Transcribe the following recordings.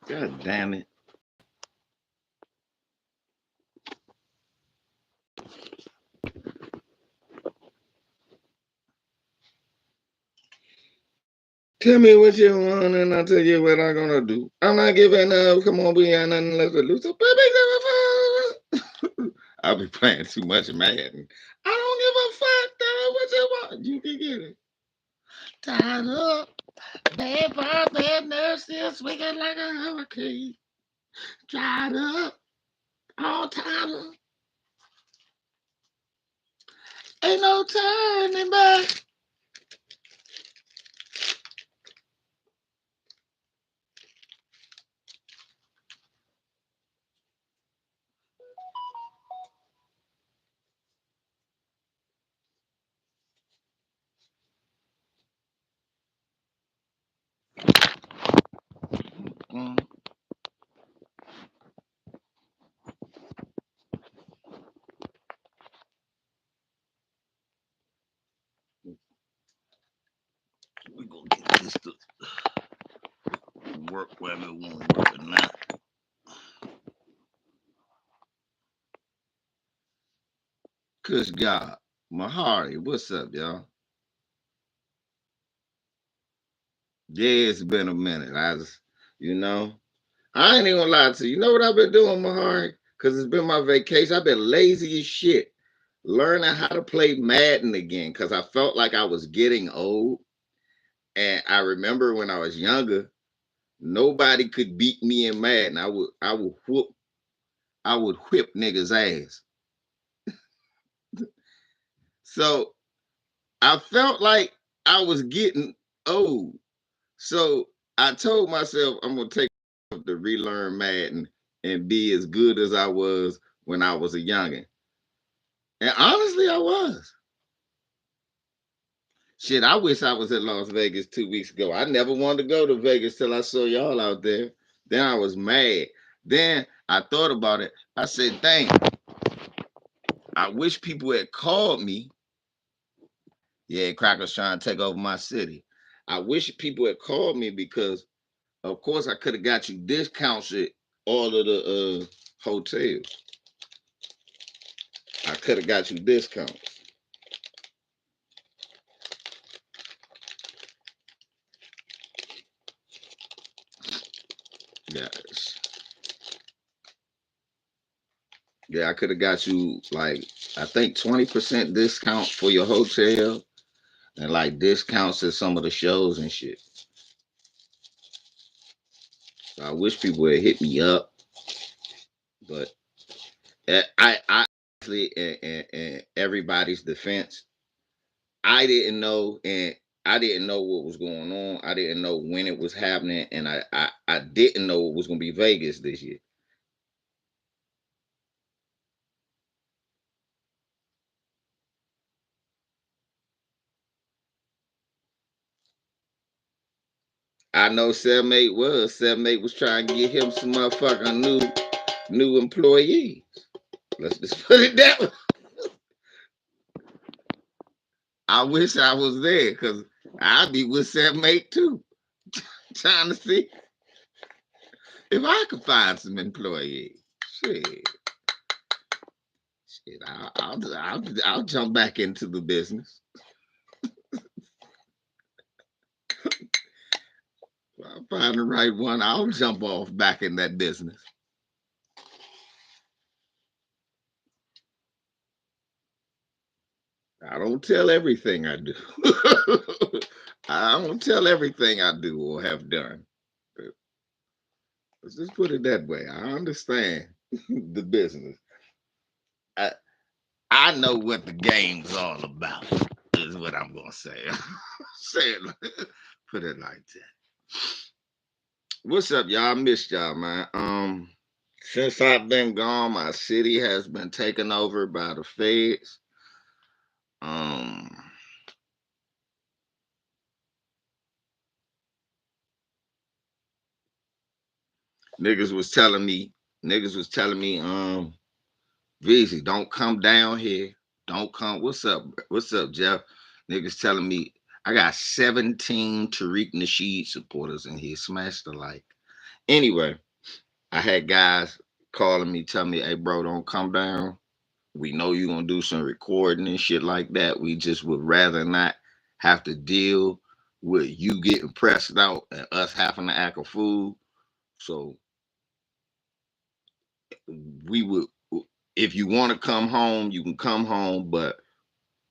God damn it. Tell me what you want and I'll tell you what I'm gonna do. I'm not giving up. Come on, we ain't nothing left to lose. So baby, I'll be playing too much Madden. I don't give a fuck though. What you want? You can get it. Tied up. Bad boy, bad nurse, still swinging like a hurricane. Dried up. All tied up. Ain't no turning back. Mm. We gonna get this to work whether it won't work or not. Kush God. Mahari, what's up, y'all? Yeah, it's been a minute. You know, I ain't even gonna lie to you. You know what I've been doing, Mahari? Because it's been my vacation. I've been lazy as shit, learning how to play Madden again. Because I felt like I was getting old, and I remember when I was younger, nobody could beat me in Madden. I would whip niggas ass. So I felt like I was getting old. So I told myself I'm gonna take to relearn Madden and be as good as I was when I was a youngin. And honestly, I was. Shit, I wish I was in Las Vegas 2 weeks ago. I never wanted to go to Vegas till I saw y'all out there. Then I was mad. Then I thought about it. I said, dang, I wish people had called me. Yeah, Cracker's trying to take over my city. I wish people had called me because, of course, I could have got you discounts at all of the hotels. I could have got you discounts. Yes. Yeah, I could have got you like I think 20% discount for your hotel and like discounts at some of the shows and shit. So I wish people would hit me up, but I actually in everybody's defense, I didn't know and I didn't know what was going on. I didn't know when it was happening, and I didn't know it was gonna be Vegas this year. I know 7-8 was trying to get him some motherfucking new employees. Let's just put it that way. I wish I was there because I'd be with 7-8 too, trying to see if I could find some employees. Shit, shit, I'll jump back into the business. If I find the right one, I'll jump off back in that business. I don't tell everything I do. I don't tell everything I do or have done. Let's just put it that way. I understand the business. I I know what the game's all about. Is what I'm gonna say. Say it. Put it like that. What's up, y'all? I missed y'all, man. Since I've been gone, my city has been taken over by the feds. Um, niggas was telling me, niggas was telling me, Veezy, don't come down here. Don't come. What's up? What's up, Jeff? Niggas telling me I got 17 Tariq Nasheed supporters in here. Smash the like. Anyway, I had guys calling me, telling me, "Hey, bro, don't come down. We know you're gonna do some recording and shit like that. We just would rather not have to deal with you getting pressed out and us having to act a fool. So we would, if you want to come home, you can come home, but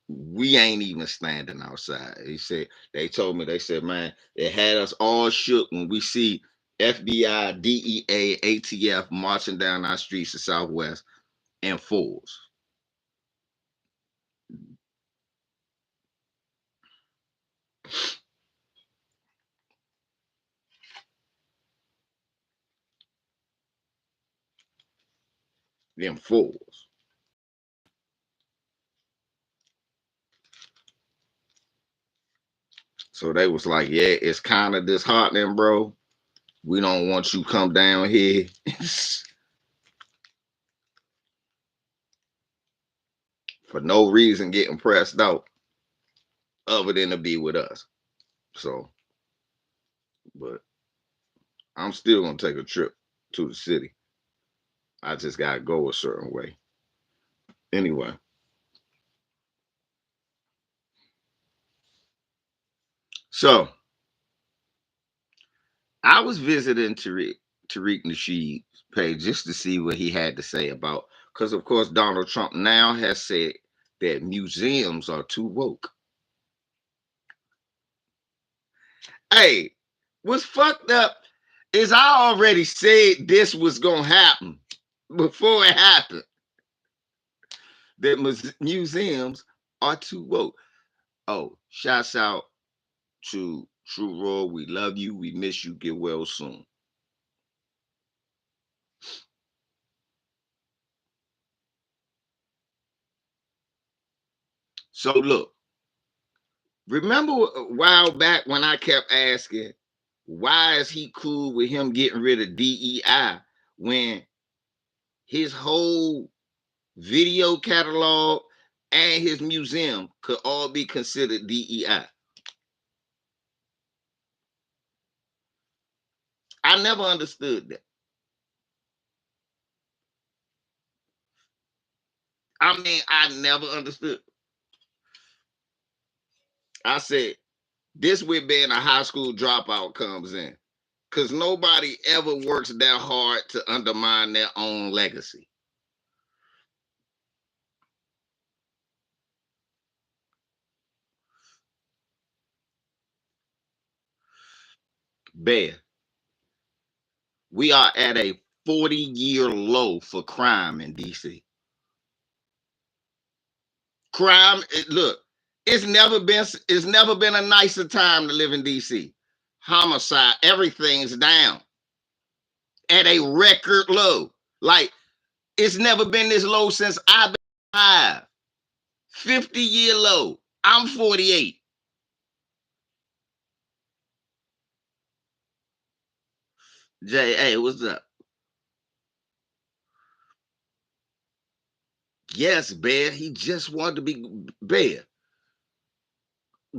we ain't even standing outside." He said, they told me, they said, man, it had us all shook when we see FBI, DEA, ATF marching down our streets of Southwest in force. In force. So they was like, yeah, it's kind of disheartening, bro. We don't want you come down here for no reason getting pressed out other than to be with us. So, but I'm still gonna take a trip to the city. I just gotta go a certain way. Anyway, so I was visiting Tariq Nasheed's page just to see what he had to say about, because of course Donald Trump now has said that museums are too woke. Hey, what's fucked up is I already said this was gonna happen before it happened. That museums are too woke. Oh, shouts out to True Roy. We love you. We miss you. Get well soon. So look, remember a while back when I kept asking, why is he cool with him getting rid of DEI when his whole video catalog and his museum could all be considered DEI? I never understood that. I mean, I never understood. I said, this where being a high school dropout comes in. Because nobody ever works that hard to undermine their own legacy. Bear, we are at a 40-year low for crime in DC. Crime, look, it's never been a nicer time to live in DC. Homicide, everything's down at a record low. Like, it's never been this low since I've been alive. 50-year low. I'm 48. Jay, hey, what's up? Yes, Bear. He just wanted to be Bear.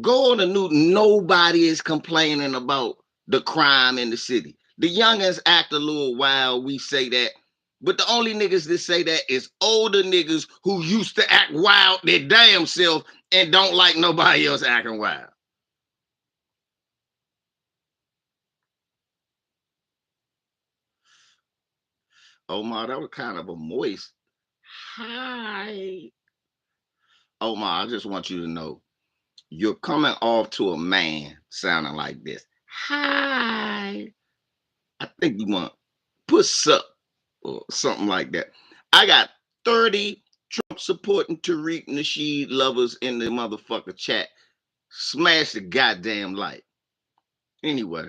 Go on the news. Nobody is complaining about the crime in the city. The youngins act a little wild. We say that. But the only niggas that say that is older niggas who used to act wild their damn self and don't like nobody else acting wild. Omar, that was kind of a moist. Hi. Omar, I just want you to know you're coming off to a man sounding like this. Hi. I think you want puss up or something like that. I got 30 Trump supporting Tariq Nasheed lovers in the motherfucker chat. Smash the goddamn like. Anyway,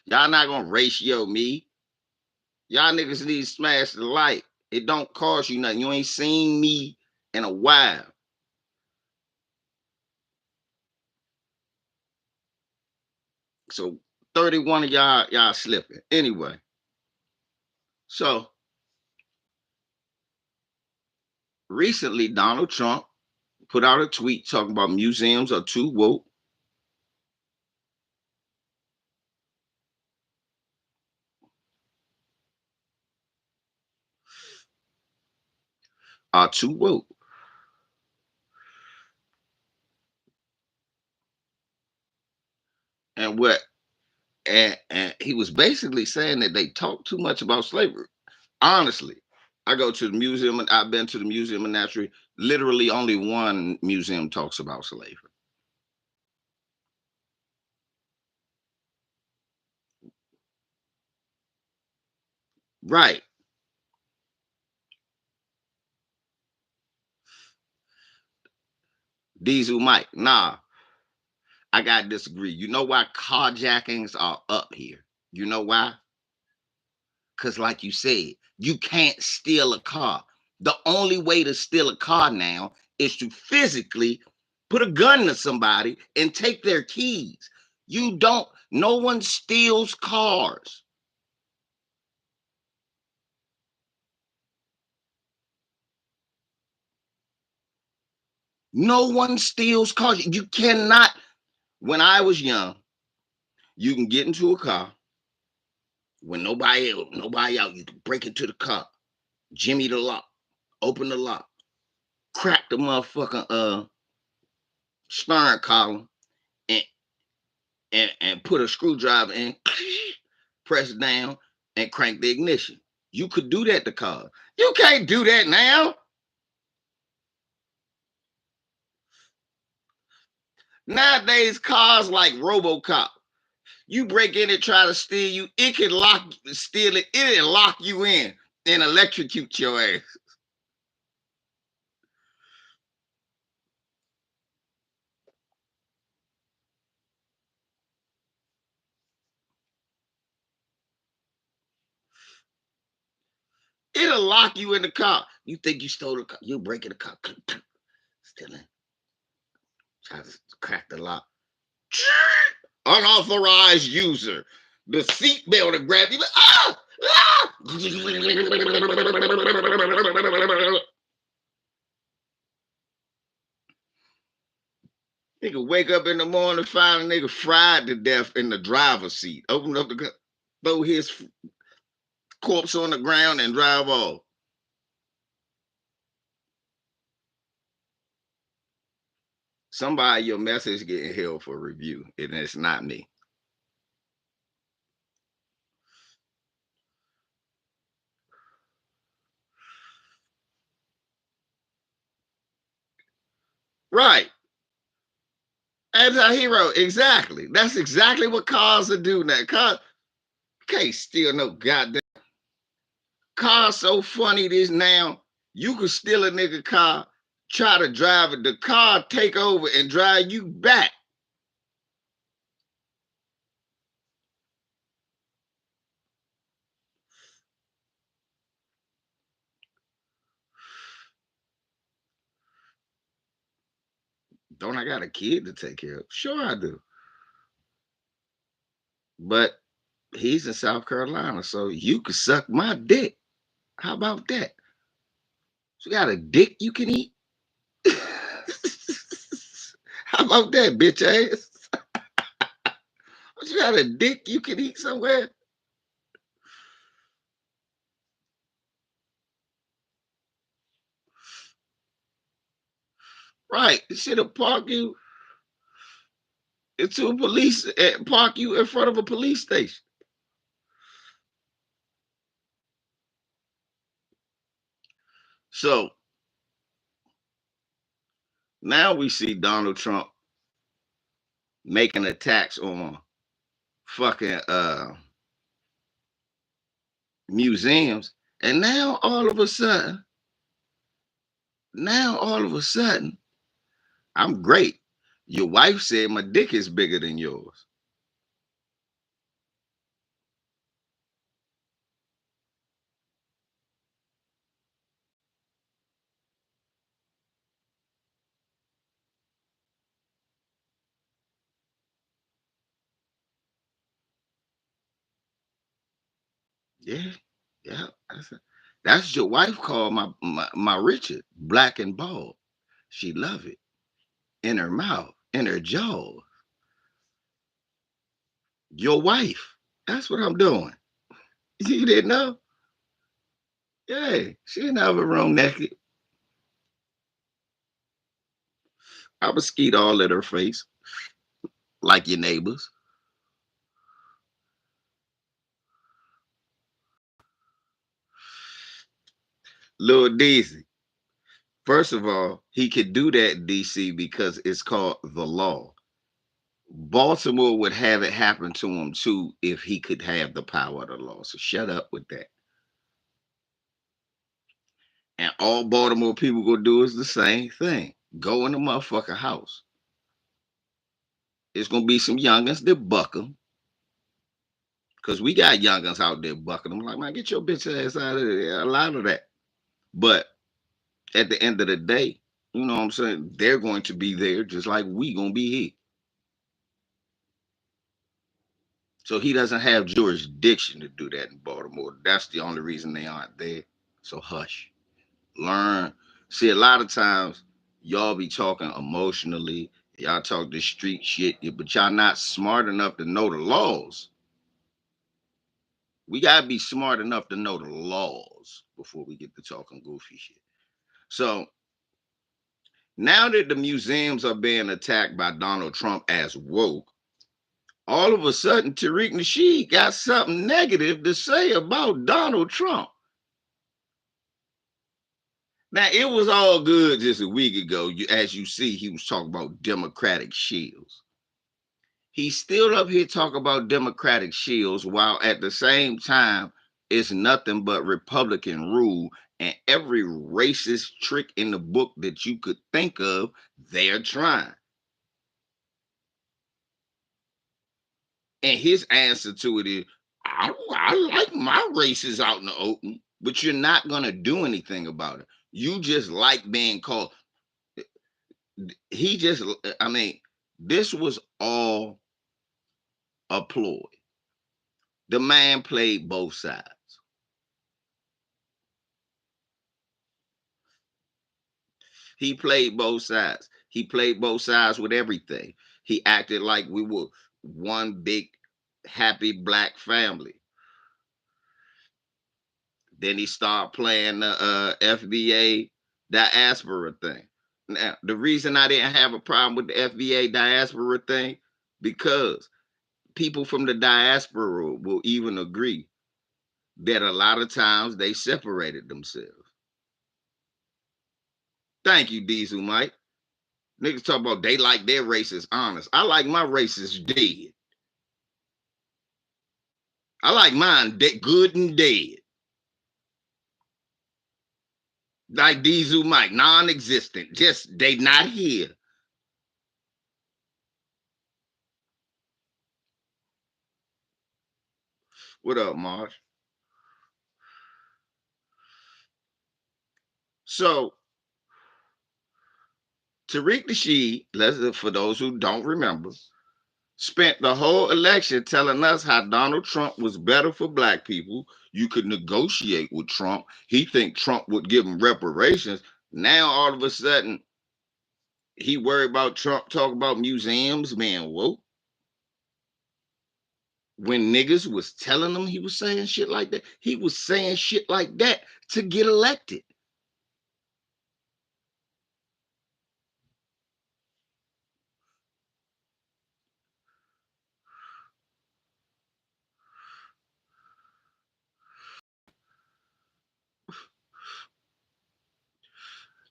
y'all not gonna ratio me. Y'all niggas need to smash the like. It don't cost you nothing. You ain't seen me in a while. So 31 of y'all slipping. Anyway, so recently Donald Trump put out a tweet talking about museums are too woke. are too woke. And what and he was basically saying that they talk too much about slavery. Honestly, I go to the museum and I've been to the Museum of Natural. Literally, only one museum talks about slavery. Right. Diesel Mike. Nah, I gotta disagree. You know why carjackings are up here? You know why? Because, like you said, you can't steal a car. The only way to steal a car now is to physically put a gun to somebody and take their keys. You don't, no one steals cars. No one steals cars. You cannot. When I was young, you can get into a car when nobody out. You can break into the car, jimmy the lock, open the lock, crack the motherfucking stern column, and and put a screwdriver in, press down, and crank the ignition. You could do that to cars. You can't do that now. Nowadays, cars like RoboCop. You break in and try to steal you, it can steal it, it'll lock you in and electrocute your ass. It'll lock you in the car. You think you stole the car, you break in the car, stealing, try to crack the lock. Unauthorized user. The seatbelt to grab you. Ah! Ah! Nigga wake up in the morning, find a nigga fried to death in the driver's seat. Open up the throw his corpse on the ground and drive off. Somebody your message getting held for review, and it's not me. Right. Anti-hero, exactly. That's exactly what cars are do now. Cars can't steal no goddamn car. So funny this now. You could steal a nigga car, try to drive it, the car take over and drive you back. Don't I got a kid to take care of? Sure I do. But he's in South Carolina, so you could suck my dick. How about that? You got a dick you can eat? How about that, bitch ass? You got a dick you can eat somewhere? Right. Should have parked you into a park you in front of a police station. So now we see Donald Trump making attacks on fucking museums. And now all of a sudden, I'm great. Your wife said my dick is bigger than yours. Yeah, yeah. That's your wife called my Richard black and bald. She love it in her mouth, in her jaw. Your wife. That's what I'm doing. You didn't know? Yeah, she in the other room naked. I would skeet all at her face, like your neighbors. Lil DC. First of all, he could do that in DC because it's called the law. Baltimore would have it happen to him too if he could have the power of the law. So shut up with that. And all Baltimore people gonna do is the same thing. Go in the motherfucking house. It's gonna be some youngins that buck them. Cause we got youngins out there bucking them. Like, man, get your bitch ass out of there. A lot of that. But at the end of the day, you know what I'm saying? They're going to be there just like we gonna be here. So he doesn't have jurisdiction to do that in Baltimore. That's the only reason they aren't there. So hush. Learn. See, a lot of times y'all be talking emotionally, y'all talk this street shit, but y'all not smart enough to know the laws. We gotta be smart enough to know the laws before we get to talking goofy shit. So now that the museums are being attacked by Donald Trump as woke, all of a sudden Tariq Nasheed got something negative to say about Donald Trump. Now it was all good just a week ago. As you see, he was talking about Democratic shields. He's still up here talking about Democratic shields while at the same time it's nothing but Republican rule and every racist trick in the book that you could think of, they're trying. And his answer to it is, I like my races out in the open, but you're not going to do anything about it. You just like being called. He just, I mean, this was all a ploy. The man played both sides. He played both sides. He played both sides with everything. He acted like we were one big happy black family. Then he started playing the FBA diaspora thing. Now, the reason I didn't have a problem with the FBA diaspora thing, because people from the diaspora will even agree that a lot of times they separated themselves. Thank you, Diesel Mike. Niggas talk about they like their races honest. I like my races dead. I like mine good and dead. Like Diesel Mike, non-existent. Just they not here. What up, Marsh? So Tariq Nasheed, for those who don't remember, spent the whole election telling us how Donald Trump was better for black people. You could negotiate with Trump. He think Trump would give him reparations. Now all of a sudden he worried about Trump talking about museums, man. Whoa. When niggas was telling him he was saying shit like that, he was saying shit like that to get elected.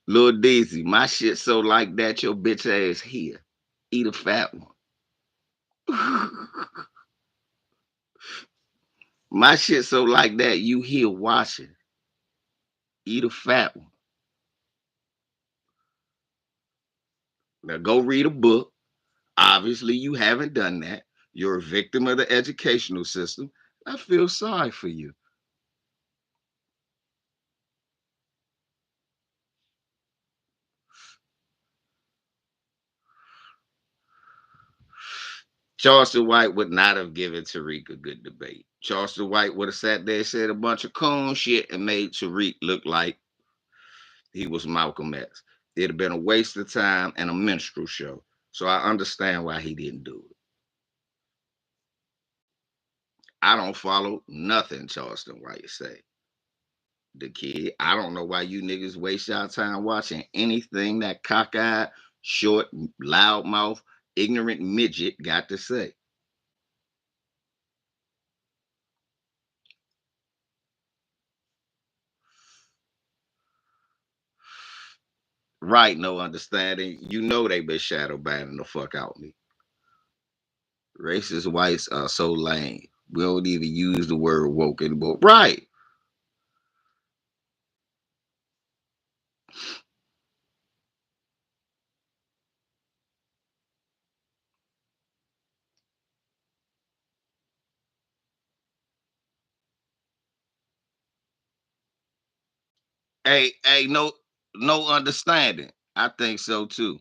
Lil Daisy, my shit so like that, your bitch ass here. Eat a fat one. My shit so like that, you here watching. Eat a fat one. Now go read a book. Obviously, you haven't done that. You're a victim of the educational system. I feel sorry for you. Charleston White would not have given Tariq a good debate. Charleston White would have sat there and said a bunch of coon shit and made Tariq look like he was Malcolm X. It'd have been a waste of time and a minstrel show. So I understand why he didn't do it. I don't follow nothing Charleston White say. The kid, I don't know why you niggas waste your time watching anything that cockeyed short, loudmouth, ignorant midget got to say. Right, no understanding. You know they been shadow banning the fuck out me. Racist whites are so lame. We don't even use the word woke anymore. Right. Hey, no understanding. I think so too.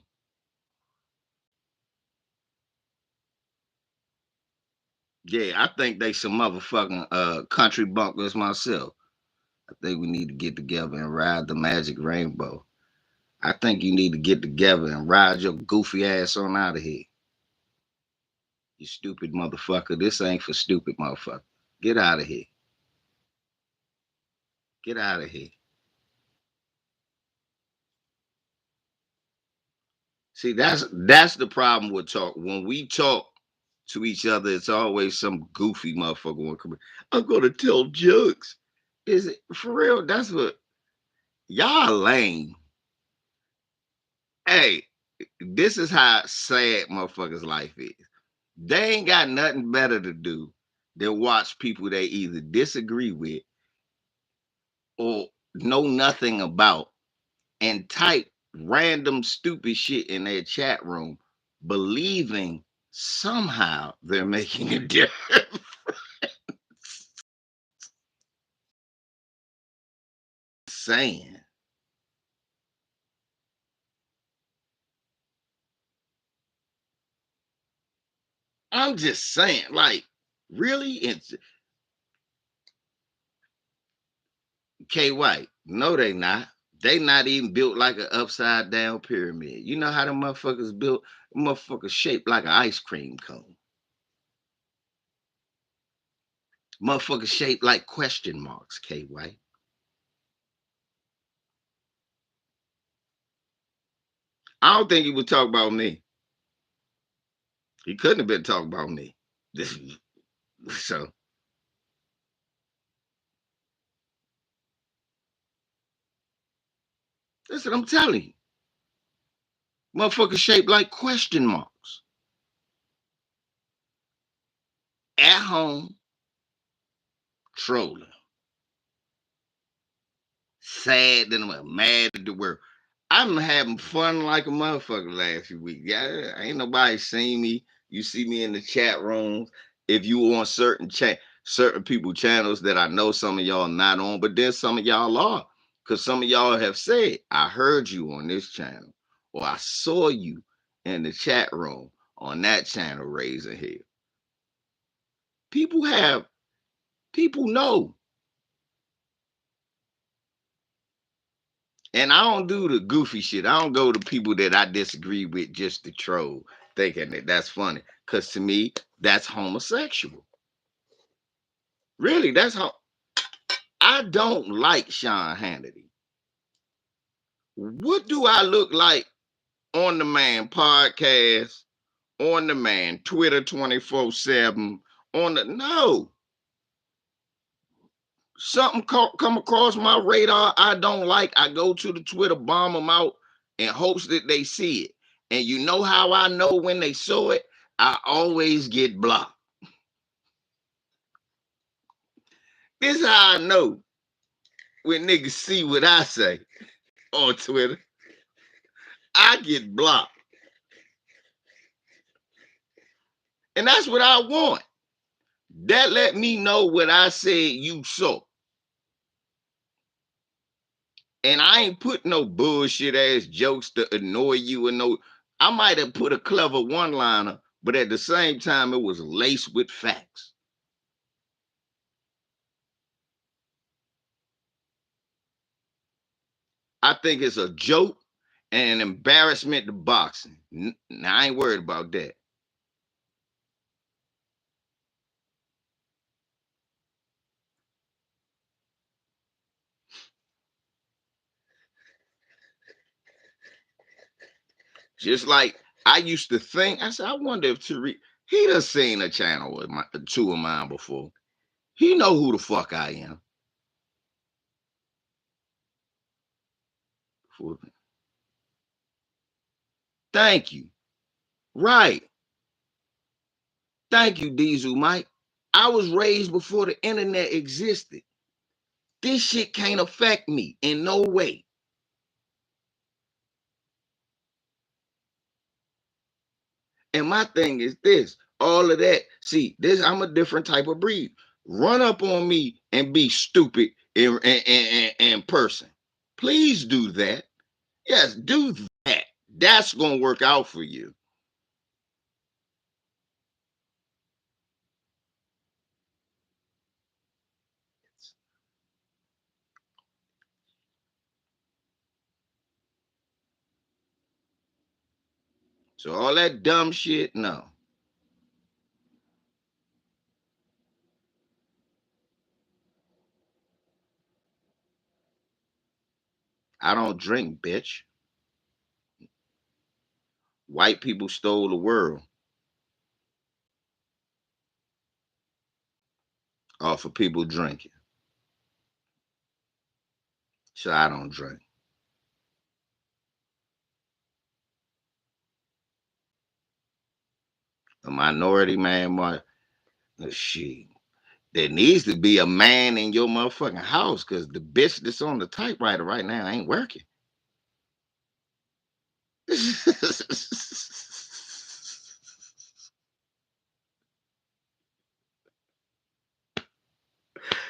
Yeah, I think they some motherfucking country bumpers myself. I think we need to get together and ride the magic rainbow. I think you need to get together and ride your goofy ass on out of here. You stupid motherfucker. This ain't for stupid motherfucker. Get out of here. Get out of here. See, that's the problem with talk. When we talk to each other, it's always some goofy motherfucker want to come in. I'm gonna tell jokes. Is it for real? That's what y'all lame. Hey, this is how sad motherfuckers' life is. They ain't got nothing better to do than watch people they either disagree with or know nothing about and type random stupid shit in their chat room, believing somehow they're making a difference. Saying, I'm just saying, like, really? It's K White. No, they not. They not even built like an upside down pyramid. You know how the motherfuckers built? Motherfuckers shaped like an ice cream cone. Motherfuckers shaped like question marks, K White. I don't think he would talk about me. He couldn't have been talking about me. This so that's what I'm telling you. Motherfuckers shaped like question marks. At home, trolling. Sad than I'm mad at the world. I'm having fun like a motherfucker last few weeks. Yeah, ain't nobody seen me. You see me in the chat rooms. If you on certain people channels that I know some of y'all not on, but then some of y'all are. Because some of y'all have said, I heard you on this channel, or I saw you in the chat room on that channel raising hell. People have people know. And I don't do the goofy shit. I don't go to people that I disagree with just to troll, thinking that that's funny. Because to me, that's homosexual. Really, that's how I don't like Sean Hannity. What do I look like on the man podcast, on the man Twitter 24/7, on the no? Something come across my radar I don't like. I go to the Twitter, bomb them out in hopes that they see it. And you know how I know when they saw it? I always get blocked. This how I know when niggas see what I say on Twitter. I get blocked. And that's what I want. That let me know what I said you saw. And I ain't put no bullshit ass jokes to annoy you or no. I might have put a clever one liner, but at the same time, it was laced with facts. I think it's a joke and an embarrassment to boxing. Now, I ain't worried about that. Just like I used to think, I said, I wonder if Tariq, he done seen a channel with two of mine before. He know who the fuck I am. Thank you. Right. Thank you, Diesel Mike. I was raised before the internet existed. This shit can't affect me in no way. And my thing is this, all of that. See, this I'm a different type of breed. Run up on me and be stupid in person. Please do that. Yes, do that. That's gonna work out for you. So all that dumb shit, no. I don't drink, bitch. White people stole the world off of people drinking. So I don't drink. A minority man, shit. There needs to be a man in your motherfucking house because the bitch that's on the typewriter right now ain't working.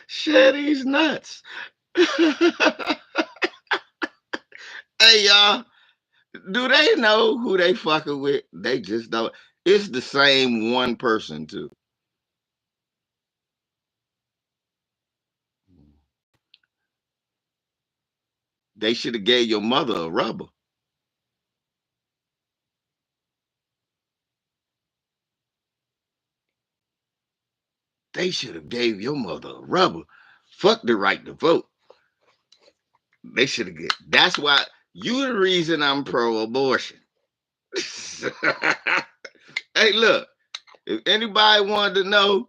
Shit, he's nuts. Hey, y'all, do they know who they fucking with? They just don't. It's the same one person, too. They should have gave your mother a rubber. They should have gave your mother a rubber. Fuck the right to vote. They should have get. That's why you the reason I'm pro-abortion. Hey, look. If anybody wanted to know,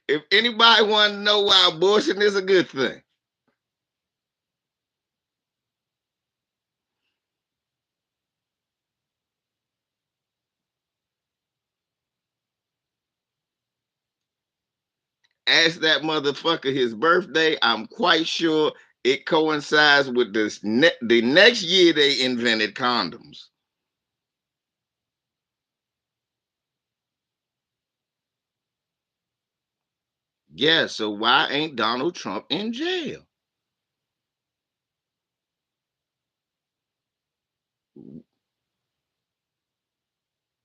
if anybody wanted to know why abortion is a good thing, ask that motherfucker his birthday. I'm quite sure it coincides with the next year they invented condoms. Yeah, so why ain't Donald Trump in jail?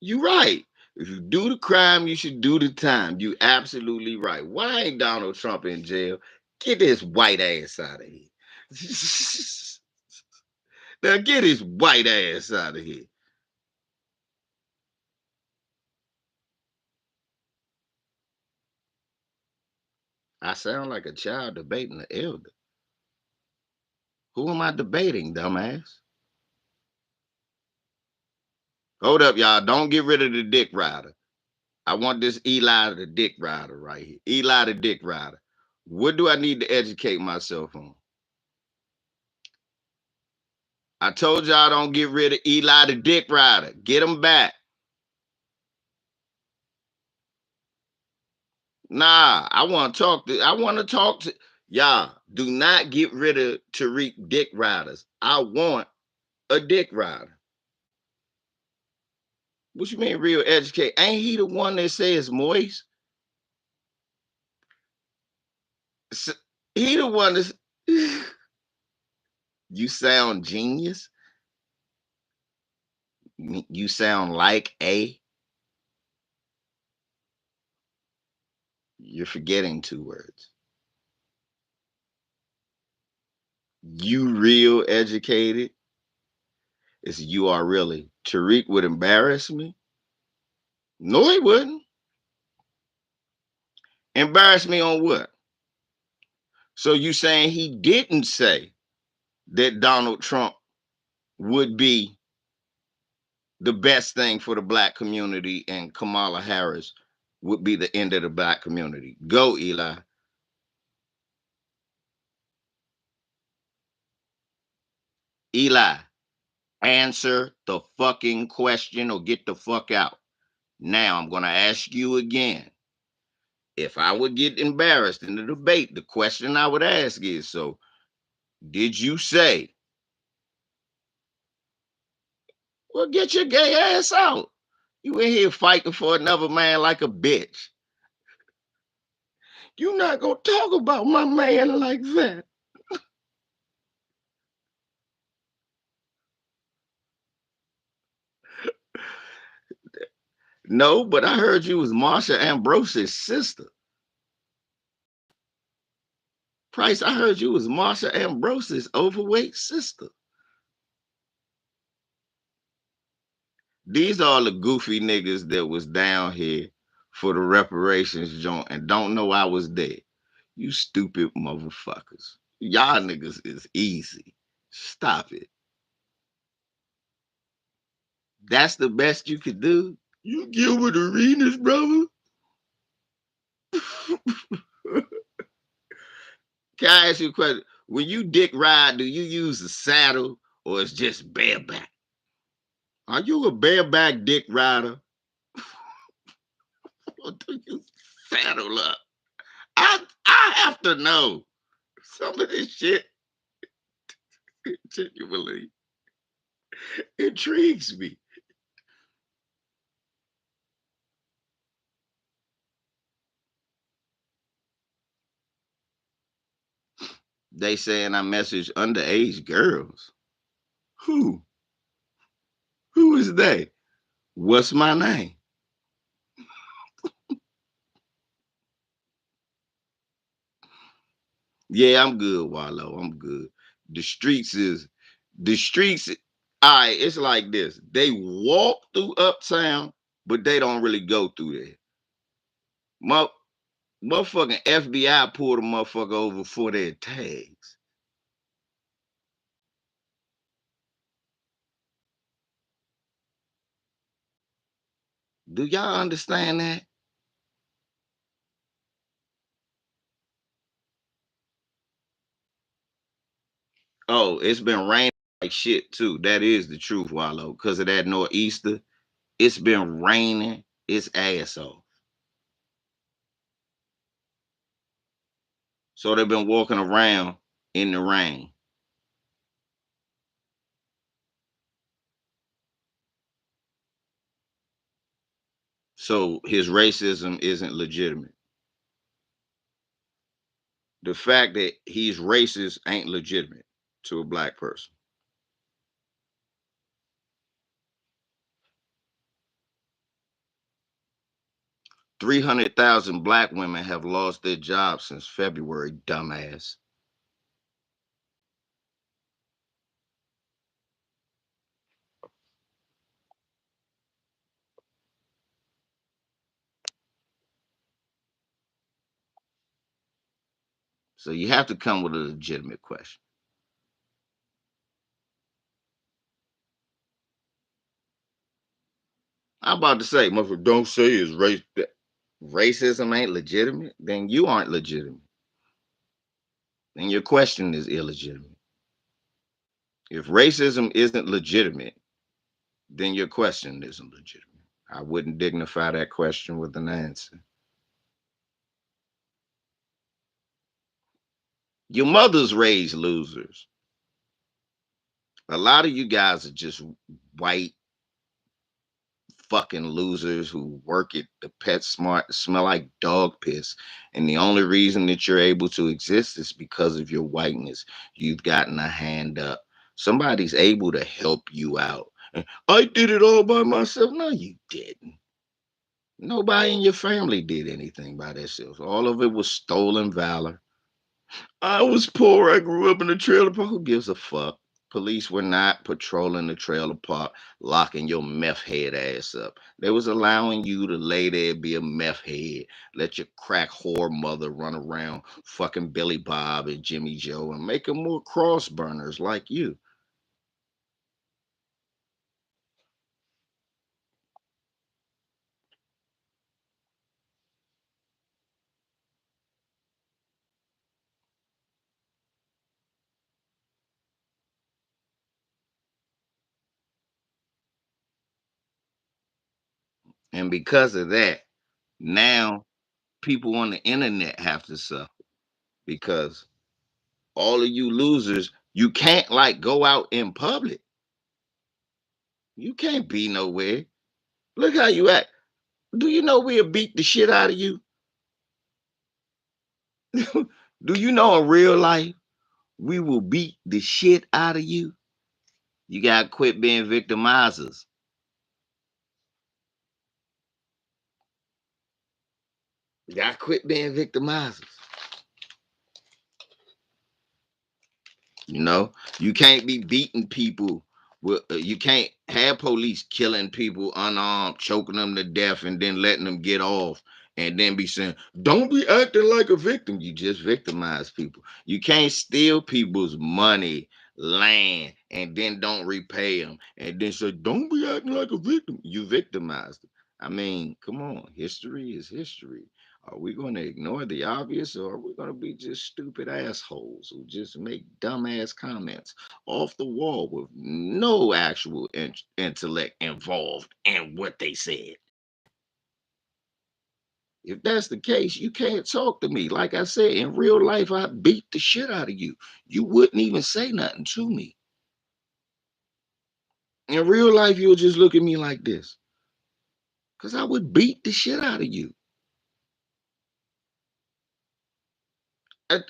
You right. If you do the crime, you should do the time. You absolutely right. Why ain't Donald Trump in jail? Get his white ass out of here. Now get his white ass out of here. I sound like a child debating the elder. Who am I debating, dumbass? Hold up, y'all. Don't get rid of the dick rider. I want this Eli the dick rider right here. Eli the dick rider. What do I need to educate myself on? I told y'all don't get rid of Eli the dick rider. Get him back. Nah, I want to talk to y'all. Do not get rid of Tariq dick riders. I want a dick rider. What you mean real educate? Ain't he the one that says moist? He the one that's you sound genius. You sound like a. You're forgetting two words. You real educated. It's you are really. Tariq would embarrass me. No, he wouldn't. Embarrass me on what? So you saying he didn't say that Donald Trump would be the best thing for the black community, and Kamala Harris would be the end of the black community? Go, Eli. Eli, answer the fucking question or get the fuck out. Now I'm going to ask you again. If I would get embarrassed in the debate, the question I would ask is, so did you say, well, get your gay ass out? You in here fighting for another man like a bitch. You not going to talk about my man like that. No, but I heard you was Marsha Ambrose's sister. Price, I heard you was Marsha Ambrose's overweight sister. These are the goofy niggas that was down here for the reparations joint and don't know I was there. You stupid motherfuckers. Y'all niggas is easy. Stop it. That's the best you could do? You Gilbert Arenas, brother? Can I ask you a question? When you dick ride, do you use a saddle or it's just bareback? Are you a bareback dick rider? Or do you saddle up? I have to know. Some of this shit genuinely intrigues me. They saying I message underage girls. Who? Who is they? What's my name? Yeah, I'm good, Wallow. I'm good. The streets is the streets. All right, it's like this. They walk through uptown, but they don't really go through there. Mo- Motherfucking FBI pulled a motherfucker over for their tags. Do y'all understand that? Oh, it's been raining like shit too. That is the truth, Wallow. Because of that nor'easter, it's been raining its ass off. So they've been walking around in the rain. So his racism isn't legitimate. The fact that he's racist ain't legitimate to a black person. 300,000 black women have lost their jobs since February, dumbass. So you have to come with a legitimate question. I'm about to say, motherfucker, don't say it's racism ain't legitimate. Then you aren't legitimate. Then your question is illegitimate. If racism isn't legitimate, then your question isn't legitimate. I wouldn't dignify that question with an answer. Your mother's raised losers. A lot of you guys are just white fucking losers who work at the Pet Smart, smell like dog piss. And the only reason that you're able to exist is because of your whiteness. You've gotten a hand up. Somebody's able to help you out. I did it all by myself. No, you didn't. Nobody in your family did anything by themselves. All of it was stolen valor. I was poor. I grew up in a trailer park. Who gives a fuck? Police were not patrolling the trailer park, locking your meth head ass up. They was allowing you to lay there, be a meth head, let your crack whore mother run around, fucking Billy Bob and Jimmy Joe, and make them more cross burners like you. And because of that, now people on the internet have to suffer because all of you losers, you can't like go out in public. You can't be nowhere. Look how you act. Do you know we'll beat the shit out of you? Do you know in real life we will beat the shit out of you? You gotta quit being victimizers. You gotta quit being victimizers. You know, you can't be beating people. You can't have police killing people unarmed, choking them to death, and then letting them get off, and then be saying, "Don't be acting like a victim." You just victimize people. You can't steal people's money, land, and then don't repay them, and then say, "Don't be acting like a victim." You victimized them. I mean, come on. History is history. Are we going to ignore the obvious, or are we going to be just stupid assholes who just make dumbass comments off the wall with no actual intellect involved in what they said? If that's the case, you can't talk to me. Like I said, in real life, I beat the shit out of you. You wouldn't even say nothing to me. In real life, you'll just look at me like this because I would beat the shit out of you. I,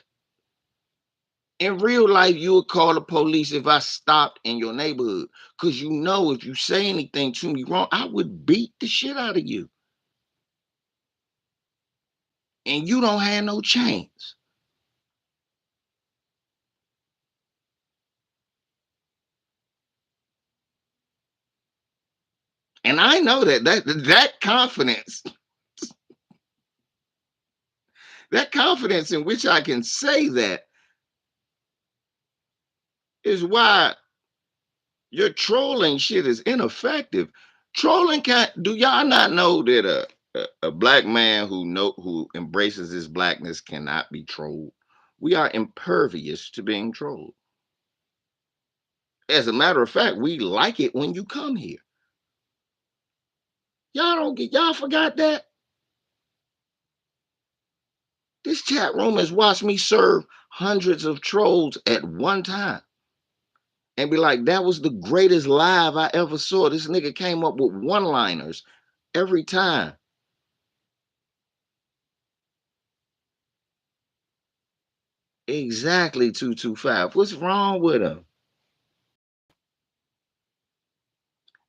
in real life, you would call the police if I stopped in your neighborhood. Cause you know if you say anything to me wrong, I would beat the shit out of you. And you don't have no chance. And I know that confidence, that confidence in which I can say that is why your trolling shit is ineffective. Trolling can't do y'all not know that a black man who embraces his blackness cannot be trolled. We are impervious to being trolled. As a matter of fact, we like it when you come here. Y'all forgot that? This chat room has watched me serve hundreds of trolls at one time and be like, that was the greatest live I ever saw. This nigga came up with one-liners every time. Exactly 225. What's wrong with him?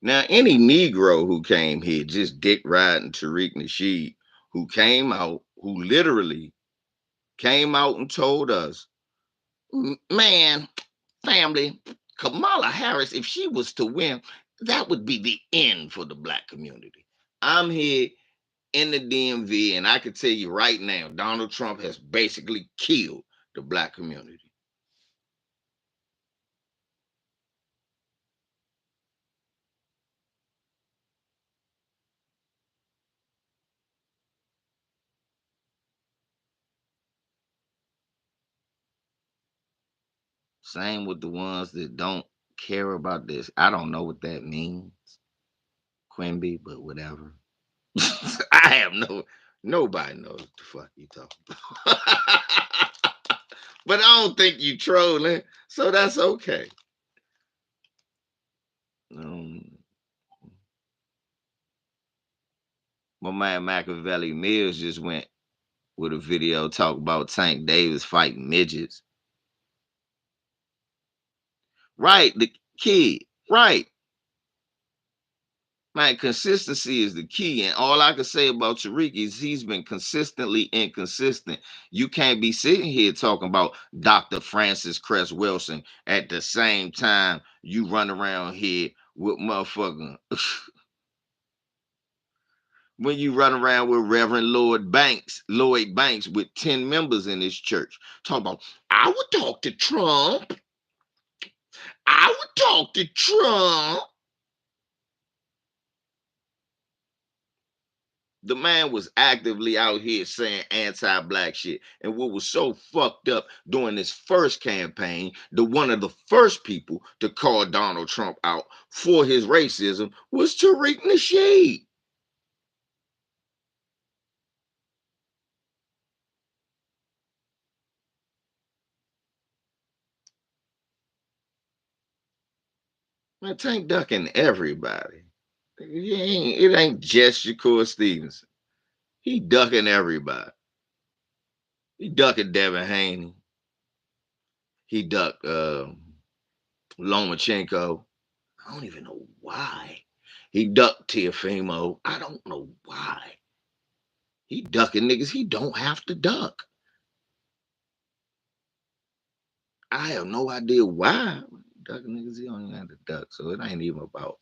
Now, any Negro who came here just dick riding Tariq Nasheed, who came out, who literally came out and told us, Man, family, Kamala Harris, if she was to win, that would be the end for the black community. I'm here in the DMV, and I can tell you right now, Donald Trump has basically killed the black community. Same with the ones that don't care about this. I don't know what that means, Quimby, but whatever. I have nobody knows what the fuck you talking about. But I don't think you trolling, so that's okay. Um, my man Machiavelli Mills just went with a video talk about Tank Davis fighting midgets. Right, the kid. Right. Man, consistency is the key. And all I can say about Tariq is he's been consistently inconsistent. You can't be sitting here talking about Dr. Francis Cress Wilson at the same time you run around here with motherfucking when you run around with Reverend Lloyd Banks with 10 members in his church. Talk about, I would talk to Trump. I would talk to Trump. The man was actively out here saying anti-black shit. And what was so fucked up during this first campaign, one of the first people to call Donald Trump out for his racism was Tariq Nasheed. My Tank ducking everybody. It ain't just Shakur Stevenson. He ducking everybody. He ducking Devin Haney. He ducked Lomachenko. I don't even know why. He ducked Teofimo. I don't know why. He ducking niggas he don't have to duck. I have no idea why. Ducking niggas he don't even have to duck. So it ain't even about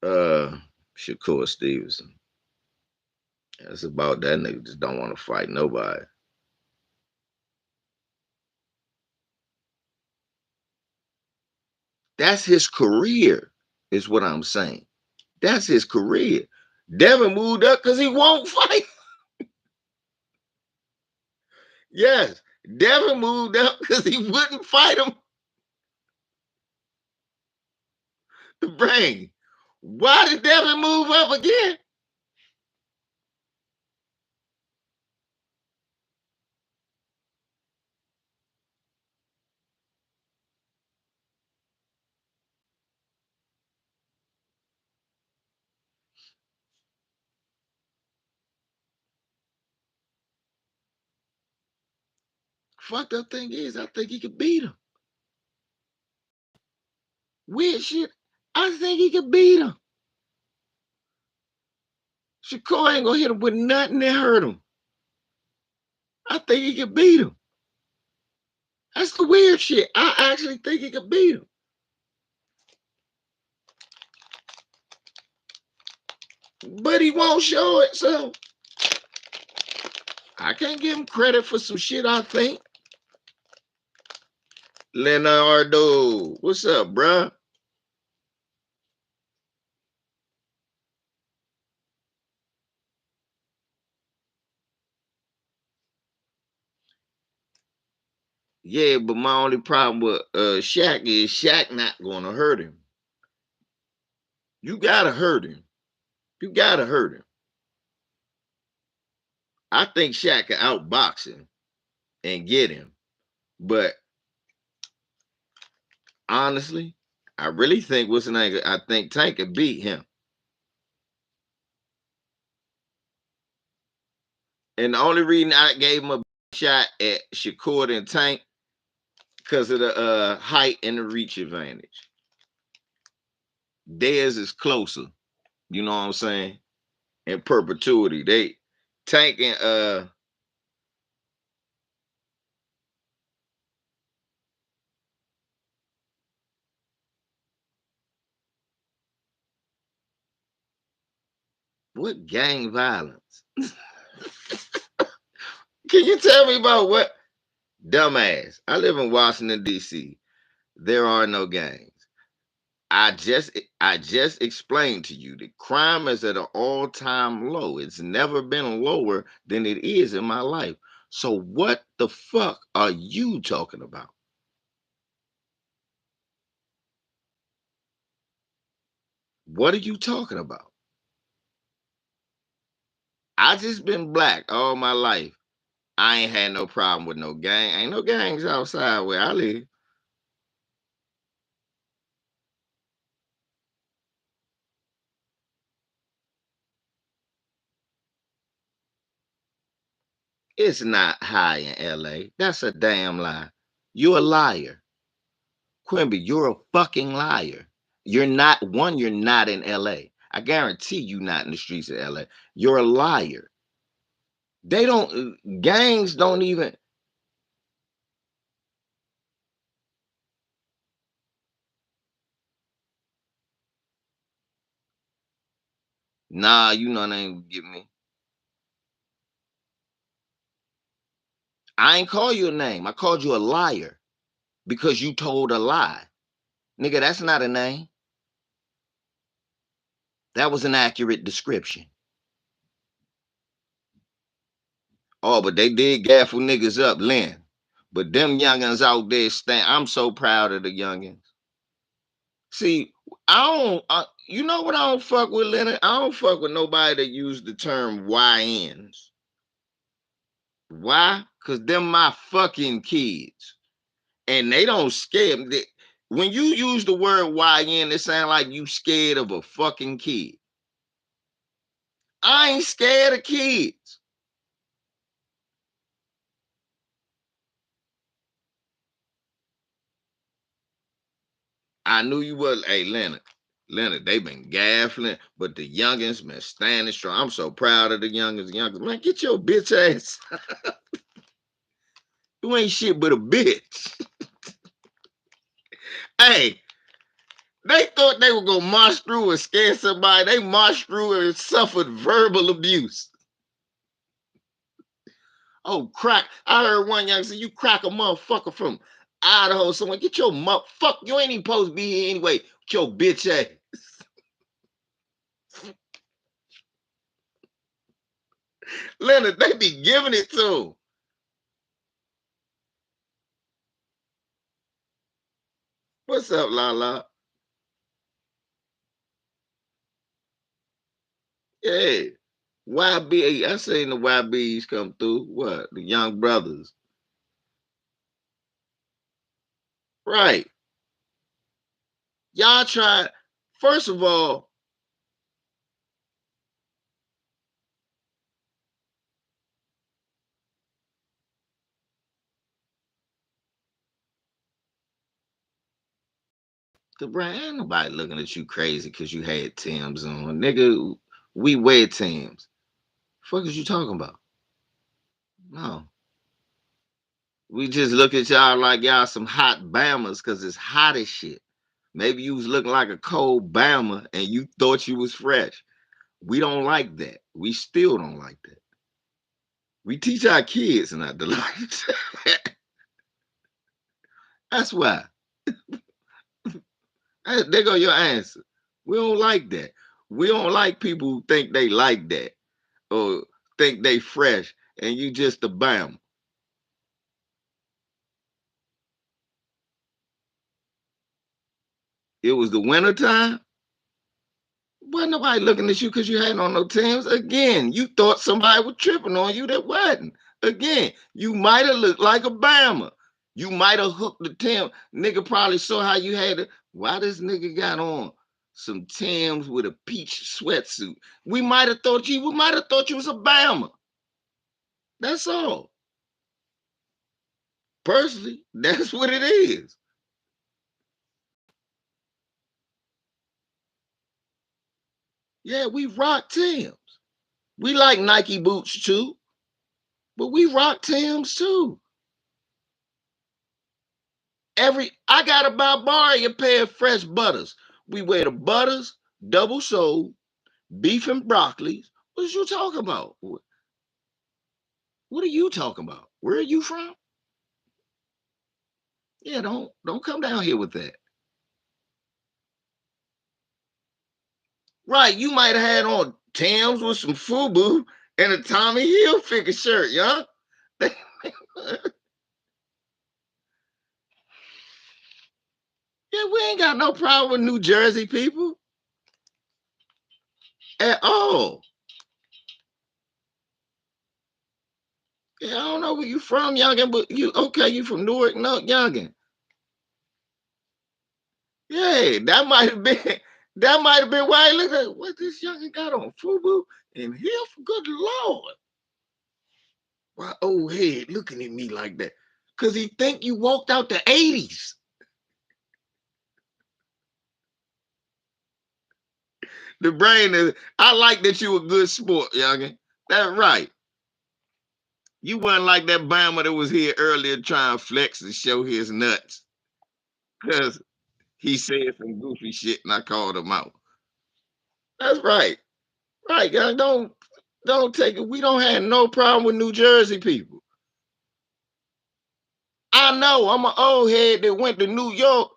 uh Shakur Stevenson. It's about that nigga just don't want to fight nobody. That's his career, is what I'm saying. That's his career. Devin moved up because he won't fight. Yes, Devin moved up because he wouldn't fight him. The brain. Why did Devin move up again? Fucked up thing is, I think he could beat him. Weird shit. I think he could beat him. Shakur ain't gonna hit him with nothing that hurt him. I think he could beat him. That's the weird shit. I actually think he could beat him. But he won't show it, so I can't give him credit for some shit I think. Leonardo, what's up, bruh? Yeah, but my only problem with Shaq is Shaq not gonna hurt him. You gotta hurt him. You gotta hurt him. I think Shaq can outbox him and get him. But honestly, I really think what's the name? I think Tank could beat him. And the only reason I gave him a shot at Shakur and Tank because of the height and the reach advantage. Theirs is closer. You know what I'm saying? In perpetuity. They Tank and what gang violence? Can you tell me about what? Dumbass. I live in Washington, D.C. There are no gangs. I just explained to you that crime is at an all-time low. It's never been lower than it is in my life. So what the fuck are you talking about? What are you talking about? I just been black all my life. I ain't had no problem with no gang. Ain't no gangs outside where I live. It's not high in LA. That's a damn lie. You a liar. Quimby, you're a fucking liar. You're not one, you're not in LA. I guarantee you not in the streets of LA. You're a liar. They don't gangs don't even nah, you know they ain't get me. I ain't call you a name. I called you a liar because you told a lie. Nigga, that's not a name. That was an accurate description. Oh, but they did gaffle niggas up, Lynn. But them youngins out there stand. I'm so proud of the youngins. See, I don't. You know what I don't fuck with, Leonard? I don't fuck with nobody that use the term YNs. Why? Cause them my fucking kids, and they don't scare me. When you use the word YN, it sounds like you scared of a fucking kid. I ain't scared of kids. I knew you was. Hey, Leonard, they been gaffling, but the youngins been standing strong. I'm so proud of the youngins. Man, get your bitch ass. You ain't shit but a bitch. Hey, they thought they were gonna march through and scare somebody. They marched through and suffered verbal abuse. Oh, crack. I heard one young say, you crack a motherfucker from Idaho. Someone, get your motherfucker. You ain't even supposed to be here anyway. With your bitch ass. Leonard, they be giving it to him. What's up, La? Yeah. YB, I seen the YBs come through. What? The young brothers. Right. Y'all try, first of all, the brand, ain't nobody looking at you crazy because you had Tim's on. Nigga, we wear Tim's. Fuck is you talking about? No. We just look at y'all like y'all some hot Bammers because it's hot as shit. Maybe you was looking like a cold Bama and you thought you was fresh. We don't like that. We still don't like that. We teach our kids not to like. That's why. There go your answer. We don't like that. We don't like people who think they like that or think they fresh and you just a Bama. It was the winter time. Wasn't nobody looking at you because you had on no Timbs. Again, you thought somebody was tripping on you that wasn't. Again, you might have looked like a Bama. You might have hooked the Tim. Nigga probably saw how you had it. Why this nigga got on some Timbs with a peach sweatsuit? We might have thought you was a Bama. That's all. Personally, that's what it is. Yeah, we rock Timbs. We like Nike boots too, but we rock Timbs too. I gotta borrow your pair of fresh butters. We wear the butters, double soul, beef and broccoli. What you talking about? What are you talking about? Where are you from? Yeah, don't come down here with that. Right, you might have had on Tams with some FUBU and a Tommy Hilfiger shirt, y'all. Yeah, we ain't got no problem with New Jersey people at all. Yeah, I don't know where you from, youngin, but you okay? You from Newark, no, youngin. Yeah, that might have been why he looked like what this youngin got on FUBU and here for good Lord. Why old head looking at me like that? Cause he think you walked out the 80s. The brain is I like that you a good sport, youngin. That's right. You wasn't like that Bama that was here earlier trying to flex and show his nuts. Cause he said some goofy shit and I called him out. That's right. Right, guys. Don't take it. We don't have no problem with New Jersey people. I know I'm an old head that went to New York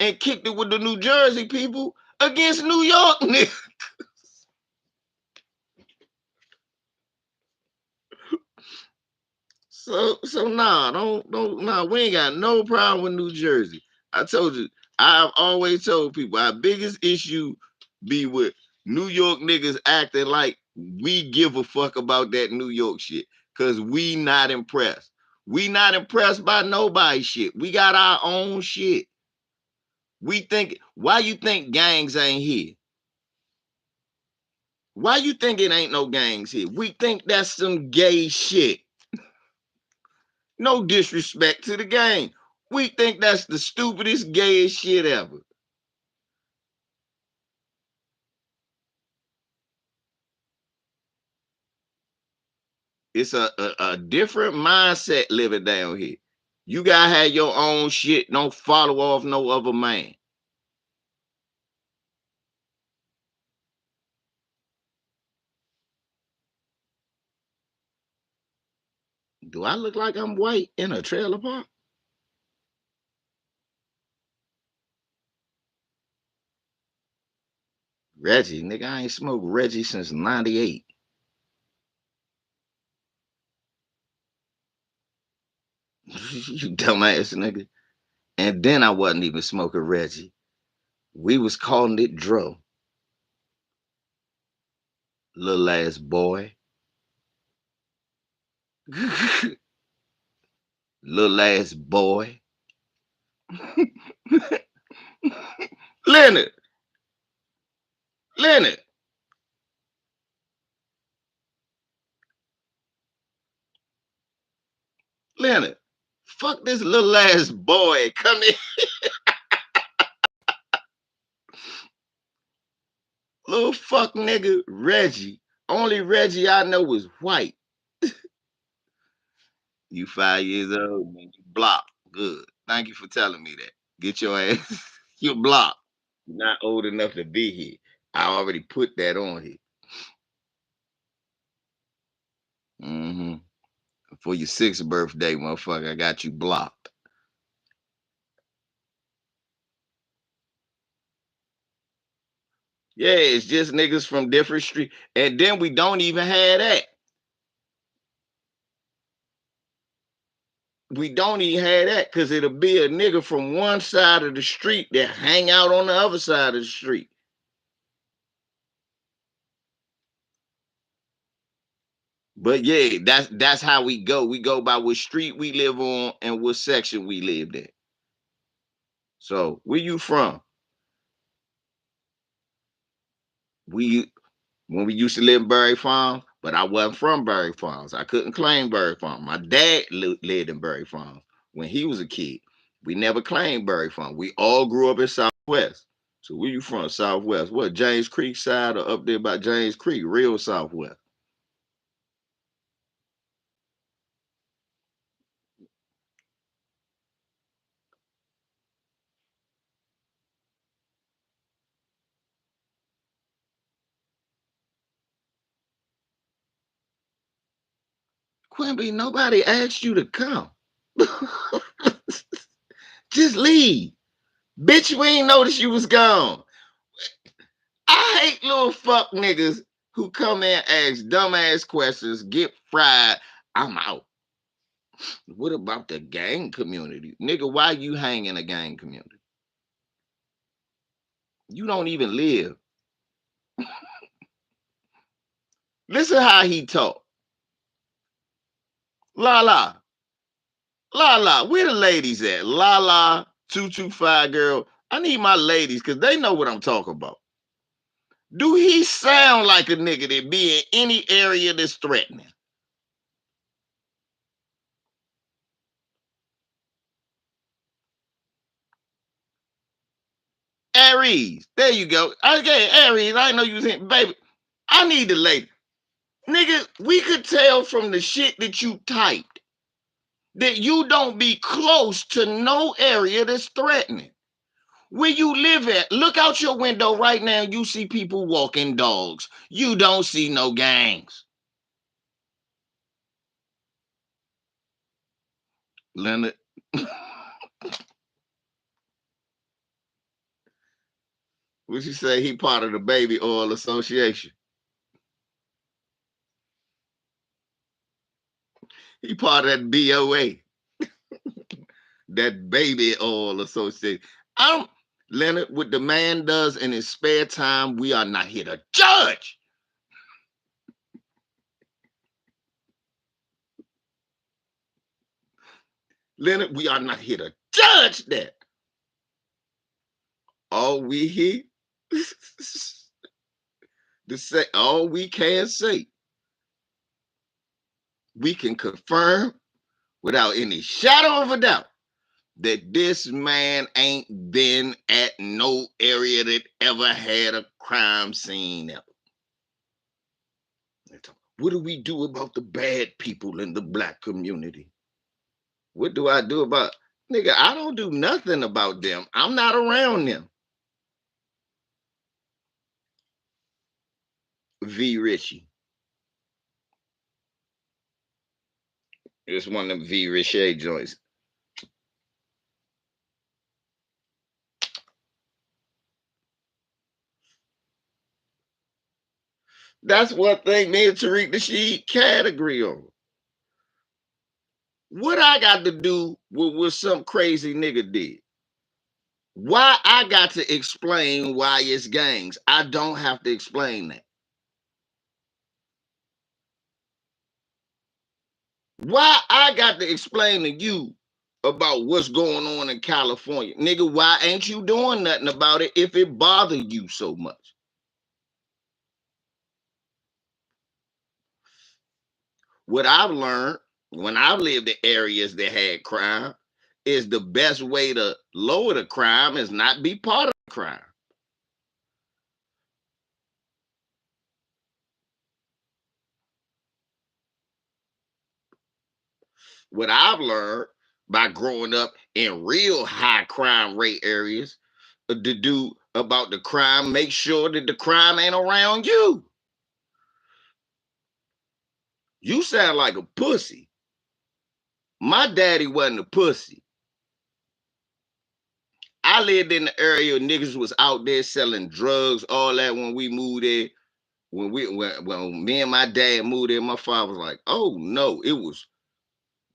and kicked it with the New Jersey people against New York. So nah, don't nah, we ain't got no problem with New Jersey. I told you, I've always told people our biggest issue be with New York niggas acting like we give a fuck about that New York shit. Cause we not impressed. We not impressed by nobody shit. We got our own shit. We think, why you think gangs ain't here? Why you think it ain't no gangs here? We think that's some gay shit. No disrespect to the gang. We think that's the stupidest, gayest shit ever. It's a different mindset living down here. You gotta have your own shit. Don't follow off no other man. Do I look like I'm white in a trailer park? Reggie, nigga, I ain't smoked Reggie since '98. You dumbass nigga. And then I wasn't even smoking Reggie. We was calling it Dro. Little ass boy. Little ass boy. Leonard, Leonard, Leonard. Fuck this little ass boy. Come here. Little fuck nigga Reggie. Only Reggie I know is white. You 5 years old, man. You blocked. Good. Thank you for telling me that. Get your ass. You're blocked. You're not old enough to be here. I already put that on here. Hmm. For your sixth birthday, motherfucker, I got you blocked. Yeah, it's just niggas from different streets. And then we don't even have that. We don't even have that because it'll be a nigga from one side of the street that hang out on the other side of the street. But yeah, that's how we go. We go by what street we live on and what section we lived in. So where you from? We when we used to live in Berry Farms, but I wasn't from Berry Farms. I couldn't claim Berry Farms. My dad lived in Berry Farms when he was a kid. We never claimed Berry Farms. We all grew up in Southwest. So where you from? Southwest. What, James Creek side or up there by James Creek? Real Southwest. Quimby, nobody asked you to come. Just leave. Bitch, we ain't noticed you was gone. I hate little fuck niggas who come in and ask dumbass questions, get fried. I'm out. What about the gang community? Nigga, why you hang in a gang community? You don't even live. Listen how he talk. La la. La la. Where the ladies at? La la 225 girl. I need my ladies because they know what I'm talking about. Do he sound like a nigga that be in any area that's threatening? Aries. There you go. Okay, Aries. I know you was in, baby. I need the lady. Nigga, we could tell from the shit that you typed that you don't be close to no area that's threatening. Where you live at, look out your window right now, you see people walking dogs. You don't see no gangs. Leonard, what you say? He part of the Baby Oil Association. He part of that BOA, that Baby Oil Association. I'm Leonard, what the man does in his spare time, we are not here to judge. Leonard, we are not here to judge that. All we hear to say, all we can say, we can confirm without any shadow of a doubt that this man ain't been at no area that ever had a crime scene ever. What do we do about the bad people in the black community? What do I do about, nigga? I don't do nothing about them. I'm not around them. V Richie. It's one of them V Richie joints. That's one thing me and Tariq Nasheed can't agree on. What I got to do with what some crazy nigga did? Why I got to explain why it's gangs? I don't have to explain that. Why I got to explain to you about what's going on in California? Nigga, why ain't you doing nothing about it if it bothered you so much? What I've learned when I've lived in areas that had crime is the best way to lower the crime is not be part of the crime. What I've learned by growing up in real high crime rate areas to do about the crime, make sure that the crime ain't around you. You sound like a pussy. My daddy wasn't a pussy. I lived in the area niggas was out there selling drugs, all that when we moved there. When me and my dad moved there, my father was like, oh no, it was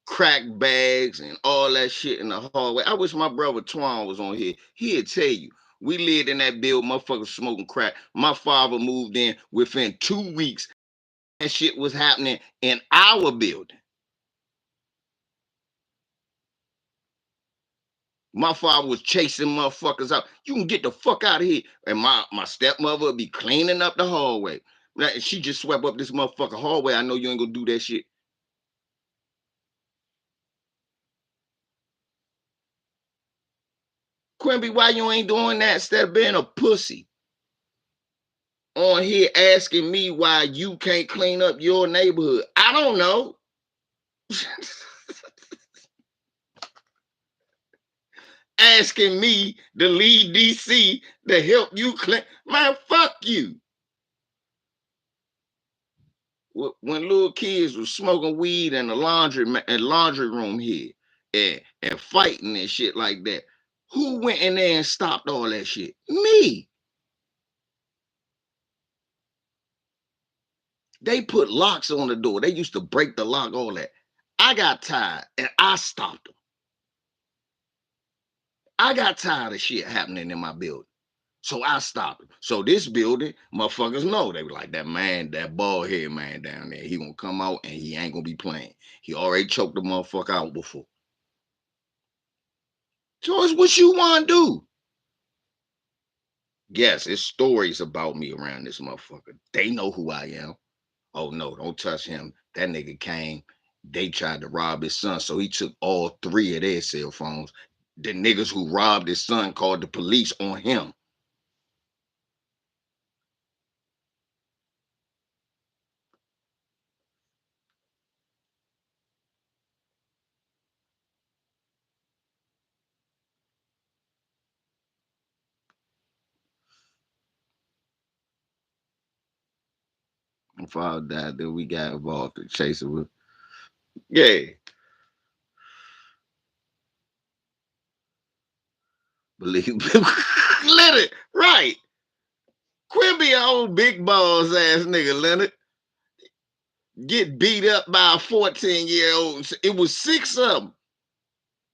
crack bags and all that shit in the hallway. I wish my brother Twan was on here. He'd tell you. We lived in that building, motherfuckers smoking crack. My father moved in within 2 weeks. That shit was happening in our building. My father was chasing motherfuckers out. You can get the fuck out of here. And my stepmother would be cleaning up the hallway. She just swept up this motherfucker hallway. I know you ain't gonna do that shit. Quimby, why you ain't doing that instead of being a pussy? On here asking me why you can't clean up your neighborhood. I don't know. Asking me to leave DC to help you clean. Man, fuck you. When little kids were smoking weed in the laundry room here and fighting and shit like that, who went in there and stopped all that shit? Me. They put locks on the door. They used to break the lock, all that. I got tired and I stopped them. I got tired of shit happening in my building. So I stopped it. So this building, motherfuckers know. They were like, that man, that bald head man down there, he gonna come out and he ain't gonna be playing. He already choked the motherfucker out before. So it's what you wanna do. Yes, it's stories about me around this motherfucker. They know who I am. Oh no, don't touch him. That nigga came. They tried to rob his son, so he took all three of their cell phones. The niggas who robbed his son called the police on him. My father died, then we got involved in chasing with. Yeah, believe Leonard, right. Quimby old big balls ass nigga, Leonard. Get beat up by a 14-year-old. It was six of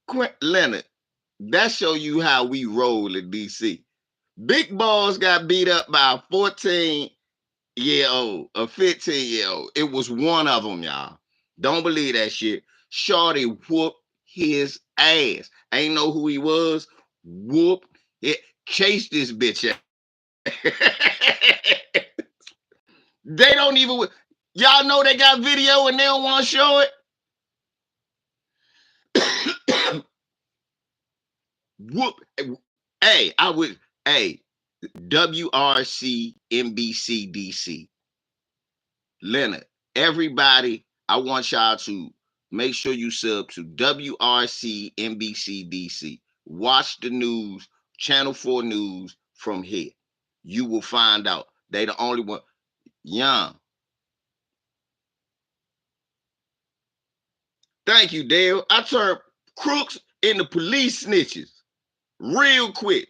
them. Leonard, that show you how we roll in DC. Big balls got beat up by a 14-year-old, a 15-year-old. It was one of them, y'all. Don't believe that shit. Shorty whooped his ass. Ain't know who he was. Whooped it. chase this bitch. They don't even. Y'all know they got video and they don't want to show it. Whoop. Hey, I would. Hey, WRC NBC DC. Leonard, everybody, I want y'all to make sure you sub to WRC NBC DC. Watch the news, Channel 4 News from here. You will find out. They the only one. Young. Thank you, Dale. I turned crooks into police snitches real quick.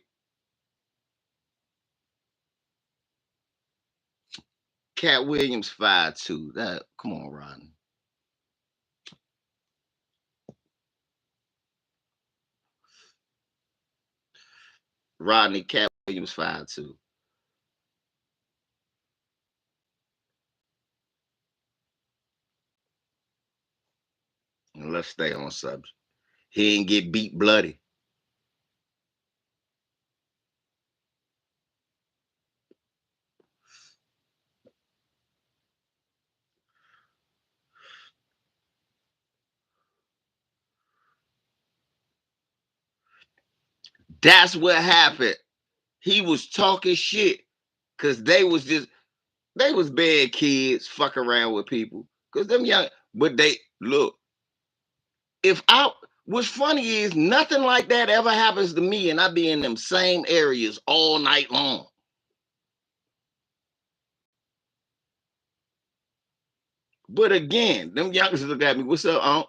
Cat Williams 5'2". That come on, Rodney. Rodney Cat Williams 5'2". And let's stay on subject. He didn't get beat bloody. That's what happened. He was talking shit because they was bad kids, fuck around with people. Cause them young, but they look, if I what's funny is nothing like that ever happens to me, and I be in them same areas all night long. But again, them youngsters look at me, what's up, Unc?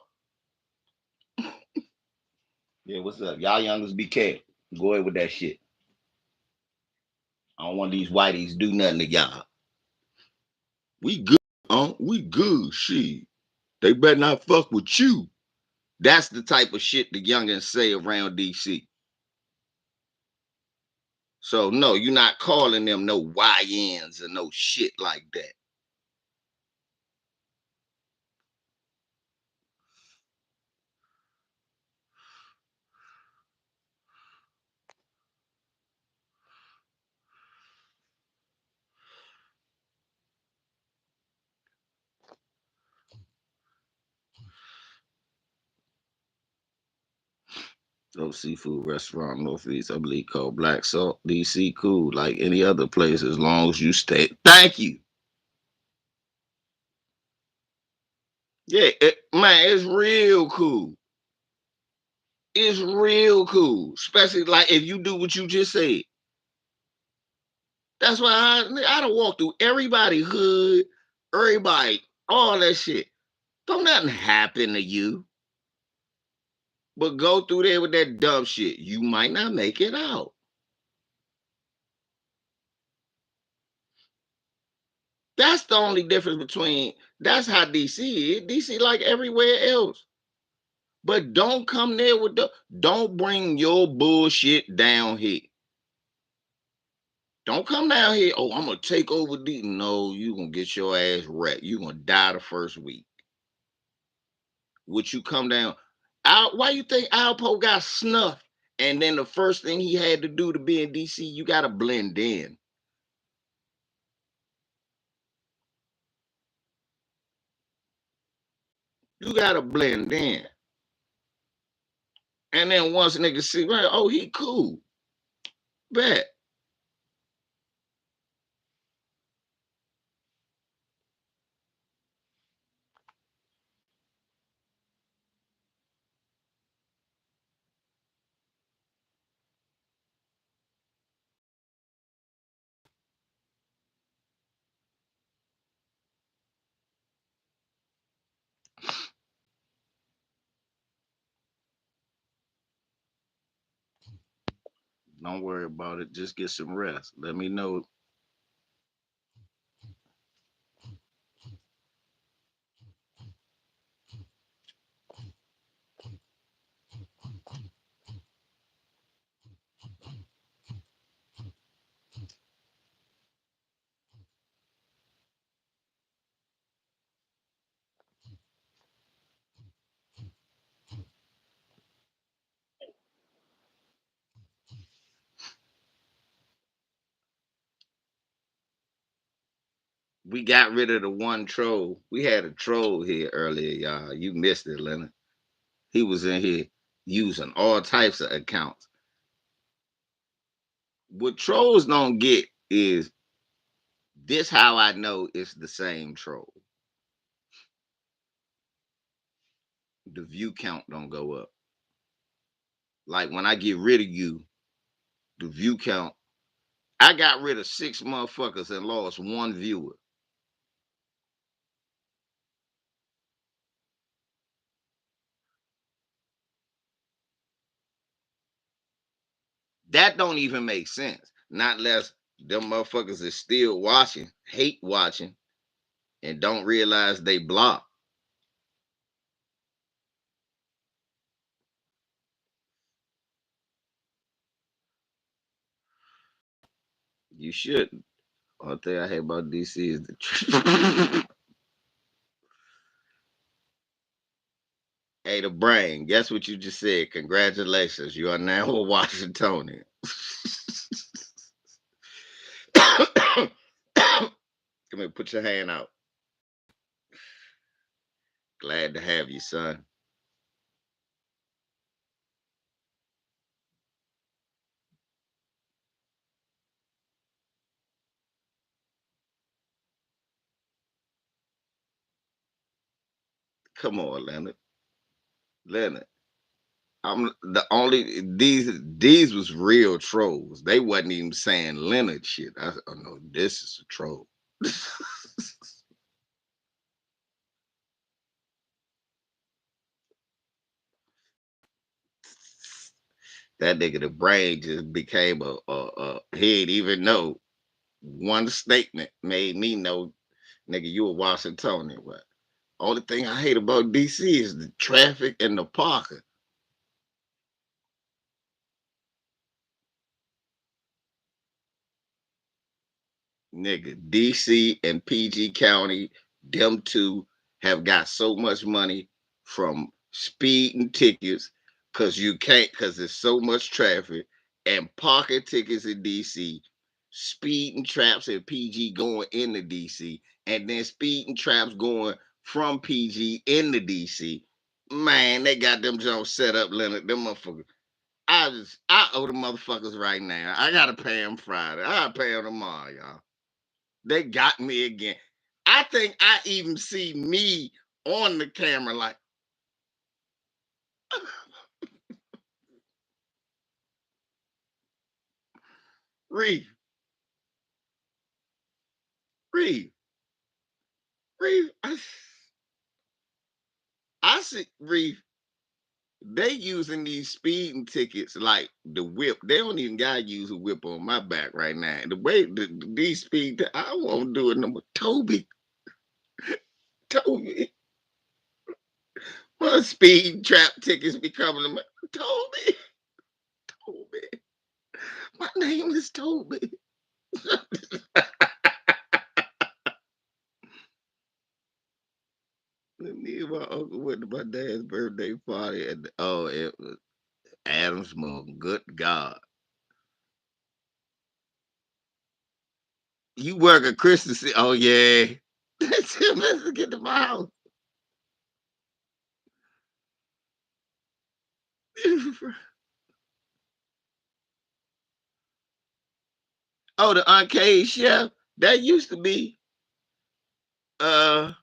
Yeah, what's up? Y'all youngsters be careful. Go ahead with that shit. I don't want these whiteys do nothing to y'all. We good, Unc. We good. Shit. They better not fuck with you. That's the type of shit the youngins say around DC. So no, you're not calling them no YNs or no shit like that. No seafood restaurant Northeast, I believe called Black Salt. DC cool, like any other place as long as you stay. Thank you. Yeah, man, it's real cool. It's real cool, especially like if you do what you just said. That's why I don't walk through everybody hood, everybody, all that shit. Don't nothing happen to you. But go through there with that dumb shit. You might not make it out. That's the only difference between that's how DC is. DC like everywhere else. But don't come there with the don't bring your bullshit down here. Don't come down here. Oh, I'm gonna take over the. No, you gonna get your ass wrecked. You gonna die the first week. Would you come down? Why you think Alpo got snuffed? And then the first thing he had to do to be in DC, you gotta blend in. You gotta blend in. And then once niggas see, right, oh, he cool. Bet. Don't worry about it. Just get some rest. Let me know. We got rid of the one troll. We had a troll here earlier, y'all. You missed it, Leonard. He was in here using all types of accounts. What trolls don't get is this how I know it's the same troll. The view count don't go up. Like when I get rid of you, the view count, I got rid of 6 motherfuckers and lost one viewer. That don't even make sense. Not unless them motherfuckers is still watching, hate watching, and don't realize they blocked. You shouldn't. Only thing I hate about DC is the hey, the brain. Guess what you just said? Congratulations. You are now a Washingtonian. Come here, put your hand out. Glad to have you, son. Come on, Leonard. Leonard. I'm the only these was real trolls. They wasn't even saying Leonard shit. Oh no, this is a troll. That nigga the brain just became he didn't even know. One statement made me know, nigga, you a Washingtonian. But only thing I hate about DC is the traffic and the parking. Nigga, DC and PG County, them two have got so much money from speeding tickets because you can't, because there's so much traffic, and parking tickets in DC, speeding traps in PG going into DC, and then speeding traps going from PG into DC. Man, they got them Jones set up, Leonard. Them motherfuckers. I owe the motherfuckers right now. I gotta pay them Friday. I gotta pay them tomorrow, y'all. They got me again. I think I even see me on the camera like, Reef, Reef, Reef. I see Reef. They using these speeding tickets like the whip. They don't even gotta use a whip on my back right now. The way these speed, I won't do it no more. Toby, my speed trap tickets be coming to me. Toby, my name is Toby. Me and my uncle went to my dad's birthday party, and oh, it was Adam Smoke. Good God, you work at Christmas? Oh yeah, that's him. Let's get to my house. Oh, the Uncaged Chef. That used to be. Uh,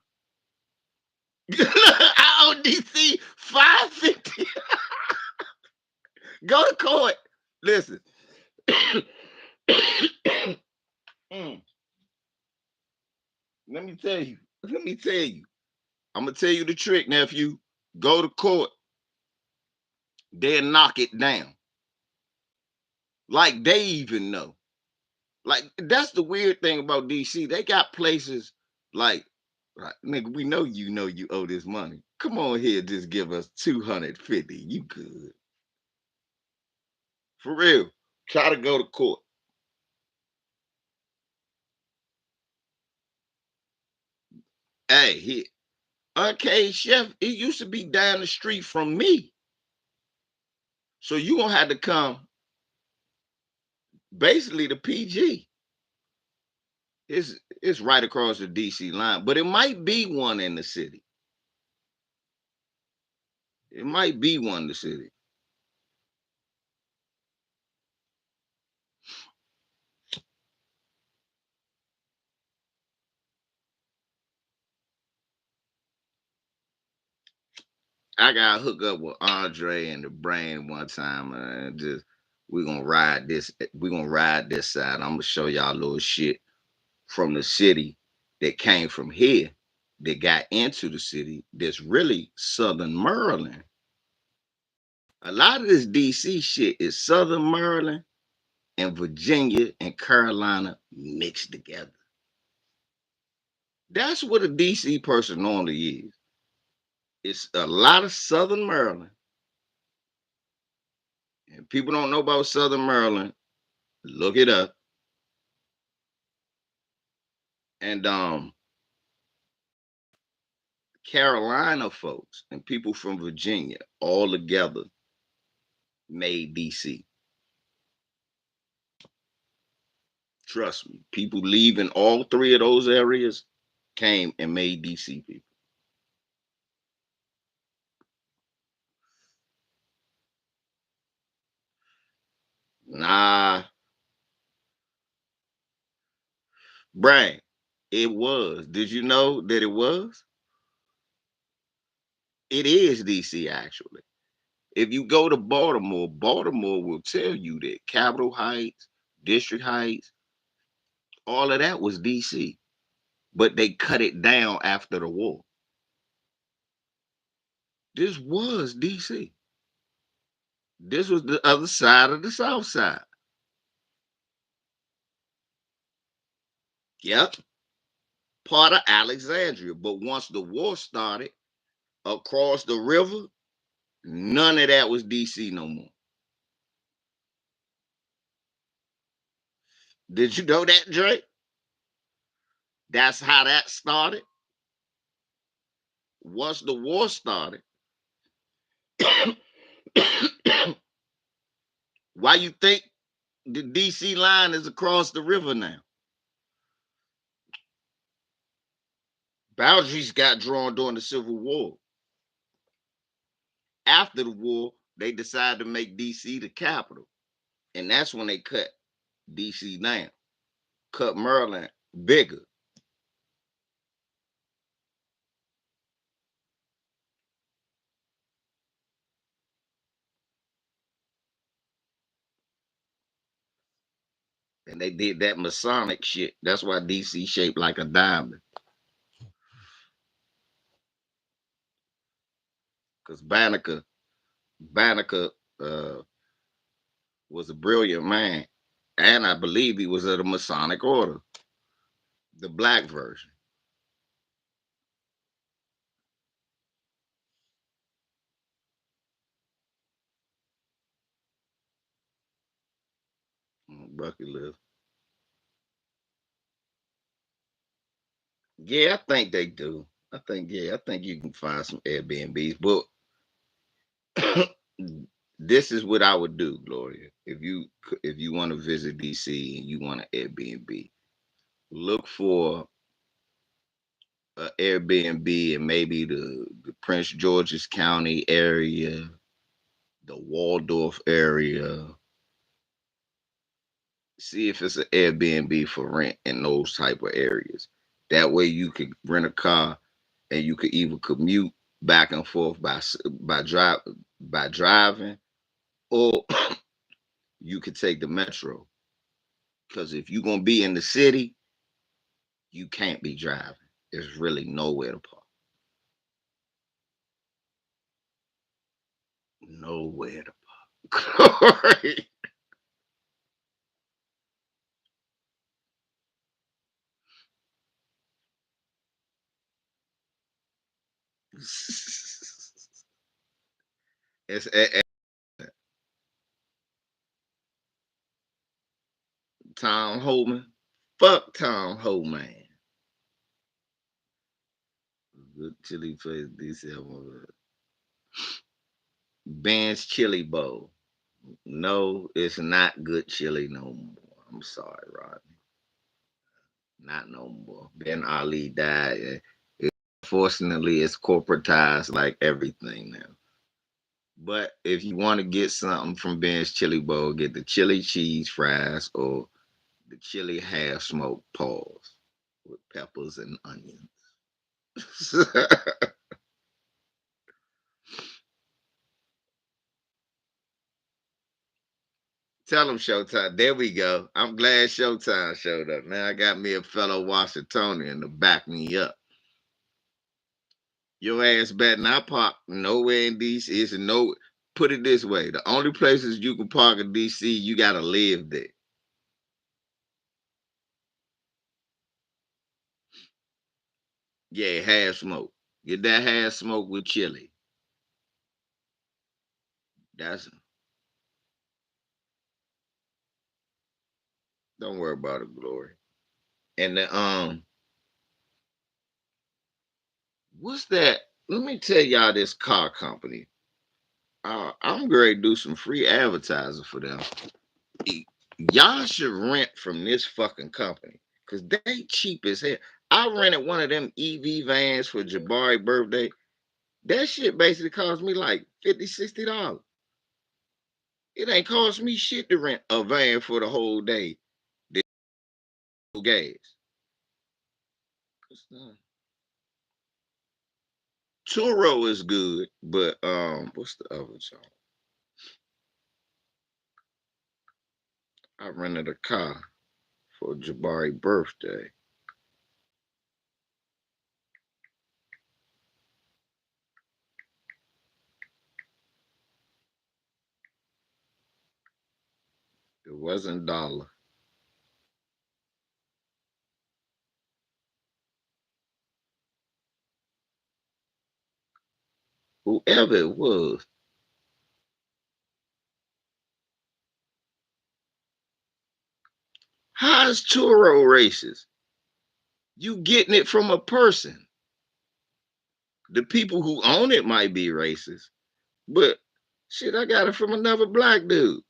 I owe DC 550. Go to court. Listen. Mm, let me tell you. Let me tell you. I'm gonna tell you the trick, nephew. Go to court. They'll knock it down. Like they even know. Like that's the weird thing about DC. They got places like nigga, we know you owe this money. Come on here, just give us 250. You good. For real. Try to go to court. Hey, he Uncaged Chef, it used to be down the street from me. So you gonna have to come basically to PG. It's right across the DC line, but it might be one in the city. It might be one in the city. I got hooked up with Andre and the Brain one time, and just we gonna ride this. We gonna ride this side. I'm gonna show y'all a little shit from the city that came from here that got into the city. That's really Southern Maryland. A lot of this DC shit is Southern Maryland and Virginia and Carolina mixed together. That's what a DC person normally is. It's a lot of Southern Maryland, and people don't know about Southern Maryland. Look it up. And Carolina folks and people from Virginia all together made DC. Trust me, people leaving all three of those areas came and made DC people. Nah, Brian, it was. Did you know that it was? It is DC actually. If you go to Baltimore, Baltimore will tell you that Capitol Heights, District Heights, all of that was DC, but they cut it down after the war. This was DC. This was the other side of the South Side. Yep, part of Alexandria. But once the war started across the river, none of that was DC no more. Did you know that, Drake? That's how that started. Once the war started, why you think the DC line is across the river now? Boundaries got drawn during the Civil War. After the war, they decided to make DC the capital. And that's when they cut DC down, cut Maryland bigger. And they did that Masonic shit. That's why DC shaped like a diamond. Because Banneker uh, was a brilliant man. And I believe he was of the Masonic order, the black version. Bucket list. Yeah, I think they do. I think you can find some Airbnbs, but this is what I would do, Gloria. If you want to visit DC and you want an Airbnb, look for an Airbnb and maybe the Prince George's County area, the Waldorf area. See if it's an Airbnb for rent in those type of areas. That way you could rent a car and you could either commute back and forth by driving, or you could take the metro. Because if you're gonna be in the city, you can't be driving. There's really nowhere to park. Nowhere to park. it's Tom Homan. Fuck Tom Homan. Good chili place. DC. Ben's Chili Bowl. No, it's not good chili no more. I'm sorry, Rodney. Not no more. Ben Ali died. Fortunately, it's corporatized like everything now. But if you want to get something from Ben's Chili Bowl, get the chili cheese fries or the chili half smoked paws with peppers and onions. Tell them Showtime. There we go. I'm glad Showtime showed up. Now I got me a fellow Washingtonian to back me up. Your ass better not park nowhere in DC. It's no. Put it this way: the only places you can park in DC, you gotta live there. Yeah, half smoke. Get that half smoke with chili. That's Don't worry about it, Glory. And the what's that? Let me tell y'all this car company. I'm going to do some free advertising for them. Y'all should rent from this fucking company because they cheap as hell. I rented one of them EV vans for Jabari birthday. That shit basically cost me like $50, $60. It ain't cost me shit to rent a van for the whole day. The gas. Turo is good, but what's the other joint? I rented a car for Jabari birthday. It wasn't dollar. Whoever it was. How's Turo racist? You getting it from a person. The people who own it might be racist, but shit, I got it from another black dude.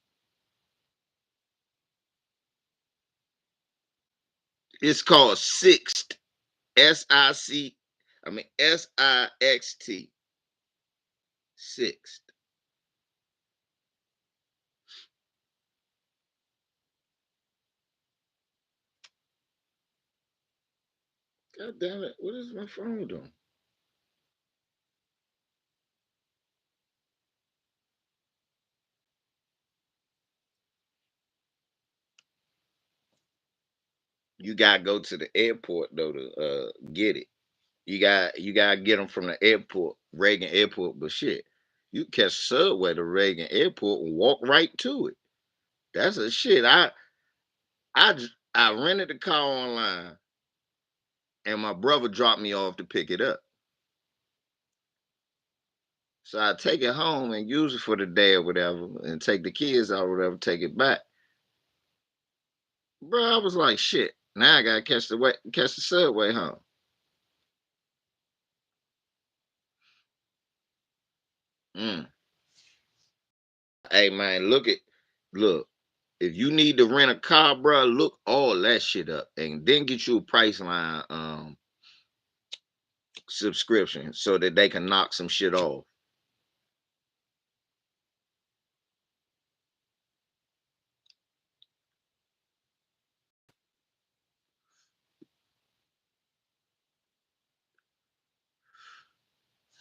It's called Sixt. SIC. I mean SIXT. Sixt. God damn it! What is my phone doing? You gotta go to the airport though to get it. You gotta get them from the airport, Reagan Airport. But shit, you catch subway to Reagan Airport and walk right to it. That's a shit. I rented the car online, and my brother dropped me off to pick it up. So I take it home and use it for the day or whatever, and take the kids out or whatever, take it back. Bro, I was like, shit. Now I gotta catch the subway home. Mm. Hey man, look. If you need to rent a car, bro, look all that shit up, and then get you a Priceline subscription so that they can knock some shit off.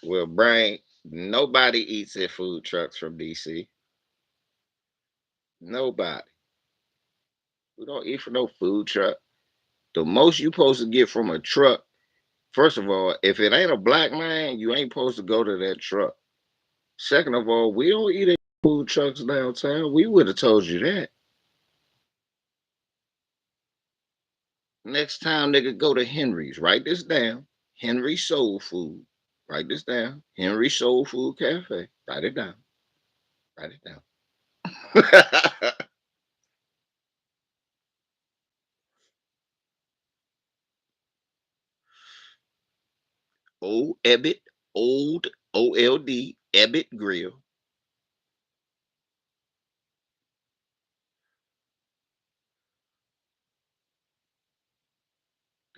Well, Brain, nobody eats at food trucks from DC. Nobody. We don't eat from no food truck. The most you supposed to get from a truck, first of all, if it ain't a black man, you ain't supposed to go to that truck. Second of all, we don't eat at food trucks downtown. We would have told you that. Next time, nigga, go to Henry's. Write this down. Henry Soul Food. Write this down. Henry Soul Food Cafe. Write it down. Write it down. Old Ebbet, Old OLD, Ebbet Grill.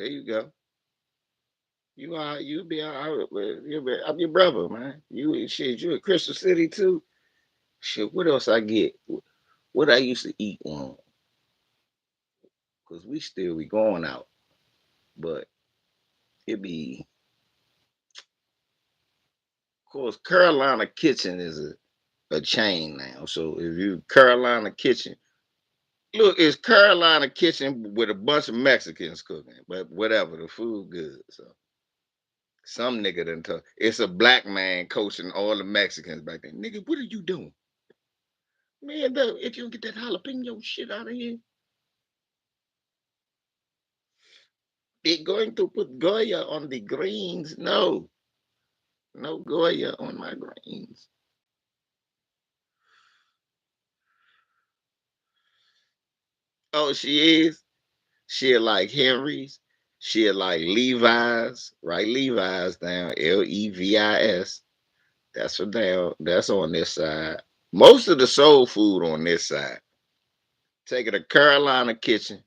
There you go. You be all right. I'm your brother, man. You shit. You in Crystal City too. Shit. What else I get? What I used to eat on? Cause we still be going out, but it be. Of course, Carolina Kitchen is a chain now. So if you Carolina Kitchen, look, it's Carolina Kitchen with a bunch of Mexicans cooking, but whatever, the food good. So some nigga done told it's a black man coaching all the Mexicans back then. Nigga, what are you doing? Man, if you don't get that jalapeno shit out of here, they're going to put Goya on the greens. No, no Goya on my greens. Oh, she is. She like Henry's. She like Levi's. Right, Levi's down. Levis. That's for down. That's on this side. Most of the soul food on this side. Take it to Carolina Kitchen.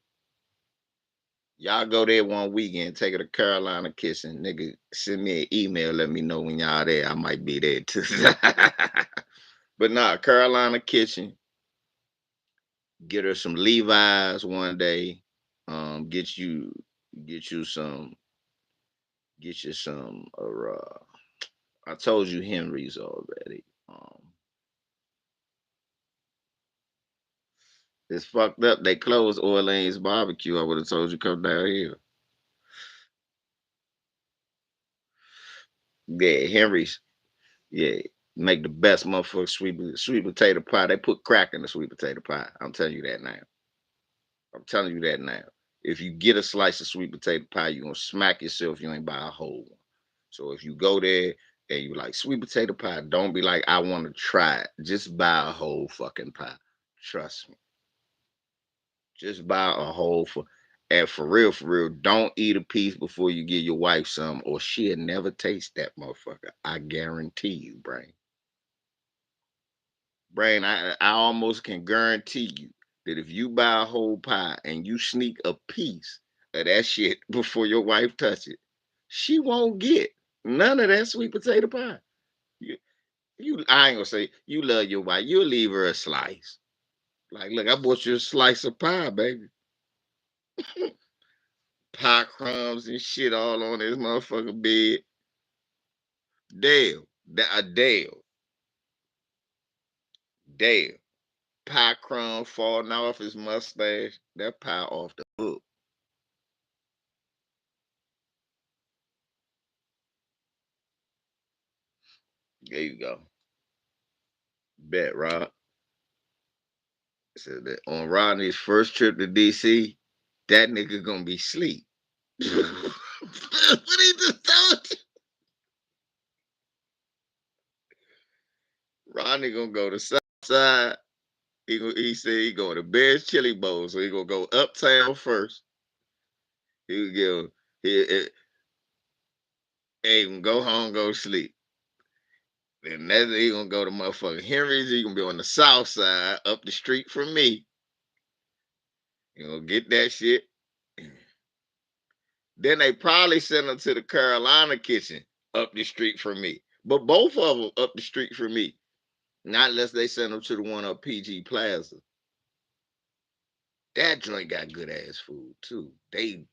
Y'all go there one weekend. Take it to Carolina Kitchen. Nigga, send me an email. Let me know when y'all there. I might be there too. But nah, Carolina Kitchen. Get her some Levi's one day. Get get you some get you some. I told you Henry's already. It's fucked up. They closed Orleans Barbecue. I would have told you come down here. Yeah, Henry's. Yeah, make the best motherfucking sweet potato pie. They put crack in the sweet potato pie. I'm telling you that now. I'm telling you that now. If you get a slice of sweet potato pie, you're gonna smack yourself if you ain't buy a whole one. So if you go there and you like sweet potato pie, don't be like, I want to try it. Just buy a whole fucking pie. Trust me. Just buy a whole and for real, don't eat a piece before you give your wife some, or she'll never taste that motherfucker. I guarantee you, brain. Brain, I almost can guarantee you that if you buy a whole pie and you sneak a piece of that shit before your wife touch it, she won't get none of that sweet potato pie. You, I ain't gonna say you love your wife. You'll leave her a slice. Like, look, I bought you a slice of pie, baby. Pie crumbs and shit all on this motherfucker bed. Dale, Dale. Pie crumb falling off his mustache. That pie off the hook. There you go. Bet, Rod. Said that on Rodney's first trip to DC, that nigga gonna be sleep. What he just told you? Rodney gonna go to South Side. He said he going to Bear's Chili Bowl, so he gonna go uptown first. He will go. He gonna go home, go sleep. And then he gonna go to motherfucking Henry's. He gonna be on the south side, up the street from me. He gonna get that shit. Then they probably send him to the Carolina Kitchen up the street from me. But both of them up the street from me. Not unless they send him to the one up PG Plaza. That joint got good ass food too. They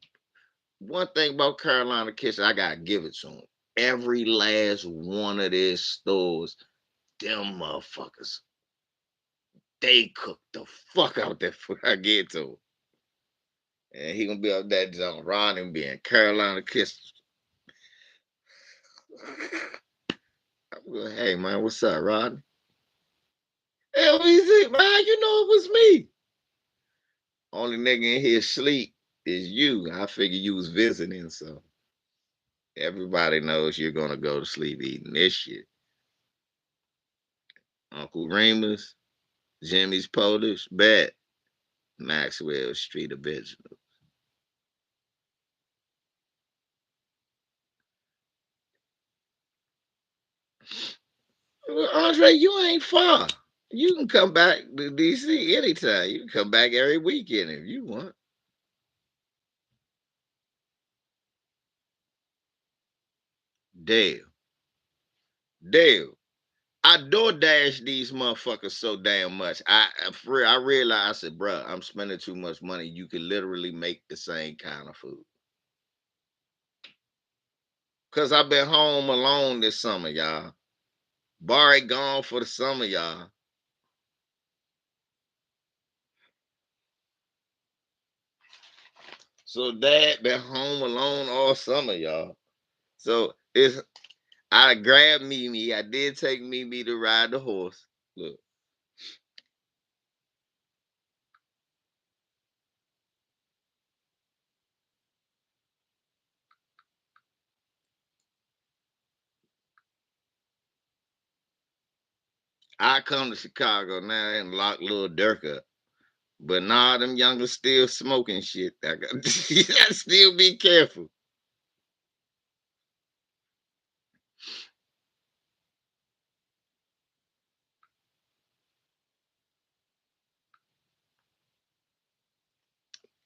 one thing about Carolina Kitchen, I gotta give it to them. Every last one of their stores, them motherfuckers, they cook the fuck out that food. I get to 'em. And he gonna be up that John Ron and be in Carolina Kitchen. I'm going, hey man, what's up, Rodney? LBZ, man, you know it was me. Only nigga in here sleep is you. I figure you was visiting, so everybody knows you're gonna go to sleep eating this shit. Uncle Remus, Jimmy's Polish, Bet, Maxwell Street Original. Well, Andre, you ain't far. You can come back to DC anytime. You can come back every weekend if you want. Dale, Dale. I door dash these motherfuckers so damn much. For real, I realized, I said, bruh, I'm spending too much money. You can literally make the same kind of food. Cause I've been home alone this summer, y'all. Barry gone for the summer, y'all. So dad been home alone all summer, y'all. So it's I grabbed Mimi. I did take Mimi to ride the horse. Look, I come to Chicago now and lock little Dirk up. But nah, them youngers still smoking shit. You gotta still be careful.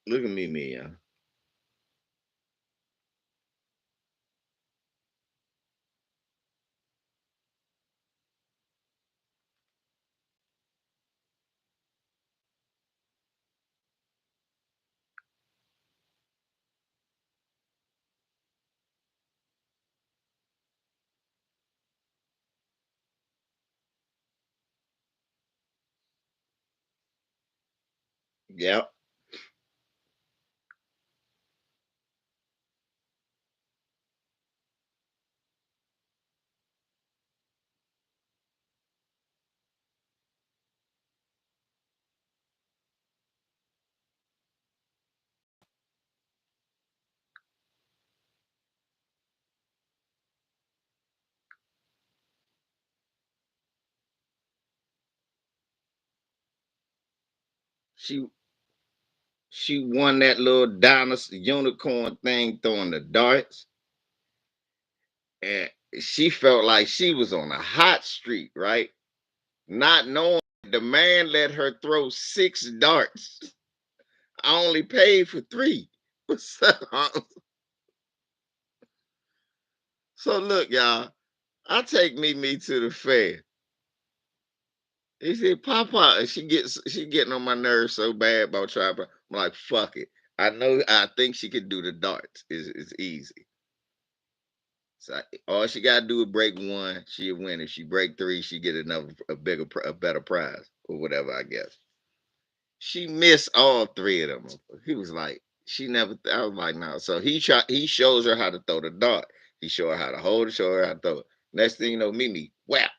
Look at me, y'all. Yep. She she won that little dinosaur unicorn thing throwing the darts. And she felt like she was on a hot streak, right? Not knowing the man let her throw 6 darts. I only paid for 3. So look, y'all, I take me to the fair. He said, Papa, and she getting on my nerves so bad about trying. I'm like, fuck it. I think she can do the darts. It's easy. So all she gotta do is break one, she'll win. If she break 3, she get a better prize or whatever. I guess she missed all 3 of them. He was like, she never. I was like, no. So he shows her how to throw the dart. He show her how to hold it. Show her how to throw it. Next thing you know, Mimi whap,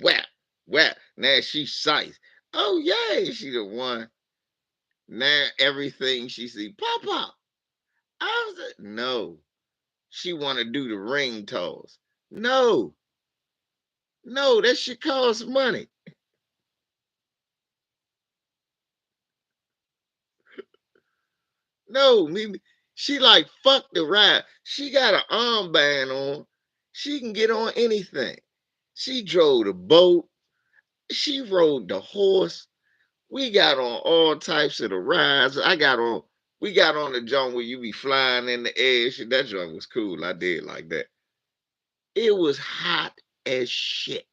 whap, whap. Now she sights. Oh yay, she the one. Now everything she see, Papa. I was like, no. She want to do the ring toss. No, no, that shit costs money. No, Mimi, she like fuck the ride. She got an armband on. She can get on anything. She drove the boat. She rode the horse. We got on all types of the rides. I got on. We got on the joint where you be flying in the air. Shit, that joint was cool. I did like that. It was hot as shit.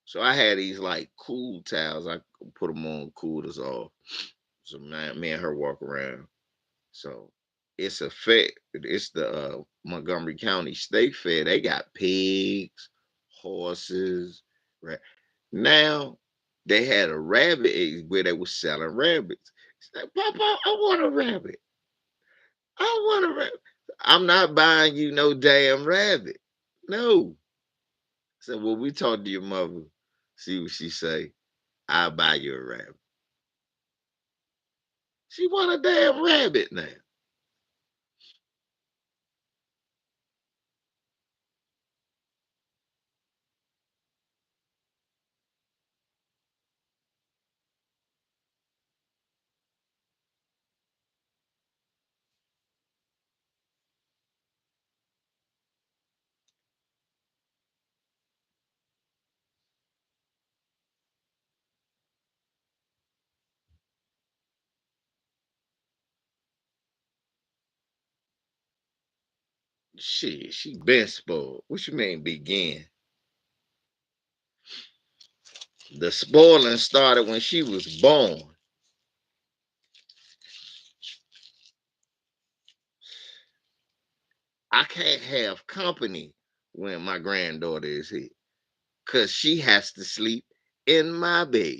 So I had these like cool towels. I put them on, cooled us off. So man, me and her walk around. So it's a fair. It's the Montgomery County State Fair. They got pigs, horses. Right now, they had a rabbit where they were selling rabbits. She's like, Papa, I want a rabbit. I want a rabbit. I'm not buying you no damn rabbit. No. So when we talk to your mother, see what she say. I'll buy you a rabbit. She want a damn rabbit now. Shit, she been spoiled. What you mean begin? The spoiling started when she was born. I can't have company when my granddaughter is here because she has to sleep in my bed.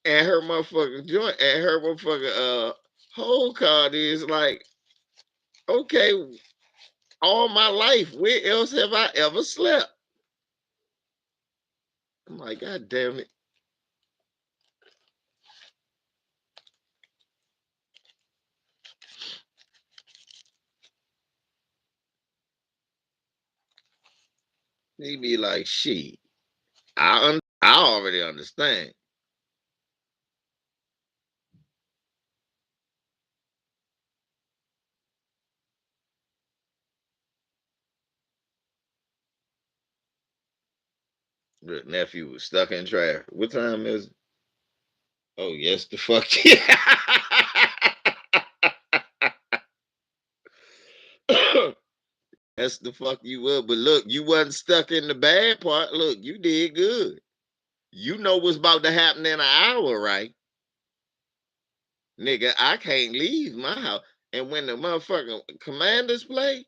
And her motherfucking joint and her motherfucking whole card is like, okay, all my life, where else have I ever slept? I'm like, God damn it. He be like, shit. I already understand. The nephew was stuck in traffic. What time is it? Oh, yes, the fuck. That's the fuck you would. But look, you wasn't stuck in the bad part. Look, you did good. You know what's about to happen in an hour, right? Nigga, I can't leave my house. And when the motherfucking commanders play,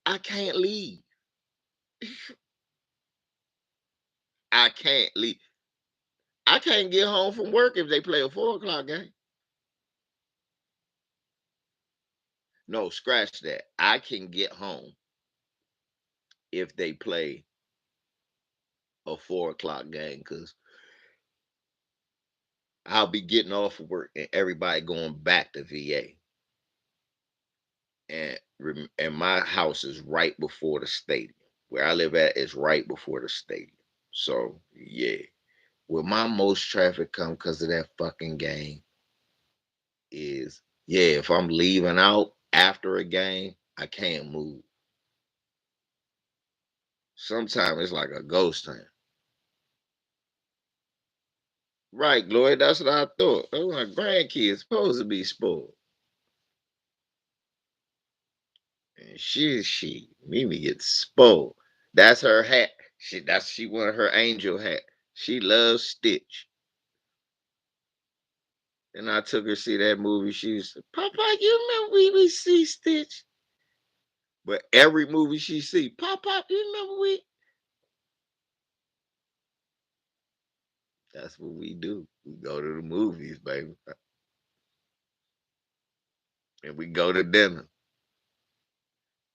I can't leave. I can't leave. I can't get home from work if they play a 4 o'clock game. No, scratch that. I can get home if they play a 4 o'clock game because I'll be getting off of work and everybody going back to VA. And my house is right before the stadium. Where I live at is right before the stadium. So yeah, where my most traffic come because of that fucking game is yeah. If I'm leaving out after a game, I can't move. Sometimes it's like a ghost town. Right, Lloyd. That's what I thought. Oh, my grandkids supposed to be spoiled. And she Mimi gets spoiled. That's her hat. She wanted her angel hat. She loves Stitch. And I took her to see that movie. She was Papa, you remember we see Stitch? But every movie she see, Papa, you remember we? That's what we do. We go to the movies, baby. And we go to dinner.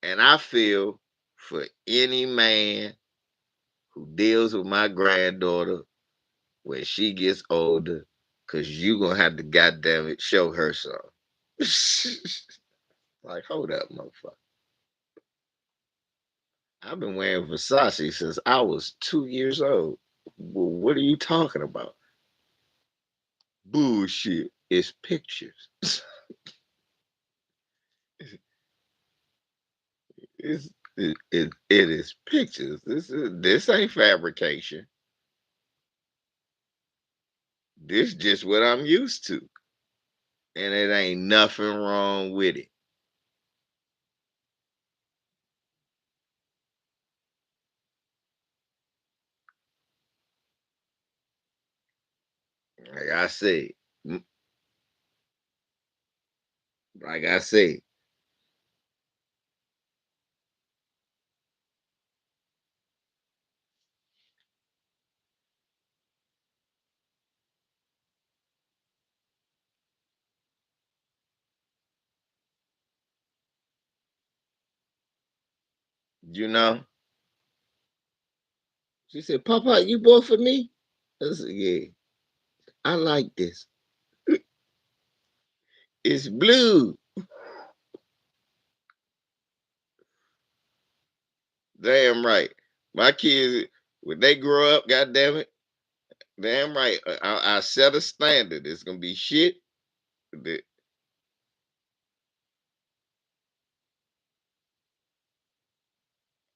And I feel for any man who deals with my granddaughter when she gets older, cause you gonna have to goddamn it show her some. Like, hold up, motherfucker. I've been wearing Versace since I was 2 years old. Well, what are you talking about? Bullshit. It's pictures. It's it is pictures. This ain't fabrication. This just what I'm used to. And it ain't nothing wrong with it. Like I said, mm, like I said, you know. She said, Papa, you bought for me? I said, yeah, I like this. It's blue. Damn right. My kids, when they grow up, goddamn it, damn right. I set a standard. It's gonna be shit. that-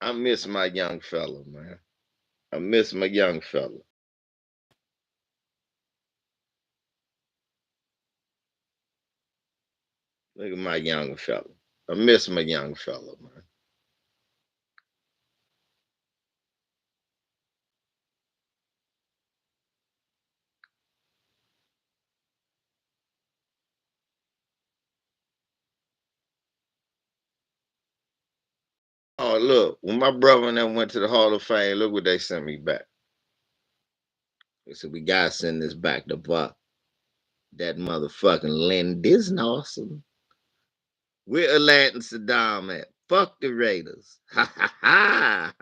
I miss my young fella, man. I miss my young fella. Look at my young fella. I miss my young fella, man. Oh, look, when my brother and them went to the Hall of Fame, look what they sent me back. They said, we gotta send this back to Buck. That motherfucking Lynn Disnawson. Where Atlanta Saddam at? Fuck the Raiders. Ha ha ha.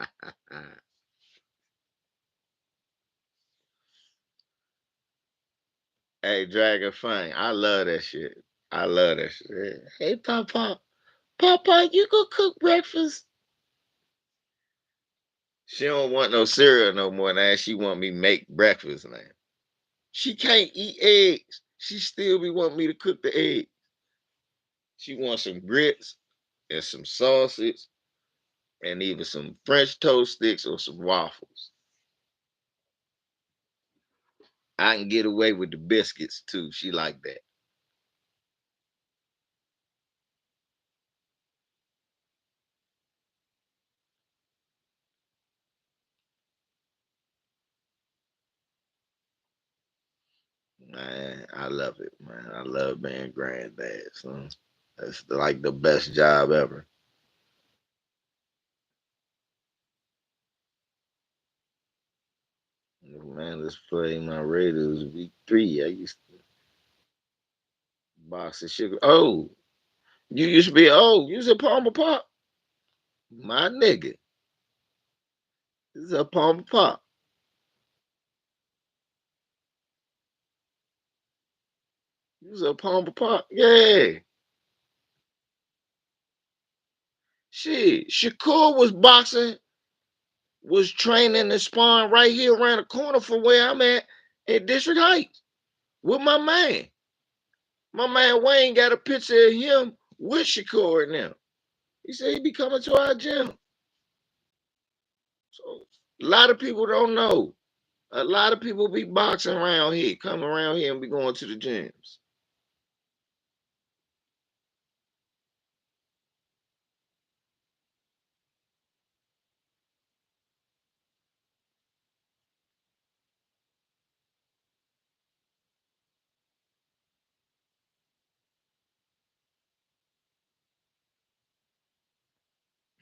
Hey, Dragon Fang, I love that shit. I love that shit. Hey, Papa. Papa, you go cook breakfast. She don't want no cereal no more now. She want me make breakfast now. She can't eat eggs. She still be wanting me to cook the eggs. She wants some grits and some sausage and even some French toast sticks or some waffles. I can get away with the biscuits too. She like that. Man, I love it, man. I love being granddad, son. That's like the best job ever. Man, let's play my Raiders week 3. I used to box of sugar. Oh, you used to be you was a Palmer Pop. My nigga. This is a Palmer Pop. You was a Palmer Pop. Yeah. Shit. Shakur was boxing, was training and sparring right here around the corner from where I'm at District Heights with my man. My man Wayne got a picture of him with Shakur now. He said he be coming to our gym. So a lot of people don't know. A lot of people be boxing around here, come around here and be going to the gyms.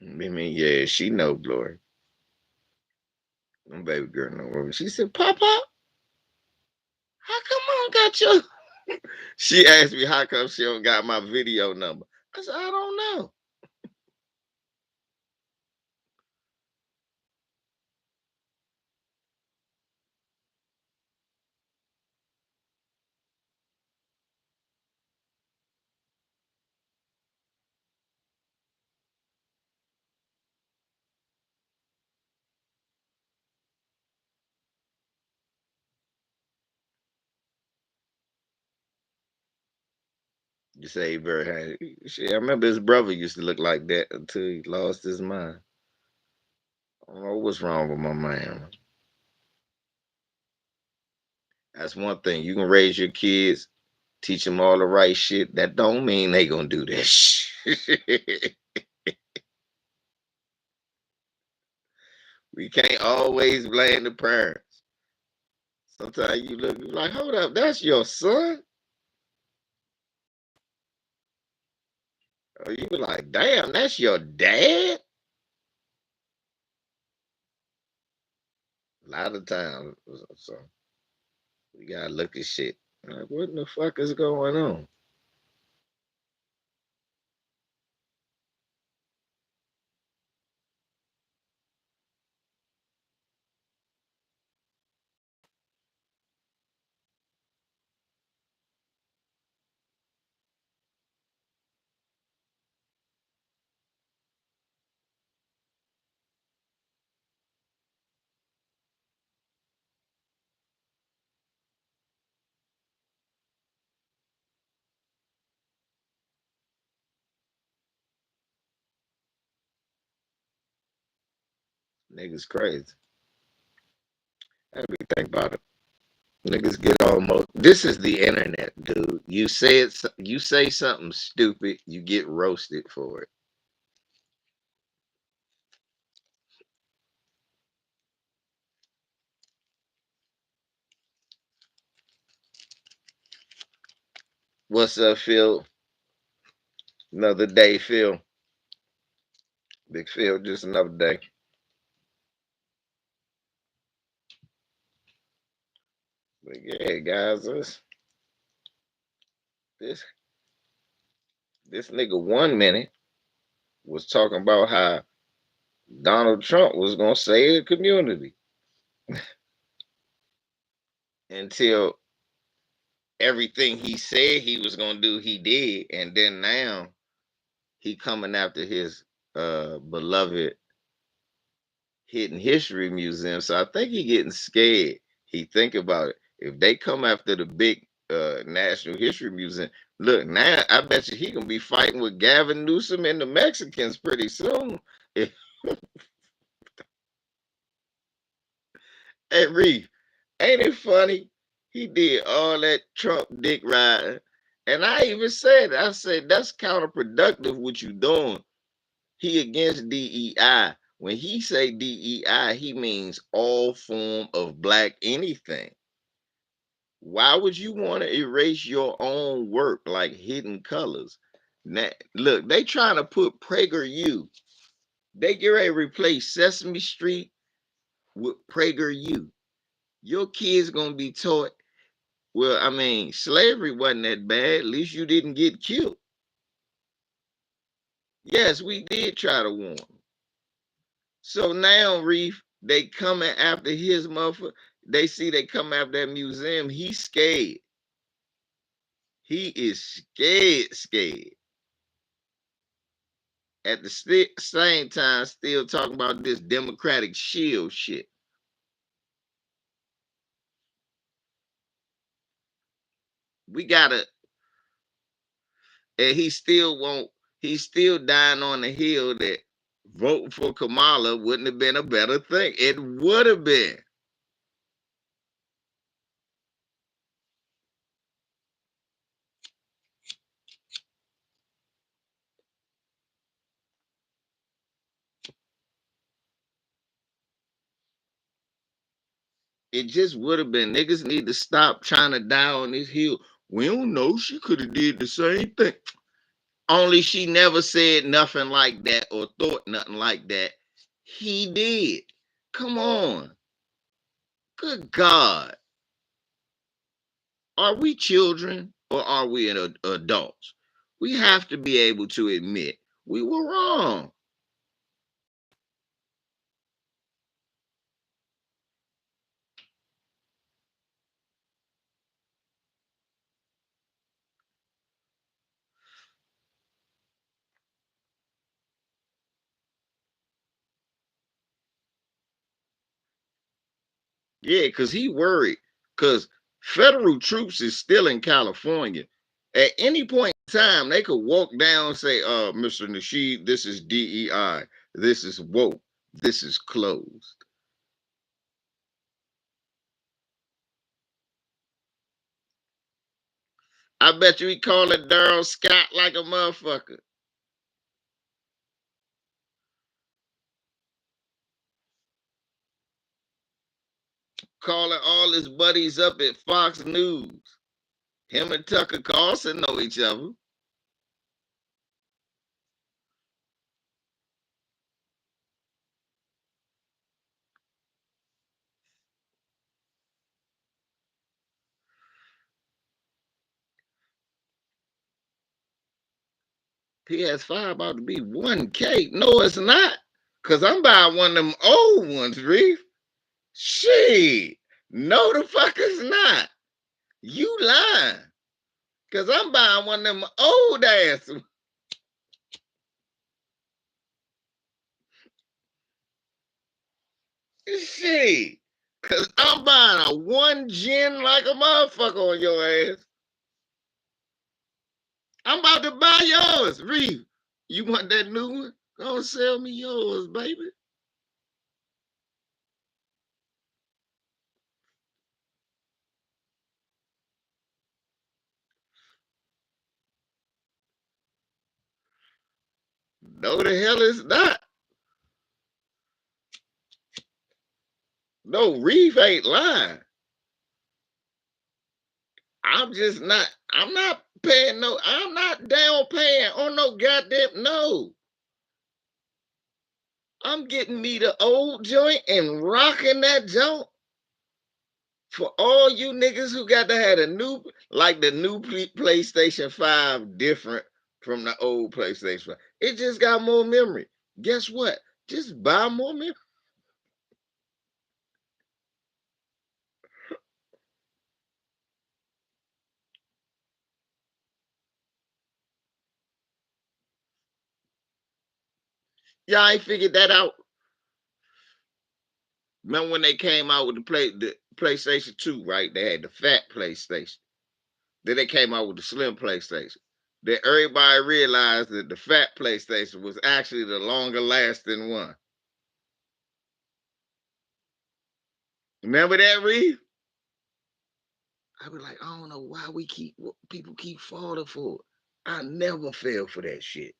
I mean, yeah, she know Glory. My baby girl know. She said, Papa, how come I don't got your She asked me how come she don't got my video number. I said, I don't know. You say he very happy. Shit, I remember his brother used to look like that until he lost his mind. I don't know what's wrong with my man. That's one thing. You can raise your kids, teach them all the right shit. That don't mean they gonna do that shit. We can't always blame the parents. Sometimes you look you like, hold up, that's your son. Or you be like, damn, that's your dad. A lot of times, so we gotta look at shit. Like, what in the fuck is going on? Niggas crazy. I be think about it. Niggas get almost. This is the internet, dude. You say it. You say something stupid, you get roasted for it. What's up, Phil? Another day, Phil. Big Phil, just another day. But yeah, guys, this this nigga 1 minute was talking about how Donald Trump was gonna save the community until everything he said he was gonna do, he did, and then now he coming after his beloved Hidden History Museum. So I think he getting scared. He think about it. If they come after the big National History Museum, look now, I bet you he gonna be fighting with Gavin Newsom and the Mexicans pretty soon. If, hey Reef, ain't it funny? He did all that Trump dick riding, and I even said, I said that's counterproductive. What you doing? He against DEI. When he say DEI, he means all form of black anything. Why would you want to erase your own work like Hidden Colors? Now, look, they trying to put PragerU. They get ready to replace Sesame Street with PragerU. Your kids gonna be taught. Well, I mean, slavery wasn't that bad. At least you didn't get killed. Yes, we did try to warn. So now, Reef, they coming after his motherfucker. They see they come after that museum. He's scared. He is scared, scared. At the same time, still talking about this Democratic shield shit. We gotta, and he still won't. He's still dying on the hill that voting for Kamala wouldn't have been a better thing. It would have been. It just would have been. Niggas need to stop trying to die on this hill. We don't know. She could have did the same thing. Only she never said nothing like that or thought nothing like that. He did. Come on. Good God. Are we children or are we adults? We have to be able to admit we were wrong. Yeah, because he worried. Because federal troops is still in California. At any point in time, they could walk down and say, Mr. Nasheed, this is DEI. This is woke. This is closed. I bet you he called it Daryl Scott like a motherfucker. Calling all his buddies up at Fox News. Him and Tucker Carlson know each other. PS5 about to be 1K. No, it's not. Cause I'm buying one of them old ones, Reef. Shit. No, the fuck is not. You lying. Cause I'm buying one of them old ass. Shit. Cause I'm buying a one gen like a motherfucker on your ass. I'm about to buy yours, Reef. You want that new one? Go sell me yours, baby. No, the hell it's not. No, Reef ain't lying. I'm just not. I'm not paying no. I'm not down paying on no goddamn no. I'm getting me the old joint and rocking that joint for all you niggas who got to have a new, like the new PlayStation 5 different from the old PlayStation 5. It just got more memory. Guess what? Just buy more memory. Y'all ain't figured that out. Remember when they came out with the PlayStation 2, right? They had the fat PlayStation. Then they came out with the slim PlayStation. Then everybody realized that the fat PlayStation was actually the longer lasting one. Remember that, Reeve? I be like, I don't know why people keep falling for it. I never fell for that shit.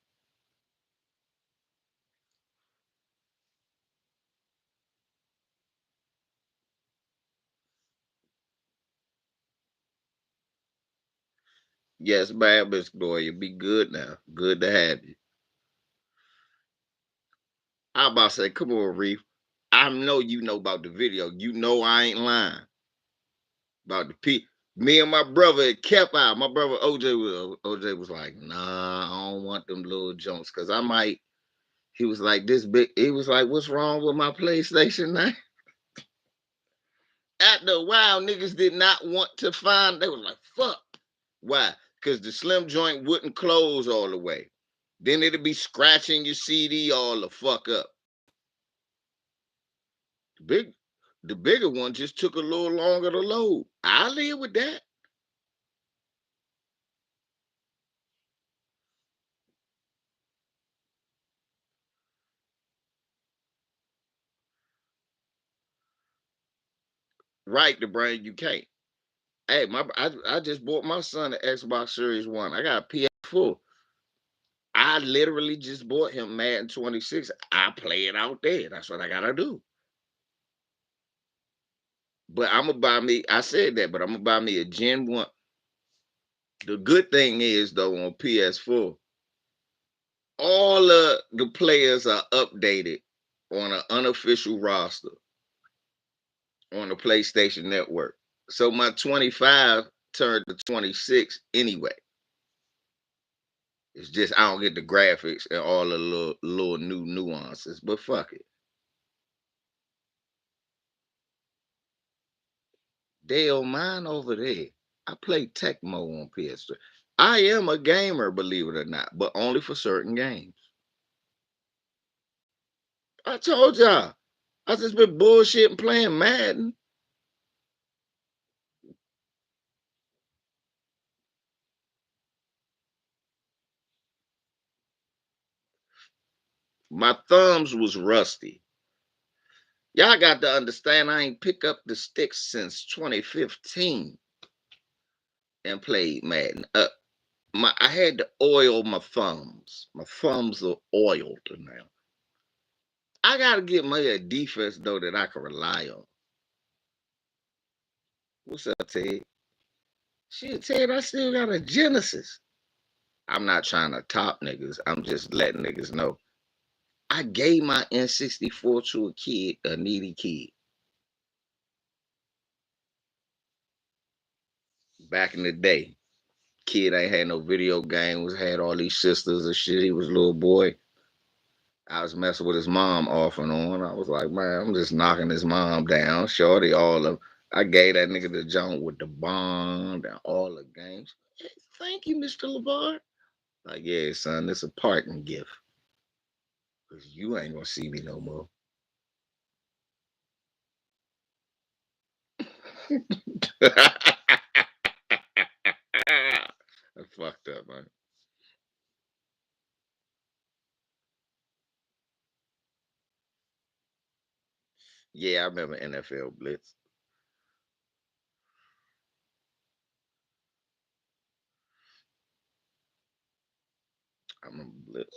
Yes, ma'am, Miss Gloria. Be good now. Good to have you. I about to say, come on, Reef. I know you know about the video. You know I ain't lying about the P. Me and my brother it kept out. My brother OJ was like, nah, I don't want them little jumps because I might. He was like this big. He was like, what's wrong with my PlayStation now? After a while, niggas did not want to find. They was like, fuck. Why? Because the slim joint wouldn't close all the way. Then it'd be scratching your CD all the fuck up. The big, the bigger one just took a little longer to load. I live with that. Right, the brain you can't. Hey, I just bought my son an Xbox Series One. I got a PS4. I literally just bought him Madden 26. I play it out there. That's what I gotta do. But I'm gonna buy me. I said that, but I'm gonna buy me a Gen One. The good thing is though on PS4, all of the players are updated on an unofficial roster on the PlayStation Network. So my 25 turned to 26 anyway. It's just I don't get the graphics and all the little new nuances, but fuck it. They don't mind over there. I play Tecmo on PS3. I am a gamer, believe it or not, but only for certain games. I told y'all. I just been bullshitting playing Madden. My thumbs was rusty. Y'all got to understand I ain't pick up the sticks since 2015 and played Madden. I had to oil my thumbs. My thumbs are oiled now. I gotta get me a defense though that I can rely on. What's up, Ted? Shit, Ted, I still got a Genesis. I'm not trying to top niggas. I'm just letting niggas know. I gave my N64 to a kid, a needy kid. Back in the day. Kid ain't had no video games, had all these sisters and shit. He was a little boy. I was messing with his mom off and on. I was like, man, I'm just knocking his mom down. Shorty, all of I gave that nigga the junk with the bond and all the games. Hey, thank you, Mr. LeVar. Like, yeah, son, it's a parting gift. Cause you ain't gonna see me no more. I fucked up, man. Yeah, I remember NFL Blitz. I remember Blitz.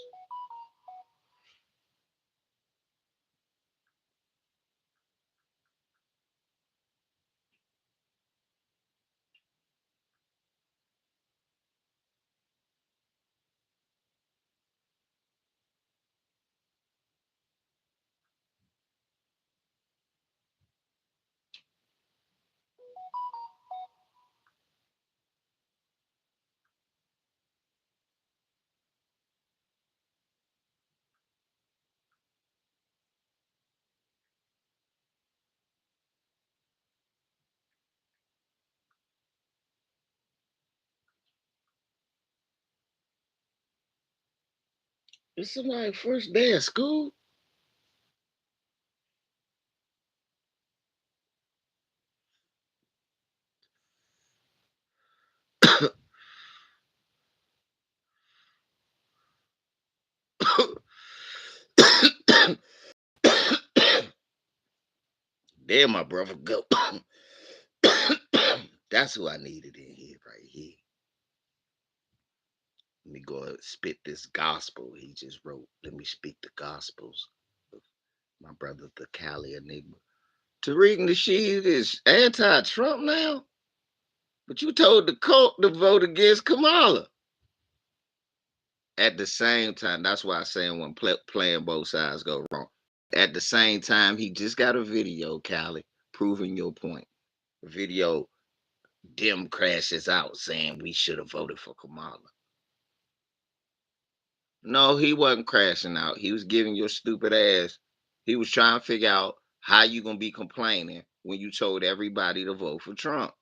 It's somebody's first day of school. There, my brother go. That's who I needed in here, right here. Let me go and spit this gospel he just wrote. Let me speak the gospels of my brother, the Cali Enigma. Tariq Nasheed is anti-Trump now, but you told the cult to vote against Kamala. At the same time, that's why I say when playing both sides go wrong. At the same time, he just got a video, Cali, proving your point. Video, Dem crashes out saying we should have voted for Kamala. No, he wasn't crashing out. He was giving your stupid ass. He was trying to figure out how you gonna be complaining when you told everybody to vote for Trump.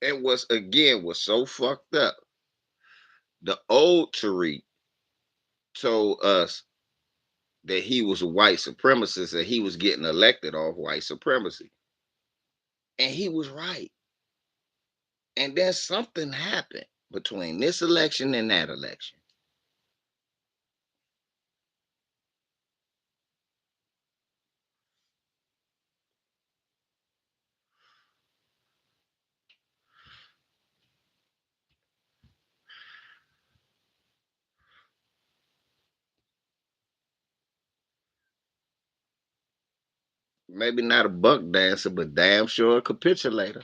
And was again was so fucked up. The old Tariq told us that he was a white supremacist and he was getting elected off white supremacy. And he was right. And then something happened between this election and that election. Maybe not a buck dancer, but damn sure a capitulator.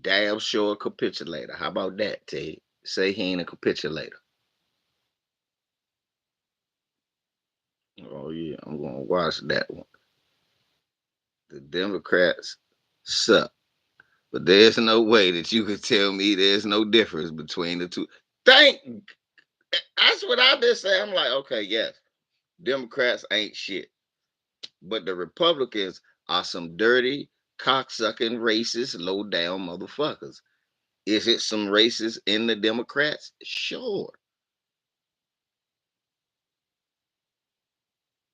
Damn sure a capitulator. How about that, Ted? Say he ain't a capitulator. Oh yeah, I'm gonna watch that one. The Democrats suck. But there's no way that you could tell me there's no difference between the two. Thank that's what I've been saying. I'm like, okay, yes, Democrats ain't shit. But the Republicans are some dirty, cocksucking, racist, low down motherfuckers. Is it some racists in the Democrats? Sure.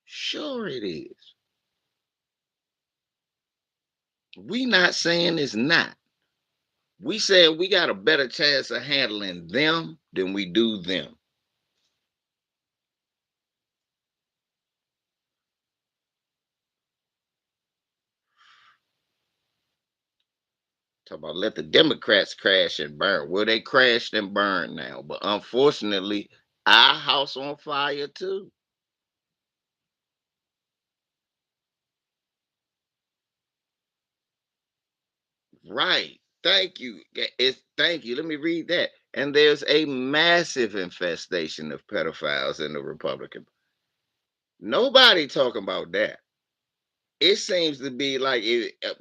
Sure it is. We not saying it's not. We said we got a better chance of handling them than we do them. Talk about let the Democrats crash and burn. Well, they crashed and burned now, but unfortunately, our house on fire too. Right. Thank you. It's thank you. Let me read that. And there's a massive infestation of pedophiles in the Republican. Nobody talking about that. It seems to be like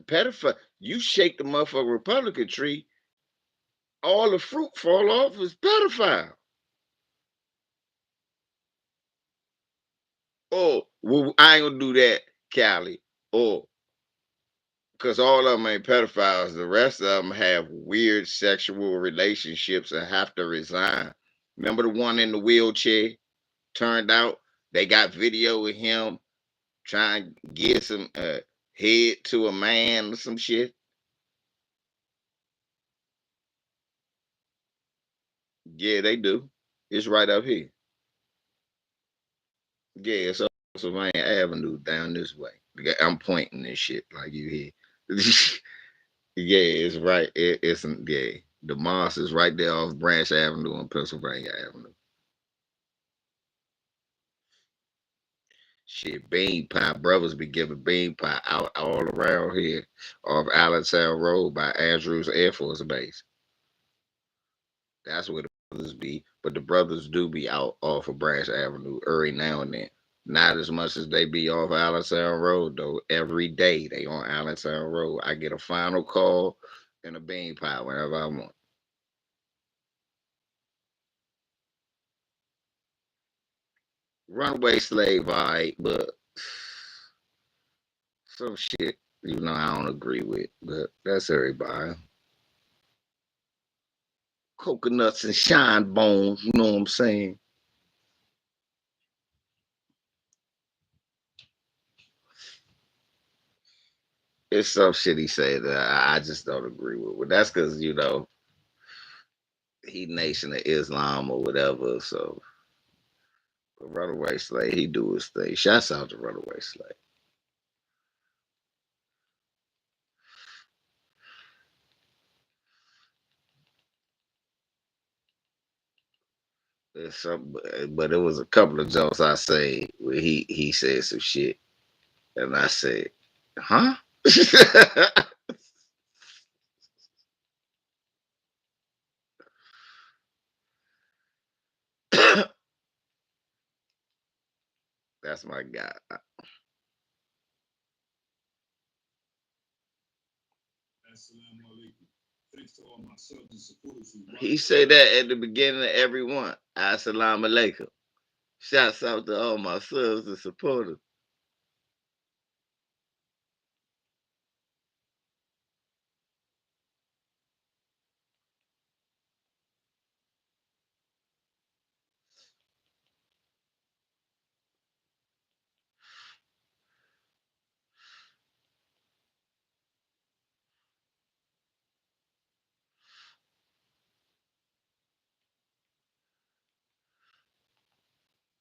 pedophile. You shake the motherfucking Republican tree, all the fruit fall off is pedophile. Oh, well, I ain't gonna do that, Callie. Oh, because all of them ain't pedophiles. The rest of them have weird sexual relationships and have to resign. Remember the one in the wheelchair? Turned out they got video of him trying to get some head to a man or some shit. Yeah, they do. It's right up here. Yeah, it's on Pennsylvania Avenue down this way. I'm pointing this shit like you hear. Yeah, it's right. It's yeah. The mosque is right there off Branch Avenue on Pennsylvania Avenue. Shit, bean pie. Brothers be giving bean pie out all around here off Allentown Road by Andrews Air Force Base. That's where the brothers be. But the brothers do be out off of Branch Avenue every now and then. Not as much as they be off Allentown Road though. Every day they on Allentown Road. I get a final call. in a bean pie whenever I want. Runaway slave, all right, but some shit, I don't agree with. But that's everybody. Coconuts and shine bones, you know what I'm saying? It's some shit he said that I just don't agree with. But that's because, he Nation of Islam or whatever. So, but Runaway Slave, he do his thing. Shouts out to Runaway Slave. There's some, but it was a couple of jokes I say where he said some shit, and I said, "Huh?" That's my guy. He said that at the beginning of every one. Assalamu alaikum. Shouts out to all my subs and supporters.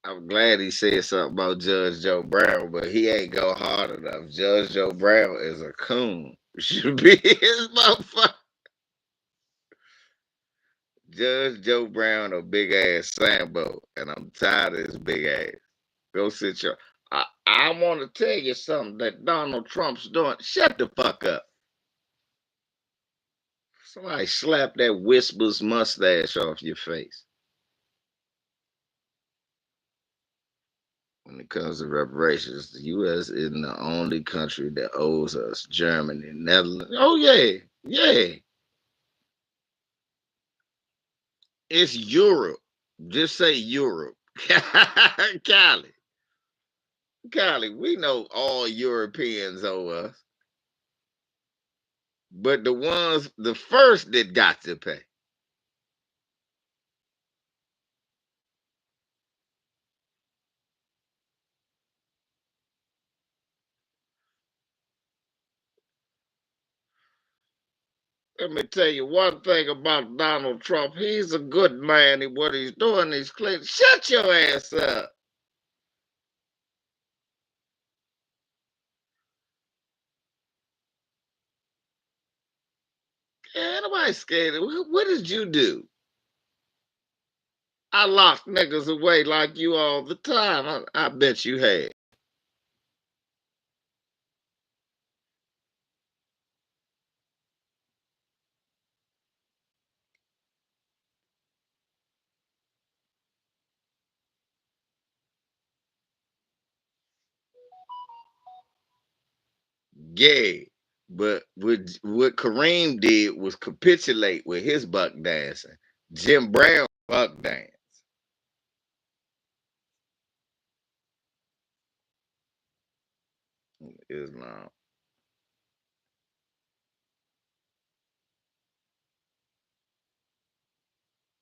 I'm glad he said something about Judge Joe Brown, but he ain't go hard enough. Judge Joe Brown is a coon. Should be his motherfucker. Judge Joe Brown a big ass Sambo, and I'm tired of his big ass. Go sit your. I want to tell you something that Donald Trump's doing. Shut the fuck up. Somebody slap that Whispers mustache off your face. When it comes to reparations, the U.S. isn't the only country that owes us. Germany, Netherlands. Oh yeah, yeah. It's Europe. Just say Europe. Cali. Cali, we know all Europeans owe us. But the first that got to pay. Let me tell you one thing about Donald Trump. He's a good man in what he's doing. He's clean. Shut your ass up. Ain't nobody scared. What did you do? I locked niggas away like you all the time. I bet you had. Yeah. But what Kareem did was capitulate with his buck dancing. Jim Brown buck dance. Islam.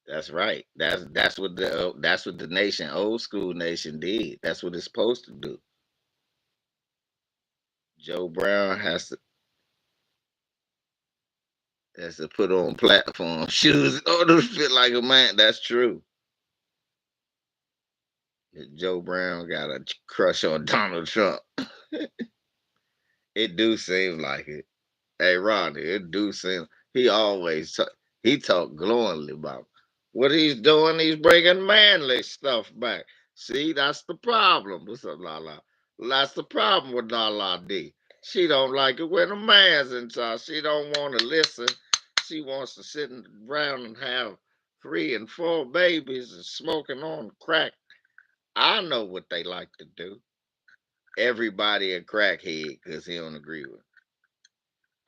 That's right. That's what the nation, old school nation, did. That's what it's supposed to do. Joe Brown has to put on platform shoes in order to fit like a man. That's true. Joe Brown got a crush on Donald Trump. It do seem like it. Hey Ronnie, it do seem he talk glowingly about what he's doing. He's bringing manly stuff back. See, that's the problem with Lala. That's the problem with Lala D. She don't like it when a man's in charge. She don't want to listen. She wants to sit around and have 3 and 4 babies and smoking on crack. I know what they like to do. Everybody a crackhead because he don't agree with.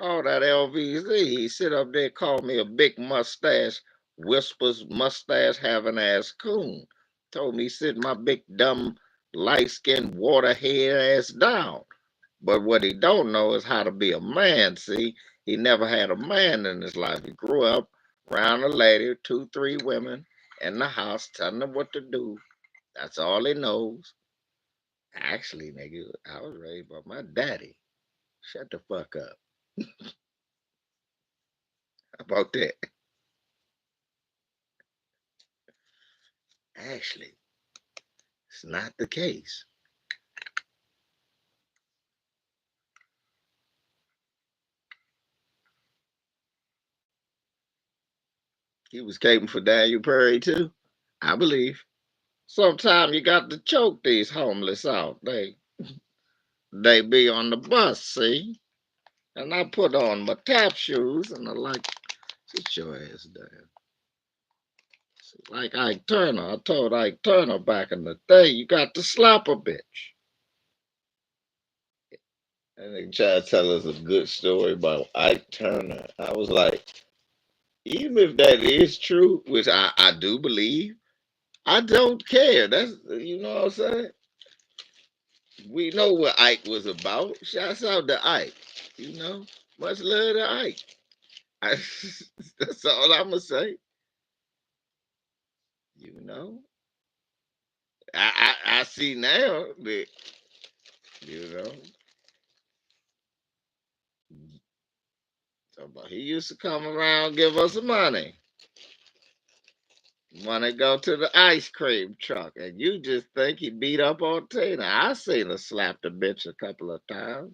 All that LVZ. He sit up there, called me a big mustache, whispers, mustache having ass coon. Told me sit my big dumb light skinned water head ass down. But what he don't know is how to be a man. See, he never had a man in his life. He grew up around a lady, two, three women in the house telling him what to do. That's all he knows. Actually, nigga, I was raised by my daddy. Shut the fuck up. How about that? Actually, it's not the case. He was caping for Daniel Perry too, I believe. Sometimes you got to choke these homeless out. They be on the bus, see? And I put on my tap shoes and I like, sit your ass down. Like Ike Turner. I told Ike Turner back in the day, you got to slap a bitch. And they try to tell us a good story about Ike Turner. I was like, even if that is true, which I do believe, I don't care. That's, you know what I'm saying? We know what Ike was about. Shouts out to Ike. You know, much love to Ike. I, that's all I'm gonna say. You know, I see now that you know. He used to come around give us money. Wanna go to the ice cream truck, and you just think he beat up on Tina. I seen her slap the bitch a couple of times.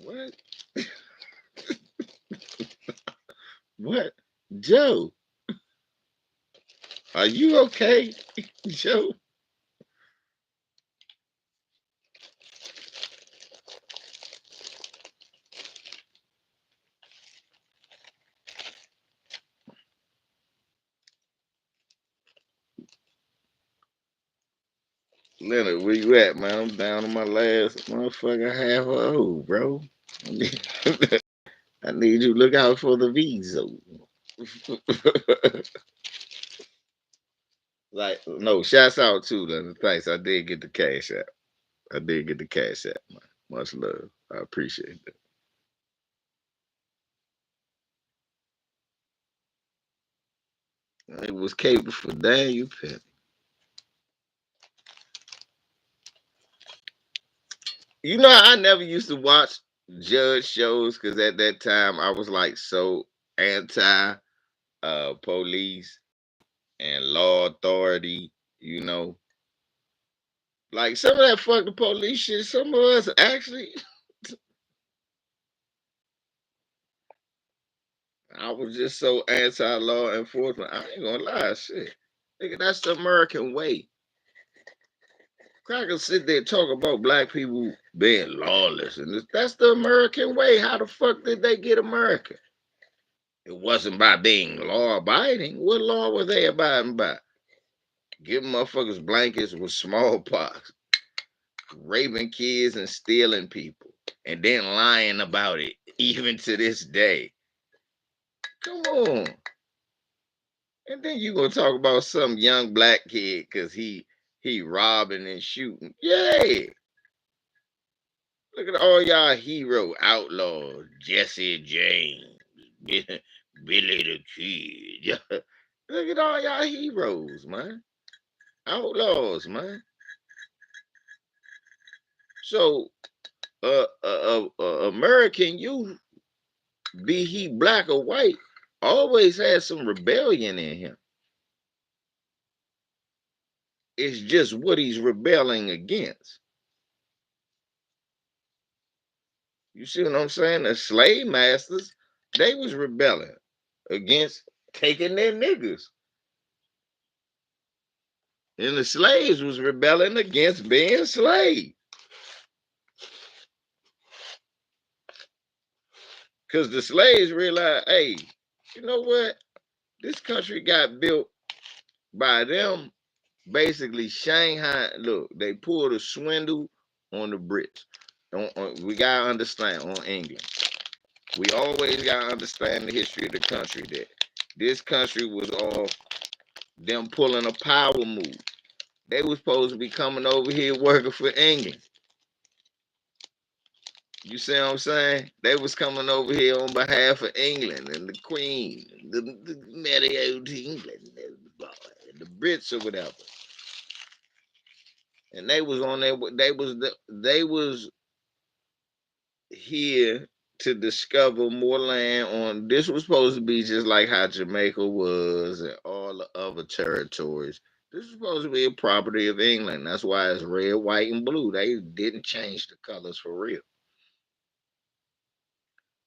What? What? Joe, are you okay? Joe? Leonard, where you at, man? I'm down to my last motherfucking half a O, bro. I need you to look out for the visa. Like, no, shouts out to them. Thanks. I did get the cash out. I did get the cash out, man. Much love. I appreciate that. It was capable for Daniel Penny. You know, I never used to watch judge shows because at that time I was like so anti police and law authority, you know. Like some of that fuck the police shit, some of us actually I was just so anti law enforcement. I ain't gonna lie, shit. Nigga, that's the American way. Crackers sit there and talk about black people being lawless, and that's the American way. How the fuck did they get America? It wasn't by being law abiding. What law were they abiding by? Giving motherfuckers blankets with smallpox, raping kids and stealing people, and then lying about it, even to this day. Come on. And then you gonna talk about some young black kid because he robbing and shooting. Yay! Look at all y'all hero outlaws, Jesse James, Billy the Kid. Look at all y'all heroes, man. Outlaws, man. So, American youth, be he black or white, always has some rebellion in him. It's just what he's rebelling against. You see what I'm saying? The slave masters, they was rebelling against taking their niggas. And the slaves was rebelling against being slaves. Because the slaves realized, hey, you know what? This country got built by them basically Shanghai. Look, they pulled a swindle on the Brits. We gotta understand on England. We always gotta understand the history of the country. That this country was all them pulling a power move. They was supposed to be coming over here working for England. You see what I'm saying? They was coming over here on behalf of England and the Queen, the medieval England, the Brits or whatever. And they was on there. They was here to discover more land on. This was supposed to be just like how Jamaica was and all the other territories. This is supposed to be a property of England. That's why it's red, white, and blue. They didn't change the colors for real.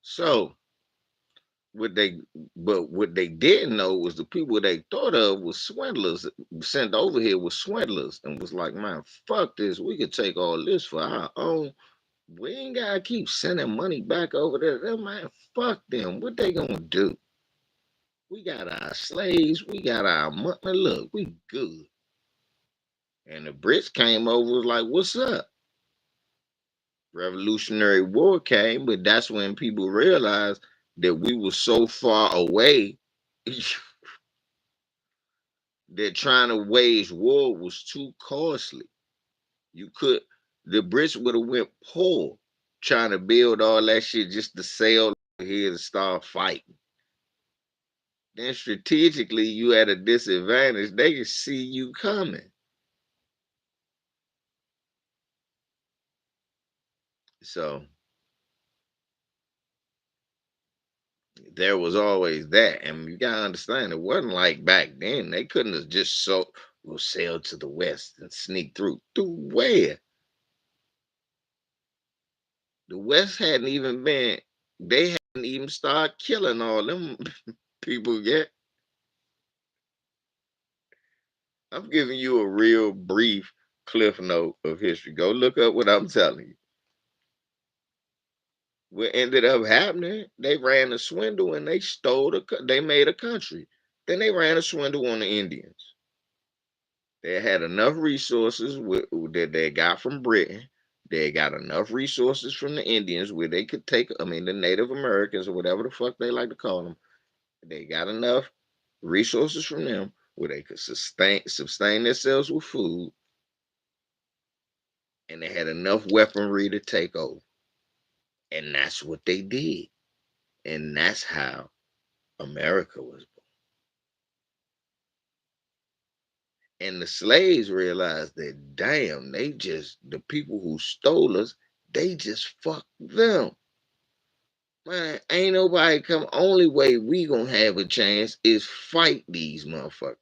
So what they but what they didn't know was the people they thought of was swindlers sent over here was swindlers and was like, man, fuck this. We could take all this for our own. We ain't gotta keep sending money back over there. That man, fuck them. What they gonna do? We got our slaves. We got our money. Look, we good. And the Brits came over was like, what's up? Revolutionary War came, but that's when people realized that we were so far away that trying to wage war was too costly. You could the Brits would have went poor trying to build all that shit just to sail here to start fighting. Then strategically you at a disadvantage. They can see you coming. So there was always that. And you gotta understand it wasn't like back then. They couldn't have just will sail to the west and sneak through. Through where? The West hadn't even been they hadn't even started killing all them people yet. I'm giving you a real brief cliff note of history. Go look up what I'm telling you. What ended up happening, they ran a swindle and they they made a country. Then they ran a swindle on the Indians. They had enough resources that they got from Britain. They got enough resources from the Indians where they could take, I mean, the Native Americans or whatever the fuck they like to call them. They got enough resources from them where they could sustain themselves with food, and they had enough weaponry to take over. And that's what they did. And that's how America was born. And the slaves realized that, damn, the people who stole us, they just fucked them. Man, ain't nobody come. Only way we gonna have a chance is fight these motherfuckers.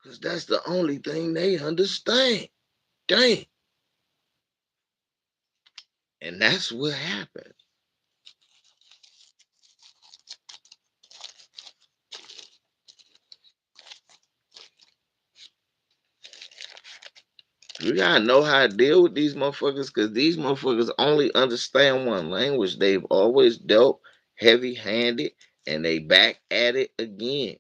Because that's the only thing they understand. Damn. And that's what happened. You gotta know how to deal with these motherfuckers because these motherfuckers only understand one language. They've always dealt heavy handed and they back at it again.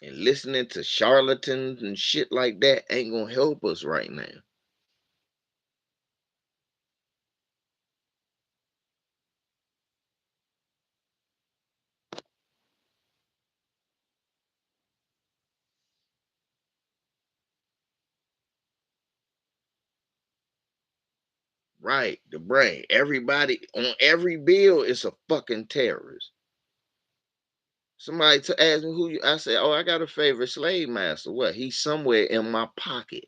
And listening to charlatans and shit like that ain't gonna help us right now. Right, the brain. Everybody on every bill is a fucking terrorist. Somebody to ask me who you, I say, oh, I got a favorite slave master. What? He's somewhere in my pocket.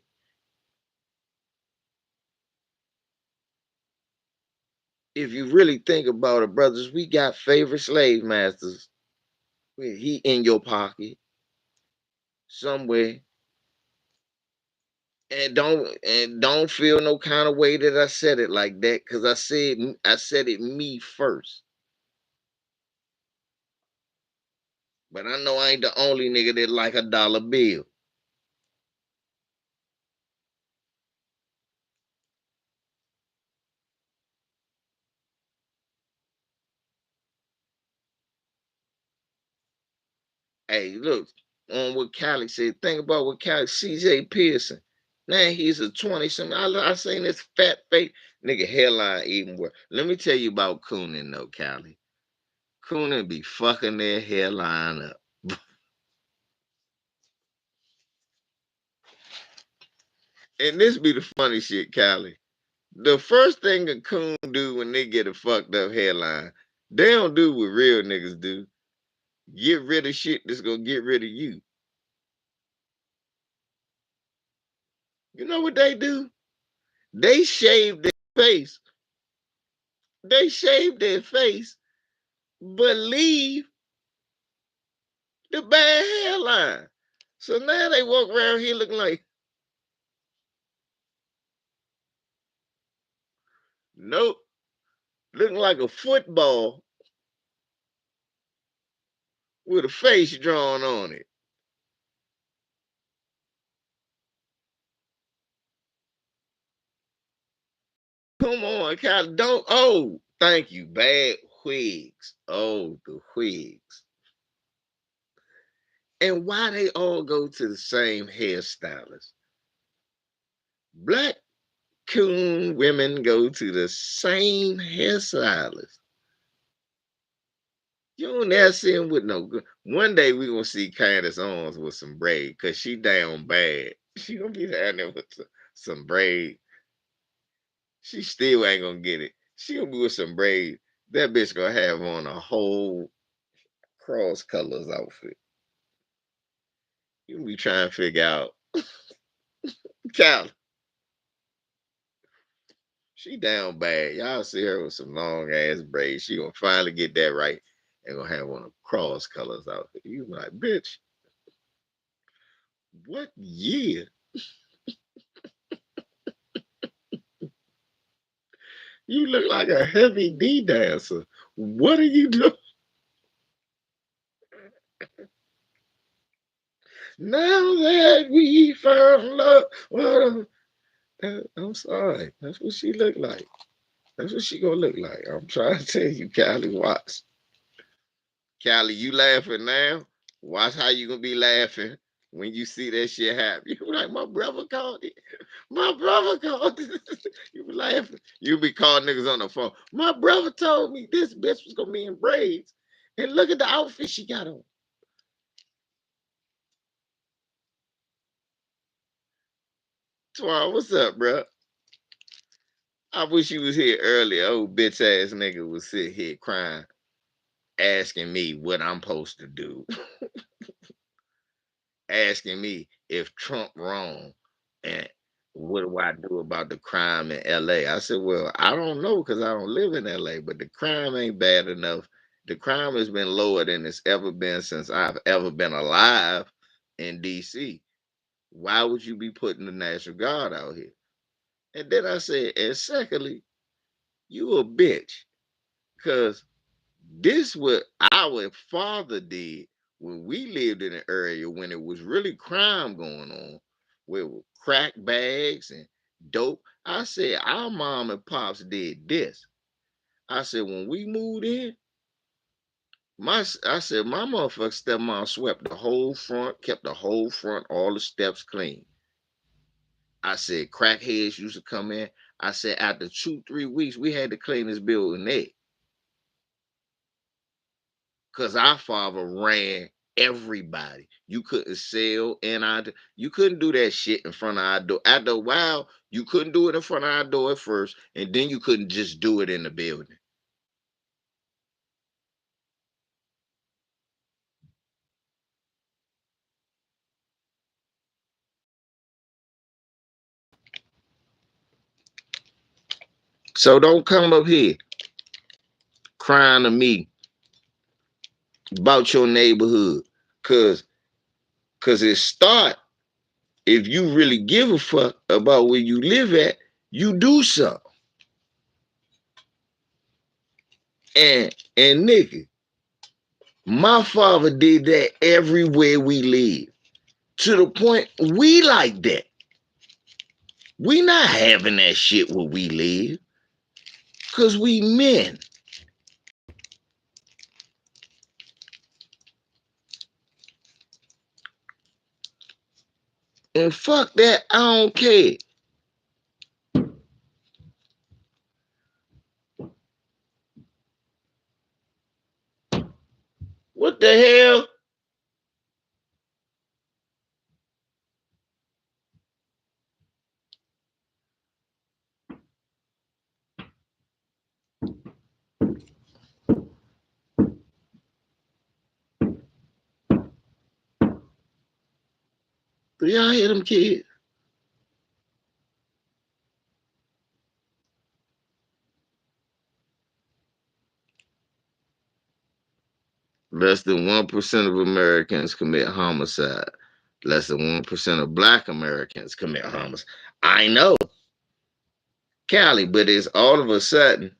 If you really think about it, brothers, we got favorite slave masters. He in your pocket somewhere. And don't feel no kind of way that I said it like that, because I said it me first. But I know I ain't the only nigga that like a dollar bill. Hey, look on what Callie said. Think about what Callie CJ Pearson. Now he's a 20 something. I seen this fat face nigga hairline even worse. Let me tell you about Coonan though, Callie. Coonan be fucking their hairline up. And this be the funny shit, Callie. The first thing a coon do when they get a fucked up hairline, they don't do what real niggas do. Get rid of shit that's gonna get rid of you. You know what they do? They shave their face. They shave their face, but leave the bad hairline. So now they walk around here looking like, nope, looking like a football with a face drawn on it. Come on, Kyle. Don't. Oh, thank you. Bad wigs. Oh, the wigs. And why they all go to the same hairstylist? Black coon women go to the same hairstylist. You don't never see him with no good. One day we gonna see Candace Owens with some braid because she down bad. She gonna be down there with some braid. She still ain't gonna get it. She gonna be with some braid. That bitch gonna have on a whole cross colors outfit. You be trying to figure out. Cal, she down bad. Y'all see her with some long ass braids. She gonna finally get that right and gonna have on a cross colors outfit. You be like, bitch, what year? You look like a heavy D dancer. What are you doing? Now that we found love. Well, I'm sorry. That's what she look like. That's what she gonna look like. I'm trying to tell you, Callie Watts. Callie, you laughing now? Watch how you gonna be laughing when you see that shit happen. You be like, my brother called it. My brother called it. You be laughing. You be calling niggas on the phone. My brother told me this bitch was gonna be in braids. And look at the outfit she got on. Twan, what's up, bro? I wish you was here earlier. Old bitch ass nigga was sit here crying, asking me what I'm supposed to do, asking me if Trump wrong and what do I do about the crime in LA. I said, well, I don't know because I don't live in LA, but the crime ain't bad enough. The crime has been lower than it's ever been since I've ever been alive in DC. Why would you be putting the National Guard out here? And then I said, and secondly, you a bitch. Cause this what our father did when we lived in an area when it was really crime going on, with crack bags and dope. I said our mom and pops did this. I said when we moved in, I said my motherfucking stepmom swept the whole front, kept the whole front, all the steps clean. I said crackheads used to come in. I said after 2, 3 weeks we had to clean this building there. Cause our father ran everybody. You couldn't sell and you couldn't do that shit in front of our door. After a while, you couldn't do it in front of our door at first, and then you couldn't just do it in the building. So don't come up here crying to me about your neighborhood. Cause cause it start if you really give a fuck about where you live at, you do something. And nigga, my father did that everywhere we live. To the point we like that. We not having that shit where we live. Cause we men. And fuck that, I don't care. What the hell? Do y'all hear them kids? Less than 1% of Americans commit homicide. Less than 1% of black Americans commit homicide. I know, Cali, but it's all of a sudden,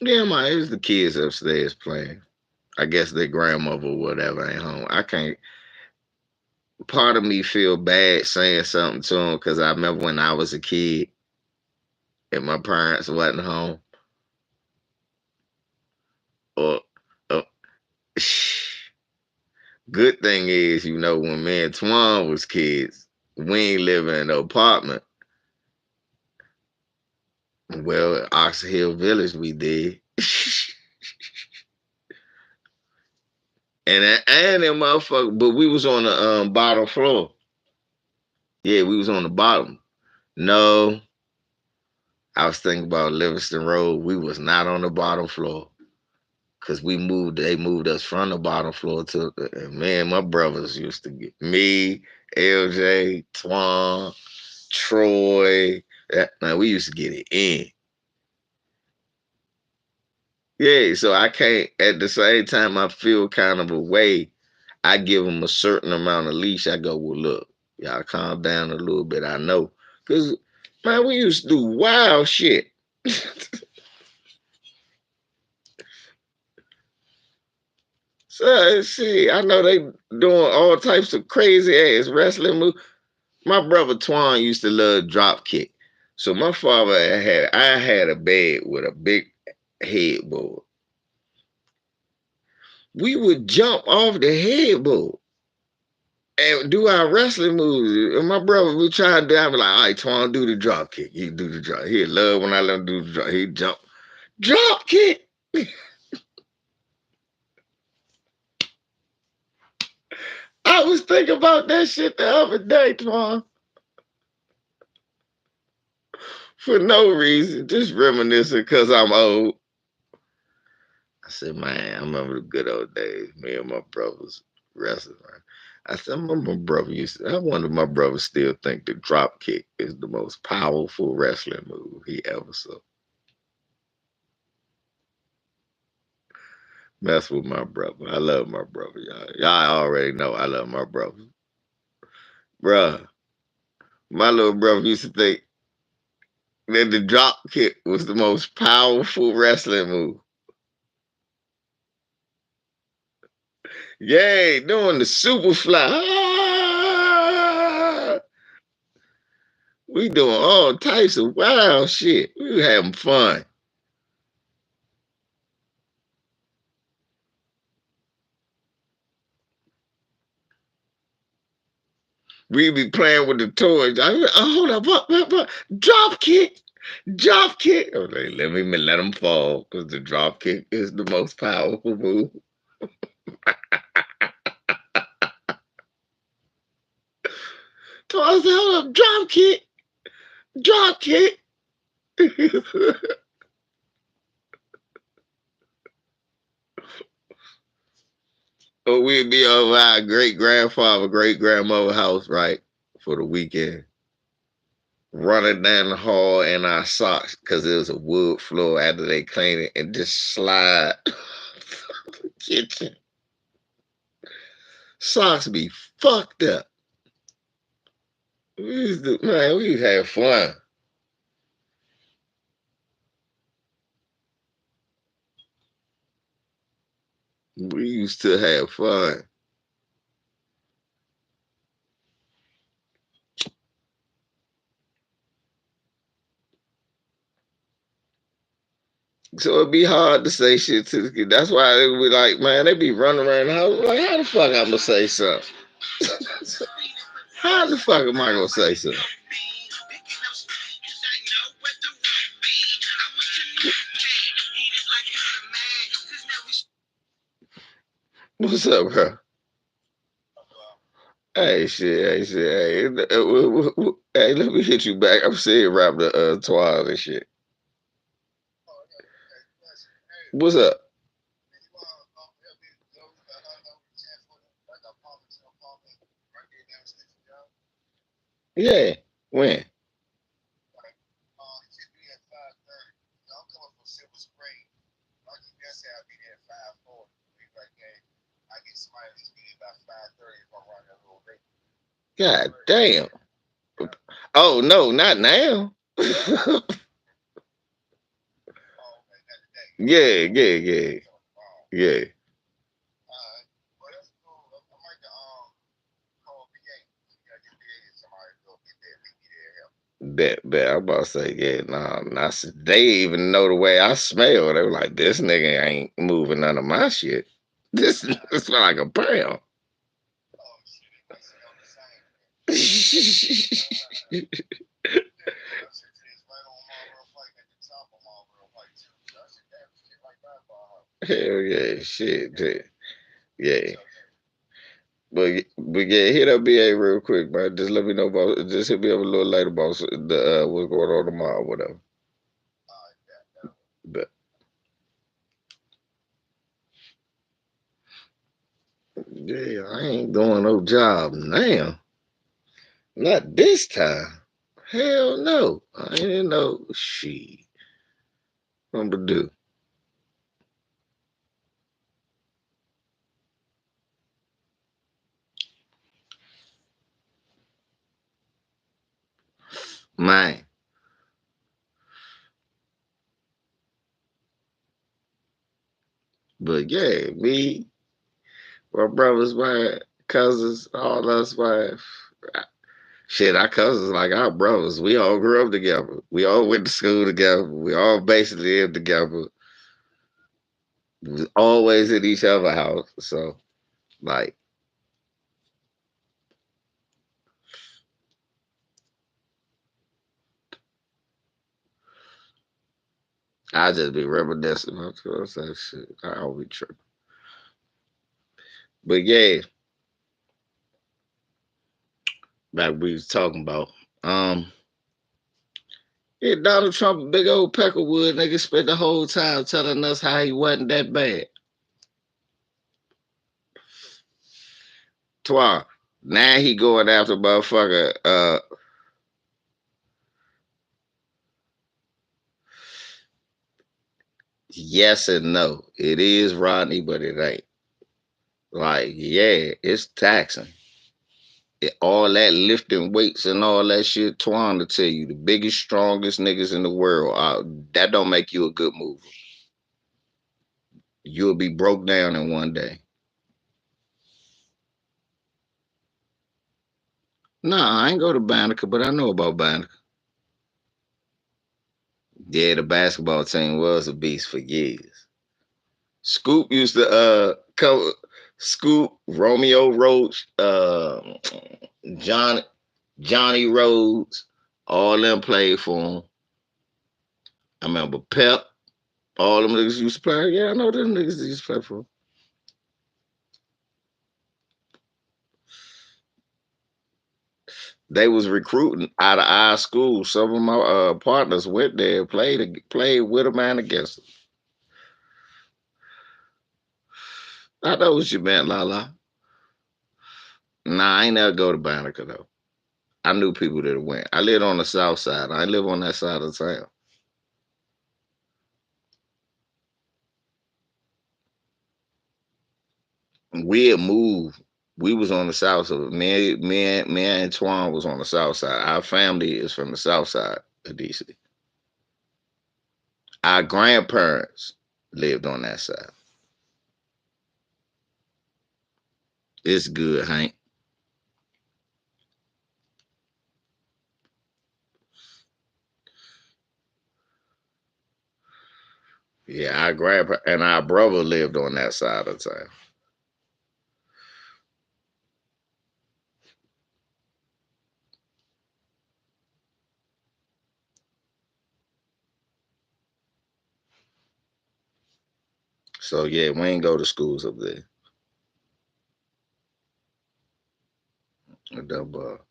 yeah, it's the kids upstairs playing. I guess their grandmother or whatever ain't home. I can't, part of me feel bad saying something to them because I remember when I was a kid and my parents wasn't home. Or, or good thing is, when me and Twan was kids, we ain't living in an apartment. Well, Ox Hill Village, we did. and that motherfucker, but we was on the bottom floor. Yeah, we was on the bottom. No, I was thinking about Livingston Road. We was not on the bottom floor. Cause they moved us from the bottom floor to, and man, my brothers used to get me, LJ, Twan, Troy. Man, we used to get it in. Yeah, so I can't. At the same time, I feel kind of a way. I give them a certain amount of leash. I go, well, look, y'all calm down a little bit. I know, cause man, we used to do wild shit. So see, I know they doing all types of crazy ass wrestling moves. My brother Twan used to love drop kick. So my father I had a bed with a big headboard. We would jump off the headboard and do our wrestling moves. And my brother would try to do, I'd be like, all right, Twan, do the drop kick. He do the drop. He love when I let him do the drop. He jump. Drop kick. I was thinking about that shit the other day, Twan. For no reason. Just reminiscing because I'm old. I said, man, I remember the good old days. Me and my brothers wrestling. Man. I said, I remember my brother I wonder if my brother still think the drop kick is the most powerful wrestling move he ever saw. Mess with my brother. I love my brother, y'all. Y'all already know I love my brother. Bruh, my little brother used to think that the drop kick was the most powerful wrestling move. Yay, doing the super fly. Ah! We doing all types of wild shit. We were having fun. We be playing with the toys. Hold up, what? Drop kick, drop kick. I was like, let them fall because the drop kick is the most powerful move. So I said, hold up, drop kick, drop kick. Or we'd be over our great grandfather, great grandmother house, right, for the weekend. Running down the hall in our socks because it was a wood floor after they cleaned it and just slide the kitchen. Socks be fucked up. We had fun. We used to have fun. So it'd be hard to say shit to the kid. That's why they be like, man, they be running around the house like, how the fuck I'm gonna say something? How the fuck am I gonna say something? What's up, bro? Hey, let me hit you back. I'm saying rap the twirl and shit. What's up? Yeah, when? God damn. Oh no, not now. Yeah, yeah, yeah, yeah. Bet. I'm about to say, yeah, nah, they even know the way I smell. They were like, this nigga ain't moving none of my shit. This smell like a pound. Hell yeah, shit. Yeah. But yeah, hit up BA real quick, man. Just let me know about just hit me up a little later about the what's going on tomorrow, whatever. But yeah, I ain't doing no job now. Not this time. Hell no. I ain't no shit. What I'm gonna do. Man. But yeah, me, my brothers, my cousins, all us, my shit, our cousins like our brothers. We all grew up together. We all went to school together. We all basically lived together. We was always at each other's house. So like I just be reminiscing. I'm saying shit. I always tripping. But yeah, like we was talking about. Um Yeah, Donald Trump, a big old peckerwood nigga, spent the whole time telling us how he wasn't that bad. Twa. Now he going after motherfucker. Yes and no. It is Rodney, but it ain't. Like, yeah, it's taxing. All that lifting weights and all that shit, Twan to tell you, the biggest, strongest niggas in the world, that don't make you a good mover. You'll be broke down in one day. Nah, I ain't go to Banneker, but I know about Banneker. Yeah, the basketball team was a beast for years. Scoop used to cover Scoop, Romeo Roach, John Johnny Rhodes, all them played for him. I remember Pep, all them niggas used to play. Yeah, I know them niggas used to play for him. They was recruiting out of our school. Some of my partners went there, played with them and against them. I know what you meant, Lala. Nah, I ain't never go to Banneker though. I knew people that went. I lived on the south side. I live on that side of town. We had moved. We was on the south side. Me and Antoine was on the south side. Our family is from the south side of DC. Our grandparents lived on that side. It's good, Hank. Yeah, our grandpa and our brother lived on that side of town. So yeah, we ain't go to schools up there. Dunbar.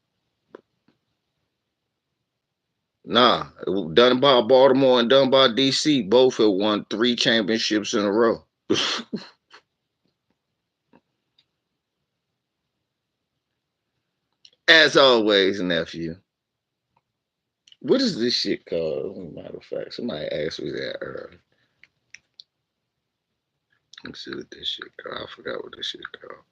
Nah, Dunbar, Baltimore, and Dunbar, DC both have won 3 championships in a row. As always, nephew. What is this shit called? As a matter of fact, somebody asked me that earlier. Let's see what this shit called. I forgot what this shit called.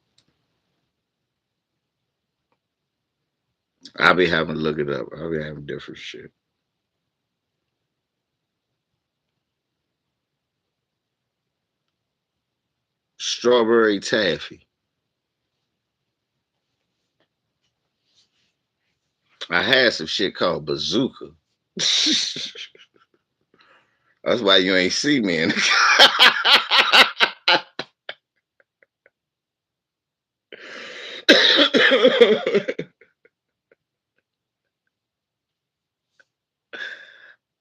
I be having to look it up. I be having different shit. Strawberry taffy. I had some shit called bazooka. That's why you ain't see me in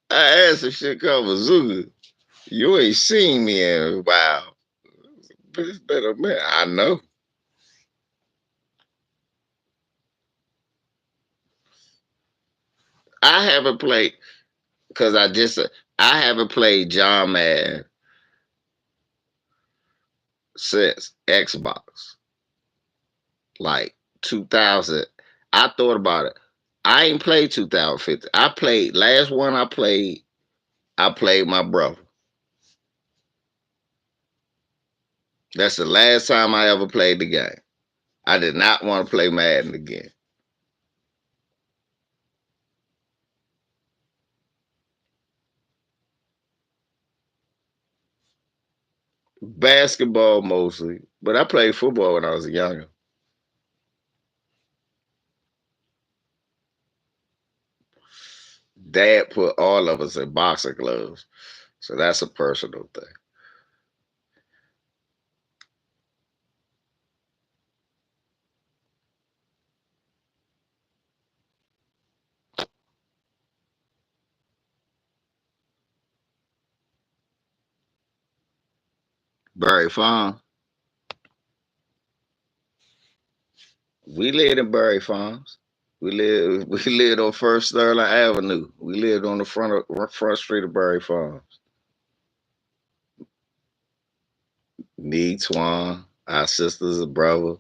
I had some shit called bazooka. You ain't seen me in a while. But it's been a minute. I know. I haven't played because I haven't played John Madden since Xbox, like 2000. I thought about it. I ain't played 2050. I played last one I played. I played my brother. That's the last time I ever played the game. I did not want to play Madden again. Basketball mostly, but I played football when I was younger. Dad put all of us in boxing gloves, so that's a personal thing. Barry Farm. We lived in Barry Farms. We lived on First Sterling Avenue. We lived on the front street of Barry Farms. Me, Twan, our sisters, a brother,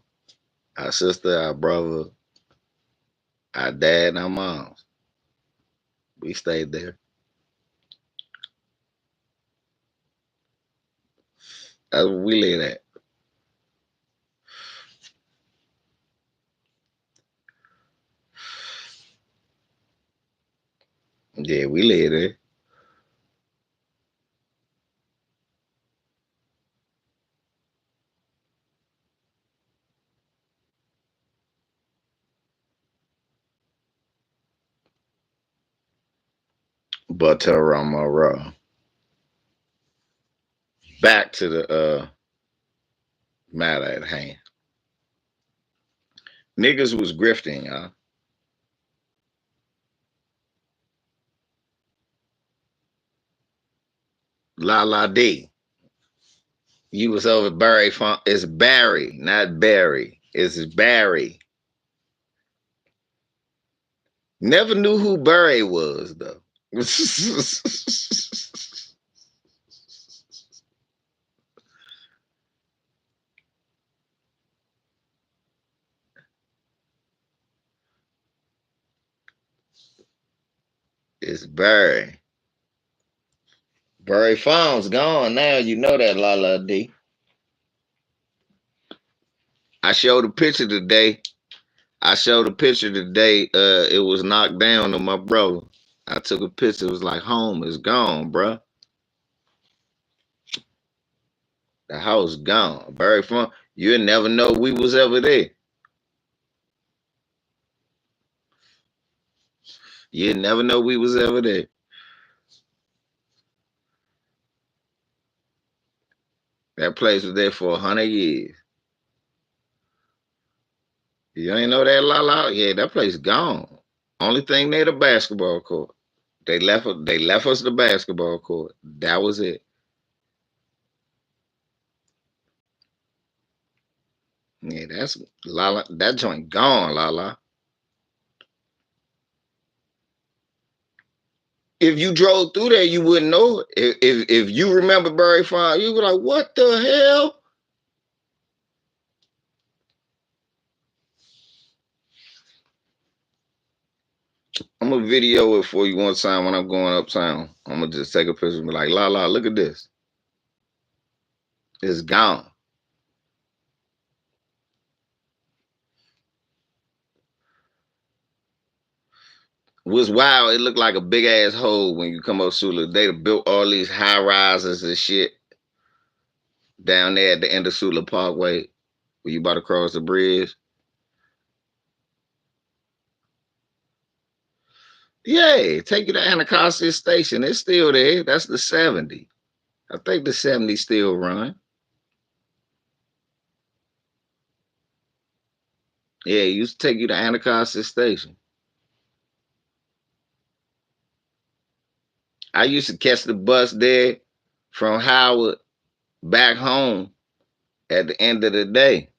our sister, our brother, our dad, and our moms. We stayed there. That's where we lived at. Yeah, we lived there. But Monroe. Back to the matter at hand. Niggas was grifting, y'all. La la D. You was over Barry Farm. It's Barry, not Barry. It's Barry. Never knew who Barry was though. It's Barry. Barry Farm's gone now. You know that, La La D. I showed a picture today. I showed a picture today. It was knocked down to my brother. I took a picture. It was like home is gone, bruh. The house gone. Barry Farm. You'll never know we was ever there. You'll never know we was ever there. That place was there for 100 years. You ain't know that, la la? Yeah, that place gone. Only thing they the basketball court. They left us the basketball court. That was it. Yeah, that's la la. That joint gone, la la. If you drove through there, you wouldn't know it. If you remember Berry Farm, you were like, "What the hell?" I'm gonna video it for you one time when I'm going uptown. I'm gonna just take a picture and be like, "La la, look at this. It's gone." What's wild? It looked like a big ass hole when you come up Sula. They built all these high rises and shit down there at the end of Sula Parkway, where you about to cross the bridge. Yeah, take you to Anacostia Station. It's still there. That's the 70. I think the 70 still run. Yeah, it used to take you to Anacostia Station. I used to catch the bus there from Howard back home at the end of the day.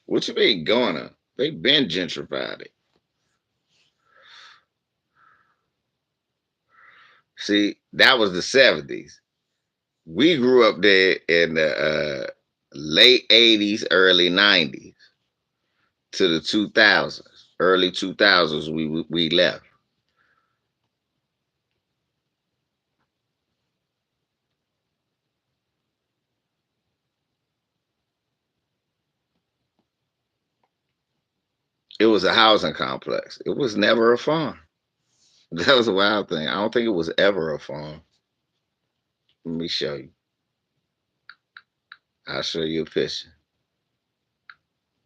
What you mean gonna? They been gentrified it. See, that was the 70s. We grew up there in the late 80s, early 90s to the 2000s. Early 2000s, we left. It was a housing complex. It was never a farm. That was a wild thing. I don't think it was ever a farm. Let me show you. I'll show you a picture.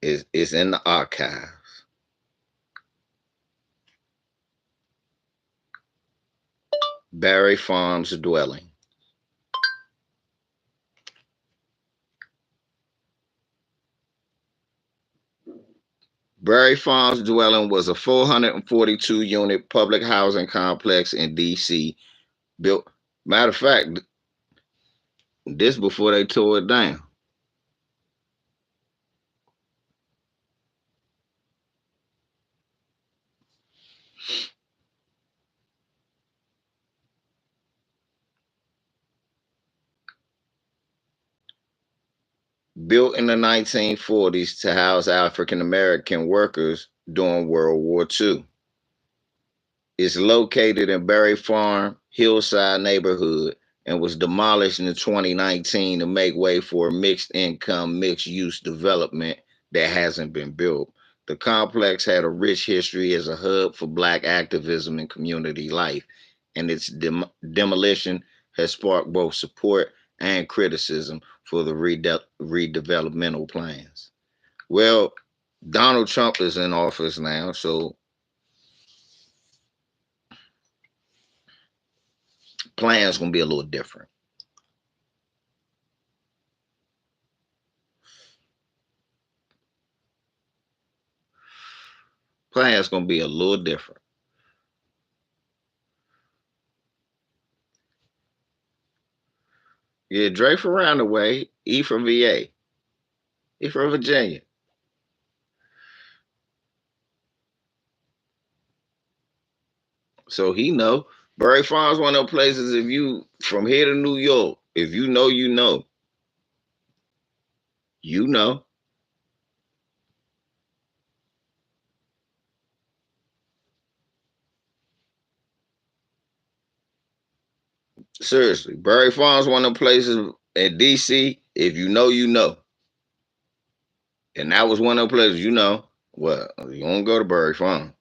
It's in the archive. Barry Farms dwelling. Barry Farms dwelling was a 442 unit public housing complex in DC. Built, matter of fact, this before they tore it down. Built in the 1940s to house African American workers during World War II. It's located in Berry Farm, Hillside neighborhood, and was demolished in 2019 to make way for a mixed income, mixed use development that hasn't been built. The complex had a rich history as a hub for Black activism and community life, and its demolition has sparked both support and criticism for the redevelopmental plans. Well, Donald Trump is in office now, so plans gonna be a little different. Plans gonna be a little different. Yeah, Drake from around the way. E from VA. He from Virginia. So he know. Barry Farms one of those places if you from here to New York, if you know, you know. You know. Seriously. Barry Farms one of the places at DC, if you know, you know. And that was one of the places, you know. Well, you won't go to Barry Farm.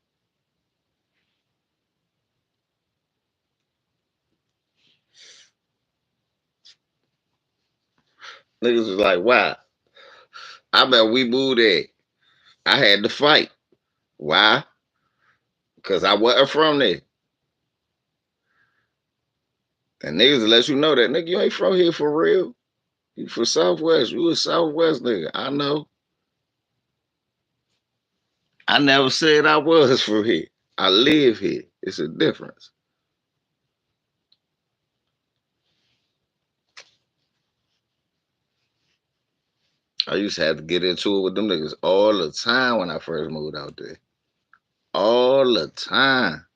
Niggas was like, wow. I bet we moved there. I had to fight. Why? Because I wasn't from there. And niggas will let you know that nigga, you ain't from here for real. You from Southwest. You a Southwest nigga. I know. I never said I was from here. I live here. It's a difference. I used to have to get into it with them niggas all the time when I first moved out there. All the time.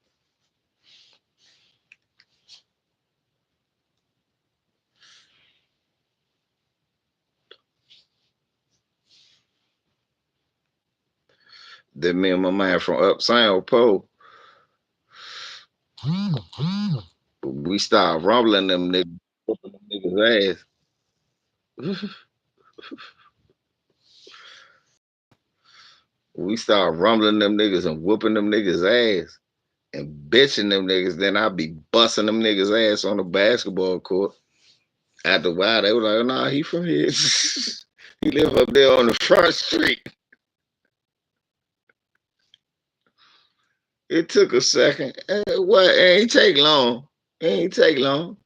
Then me and my man from up San Pole, we started rumbling them niggas, whooping them niggas ass. We started rumbling them niggas and whooping them niggas ass and bitching them niggas. Then I be busting them niggas ass on the basketball court. After a while, they were like, "Nah, he from here. He live up there on the front street." It took a second. What? It ain't take long. It ain't take long.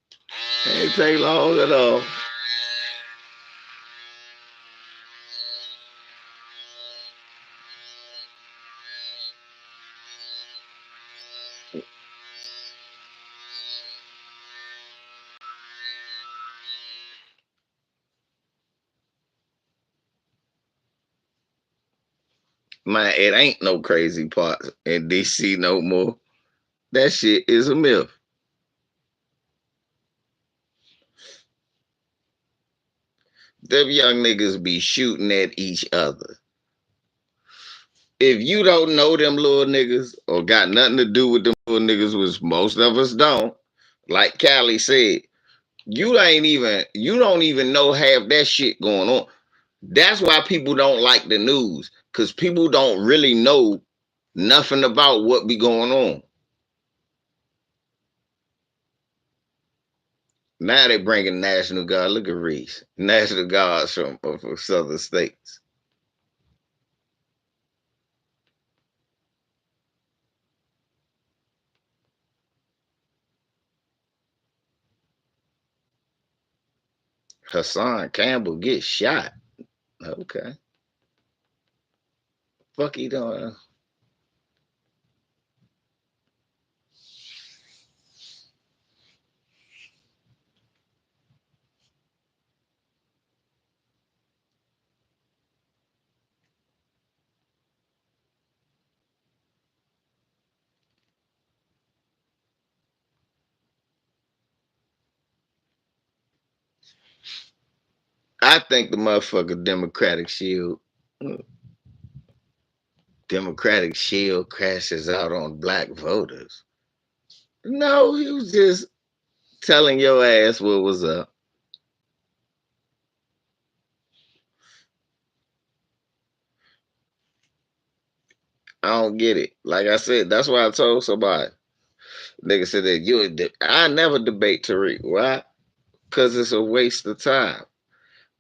It ain't take long at all. Man, it ain't no crazy parts in DC no more. That shit is a myth. Them young niggas be shooting at each other. If you don't know them little niggas or got nothing to do with them little niggas, which most of us don't, like Callie said, you don't even know half that shit going on. That's why people don't like the news, because people don't really know nothing about what be going on. Now they bringing National Guard. Look at Reese. National Guards from southern states. Hassan Campbell gets shot. Okay. Fuck he doing? I think the motherfucker Democratic Shield crashes out on black voters. No, he was just telling your ass what was up. I don't get it. Like I said, that's why I told somebody. Nigga said that I never debate Tariq. Why? Because it's a waste of time.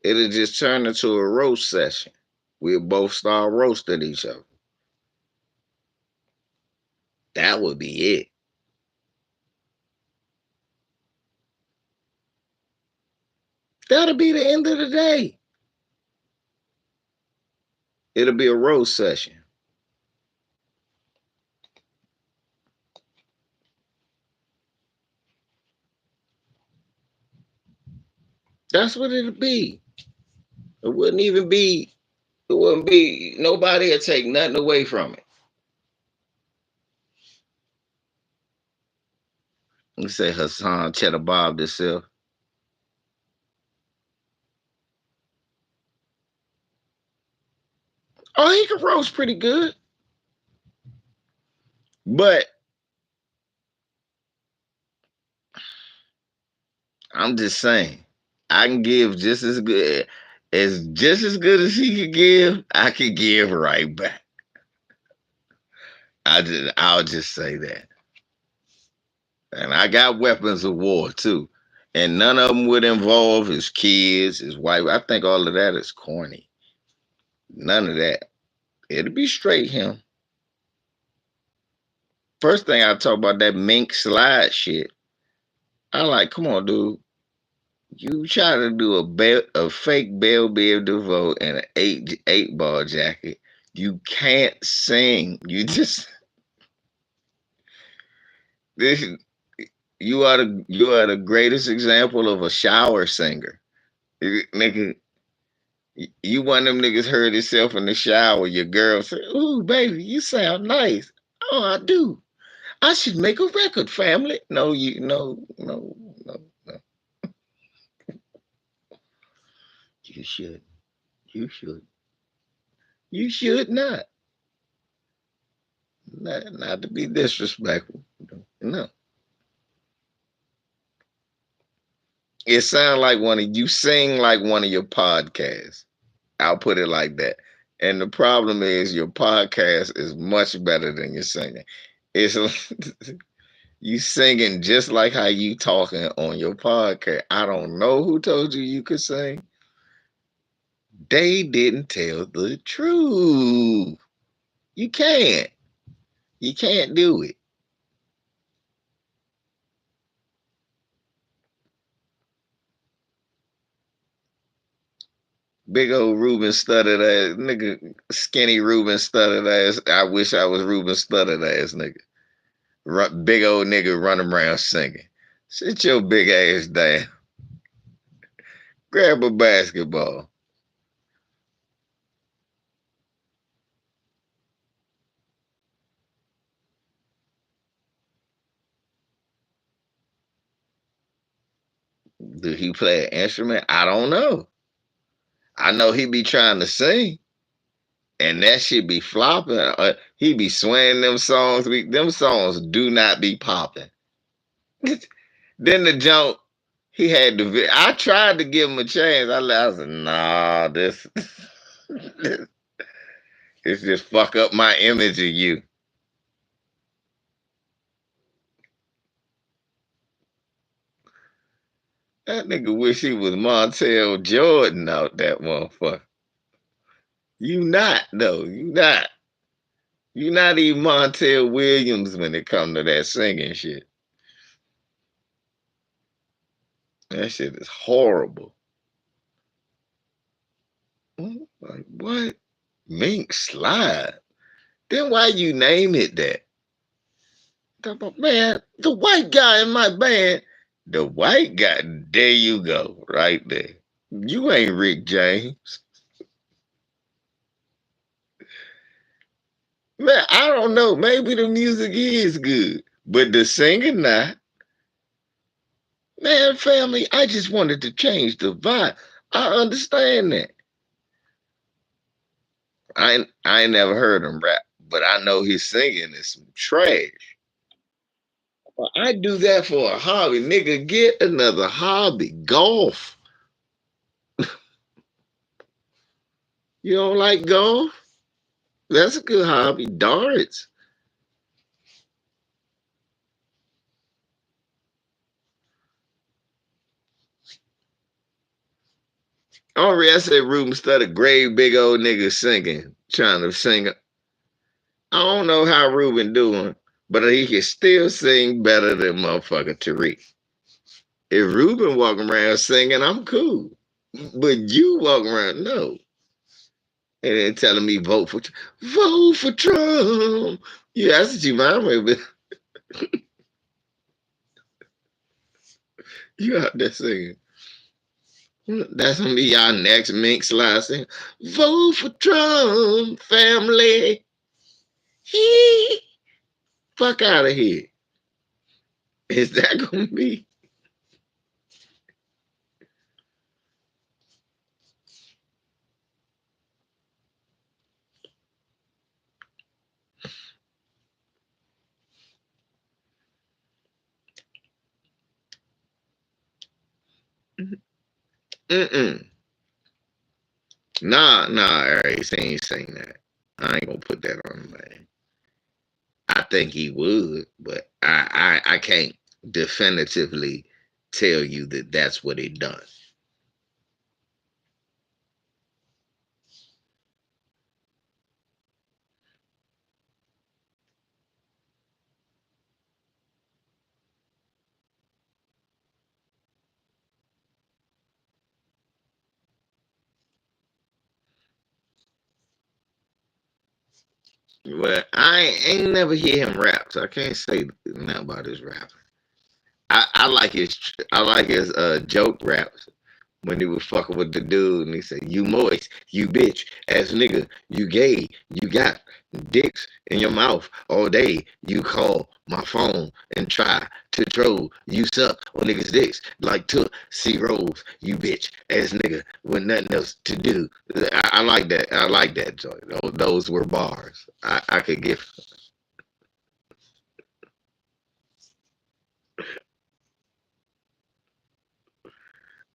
It'll just turn into a roast session. We'll both start roasting each other. That would be it. That'll be the end of the day. It'll be a roast session. That's what it'll be. It wouldn't even be, it wouldn't be, nobody would take nothing away from it. You say Hassan Cheddar Bob himself. Oh, he can roast pretty good. But I'm just saying, I can give just as good as he could give, I could give right back. I'll just say that. And I got weapons of war too. And none of them would involve his kids, his wife. I think all of that is corny. None of that. It'll be straight him. First thing I talk about that mink slide shit. I like, come on, dude. You try to do a fake Bell Biv DeVoe and an eight ball jacket. You can't sing. You just this you are the greatest example of a shower singer. Nigga, you one of them niggas heard himself in the shower. Your girl said, "Ooh, baby, you sound nice." Oh, I do. I should make a record, family. No, no, no. You should. You should. You should not. Not to be disrespectful. No. It sounds like you sing like one of your podcasts. I'll put it like that. And the problem is your podcast is much better than your singing. It's you singing just like how you talking on your podcast. I don't know who told you you could sing. They didn't tell the truth. You can't. You can't do it. Big old Ruben studded ass nigga, skinny Ruben studded ass. I wish I was Ruben studded ass nigga. Big old nigga running around singing. Sit your big ass down. Grab a basketball. Do he play an instrument? I don't know. I know he be trying to sing, and that shit be flopping. He be swaying them songs. Them songs do not be popping. Then the jump, he had the. I tried to give him a chance. I said, nah, this just fuck up my image of you. That nigga wish he was Montel Jordan out that motherfucker. You not though. You not. You not even Montel Williams when it come to that singing shit. That shit is horrible. Like what? Mink slide. Then why you name it that? Man, the white guy in my band. The white guy. There you go. Right there. You ain't Rick James. Man, I don't know. Maybe the music is good. But the singing not. Man, family, I just wanted to change the vibe. I understand that. I ain't never heard him rap, but I know his singing is some trash. Well, I do that for a hobby. Nigga, get another hobby. Golf. You don't like golf? That's a good hobby. Darts. Already I said Ruben Studdard, great big old nigga singing, trying to sing. I don't know how Ruben doing, but he can still sing better than motherfucker Tariq. If Ruben walking around singing, I'm cool. But you walking around, no. And then telling me vote for Trump. Yeah, that's what you mind me, but you out there singing. That's gonna be y'all next mix slide saying, vote for Trump, family. He fuck out of here. Is that gonna be? Mm-mm. Nah, Aries ain't saying that. I ain't gonna put that on him, man. I think he would, but I can't definitively tell you that that's what he done. Well, I ain't never hear him rap, so I can't say nothing about his rap. I like his joke raps when he was fucking with the dude and he said, "You moist, you bitch, ass nigga, you gay, you got dicks in your mouth all day. You call my phone and try to troll. You suck on niggas' dicks like to see rolls, you bitch, ass nigga, with nothing else to do." I like that. I like that joint. Those were bars. I could give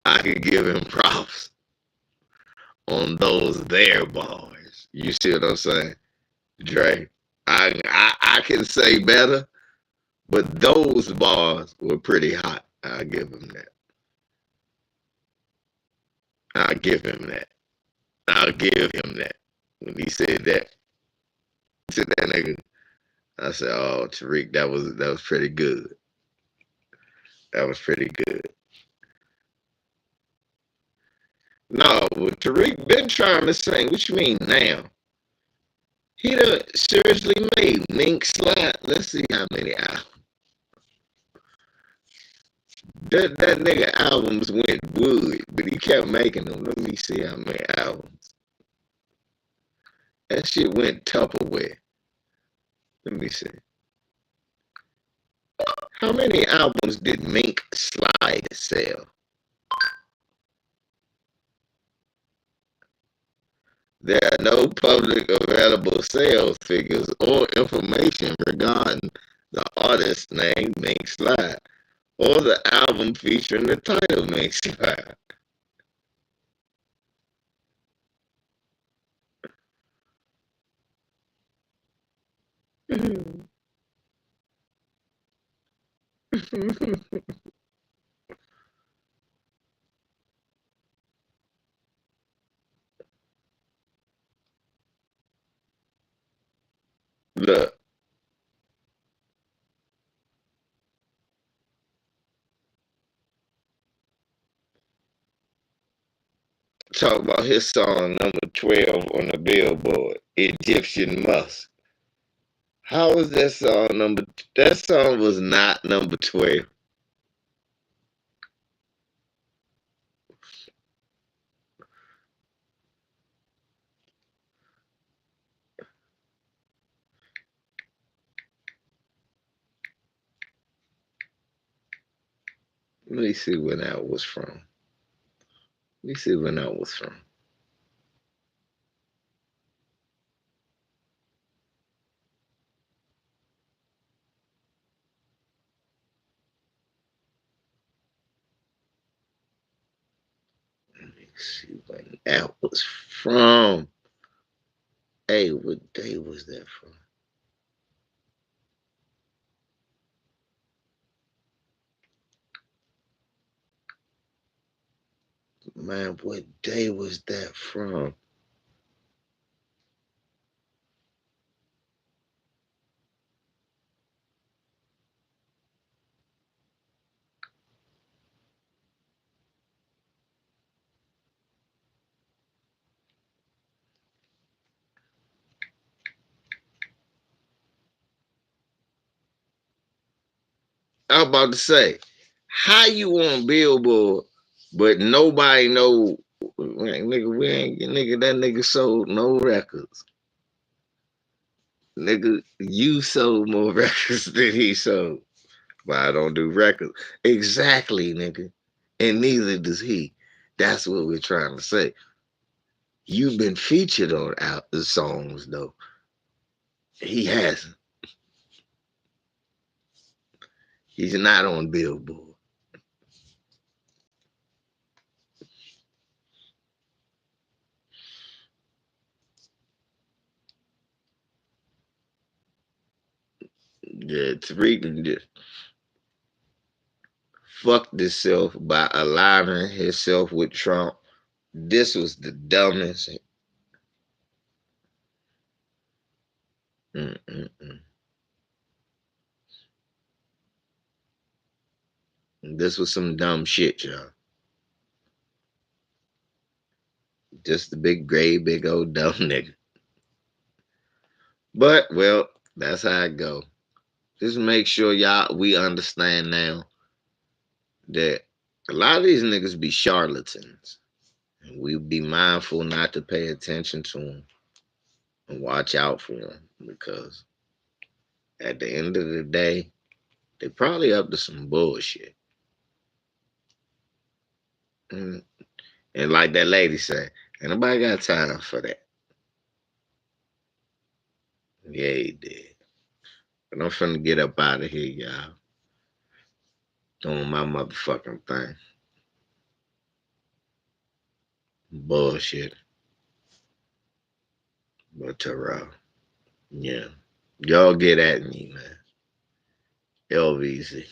I could give him props on those there bars. You see what I'm saying? Dre. I can say better, but those bars were pretty hot. I'll give him that. I'll give him that. I'll give him that. When he said that, he said that nigga, I said, "Oh, Tariq, that was pretty good. That was pretty good." No, well, Tariq been trying to sing. What you mean now? He done seriously made Mink slide. Let's see how many albums. That nigga albums went wood, but he kept making them. Let me see how many albums. That shit went Tupperware. Let me see. How many albums did Mink Slide sell? There are no public available sales figures or information regarding the artist named Mink Slide or the album featuring the title Mink Slide. Look, talk about his song number 12 on the Billboard, Egyptian Musk. How was that song number? That song was not number 12. Let me see when that was from. Let me see when that was from. Let me see when that was from. Hey, what day was that from? Man, what day was that from? I was about to say, how you on Billboard, but nobody know, man, nigga, we ain't, nigga, that nigga sold no records. Nigga, you sold more records than he sold. But I don't do records. Exactly, nigga. And neither does he. That's what we're trying to say. You've been featured on out the songs though. He hasn't. He's not on Billboard. Yeah, Tariq just fucked himself by aligning himself with Trump. This was the dumbest. Mm-mm-mm. This was some dumb shit, y'all. Just the big gray, big old dumb nigga. But well, that's how it go. Just make sure we understand now that a lot of these niggas be charlatans. And we be mindful not to pay attention to them and watch out for them because at the end of the day, they probably up to some bullshit. And, and like that lady said, ain't nobody got time for that. Yeah, he did. But I'm finna get up out of here, y'all. Doing my motherfucking thing. Bullshit. But yeah. Y'all get at me, man. LVZ.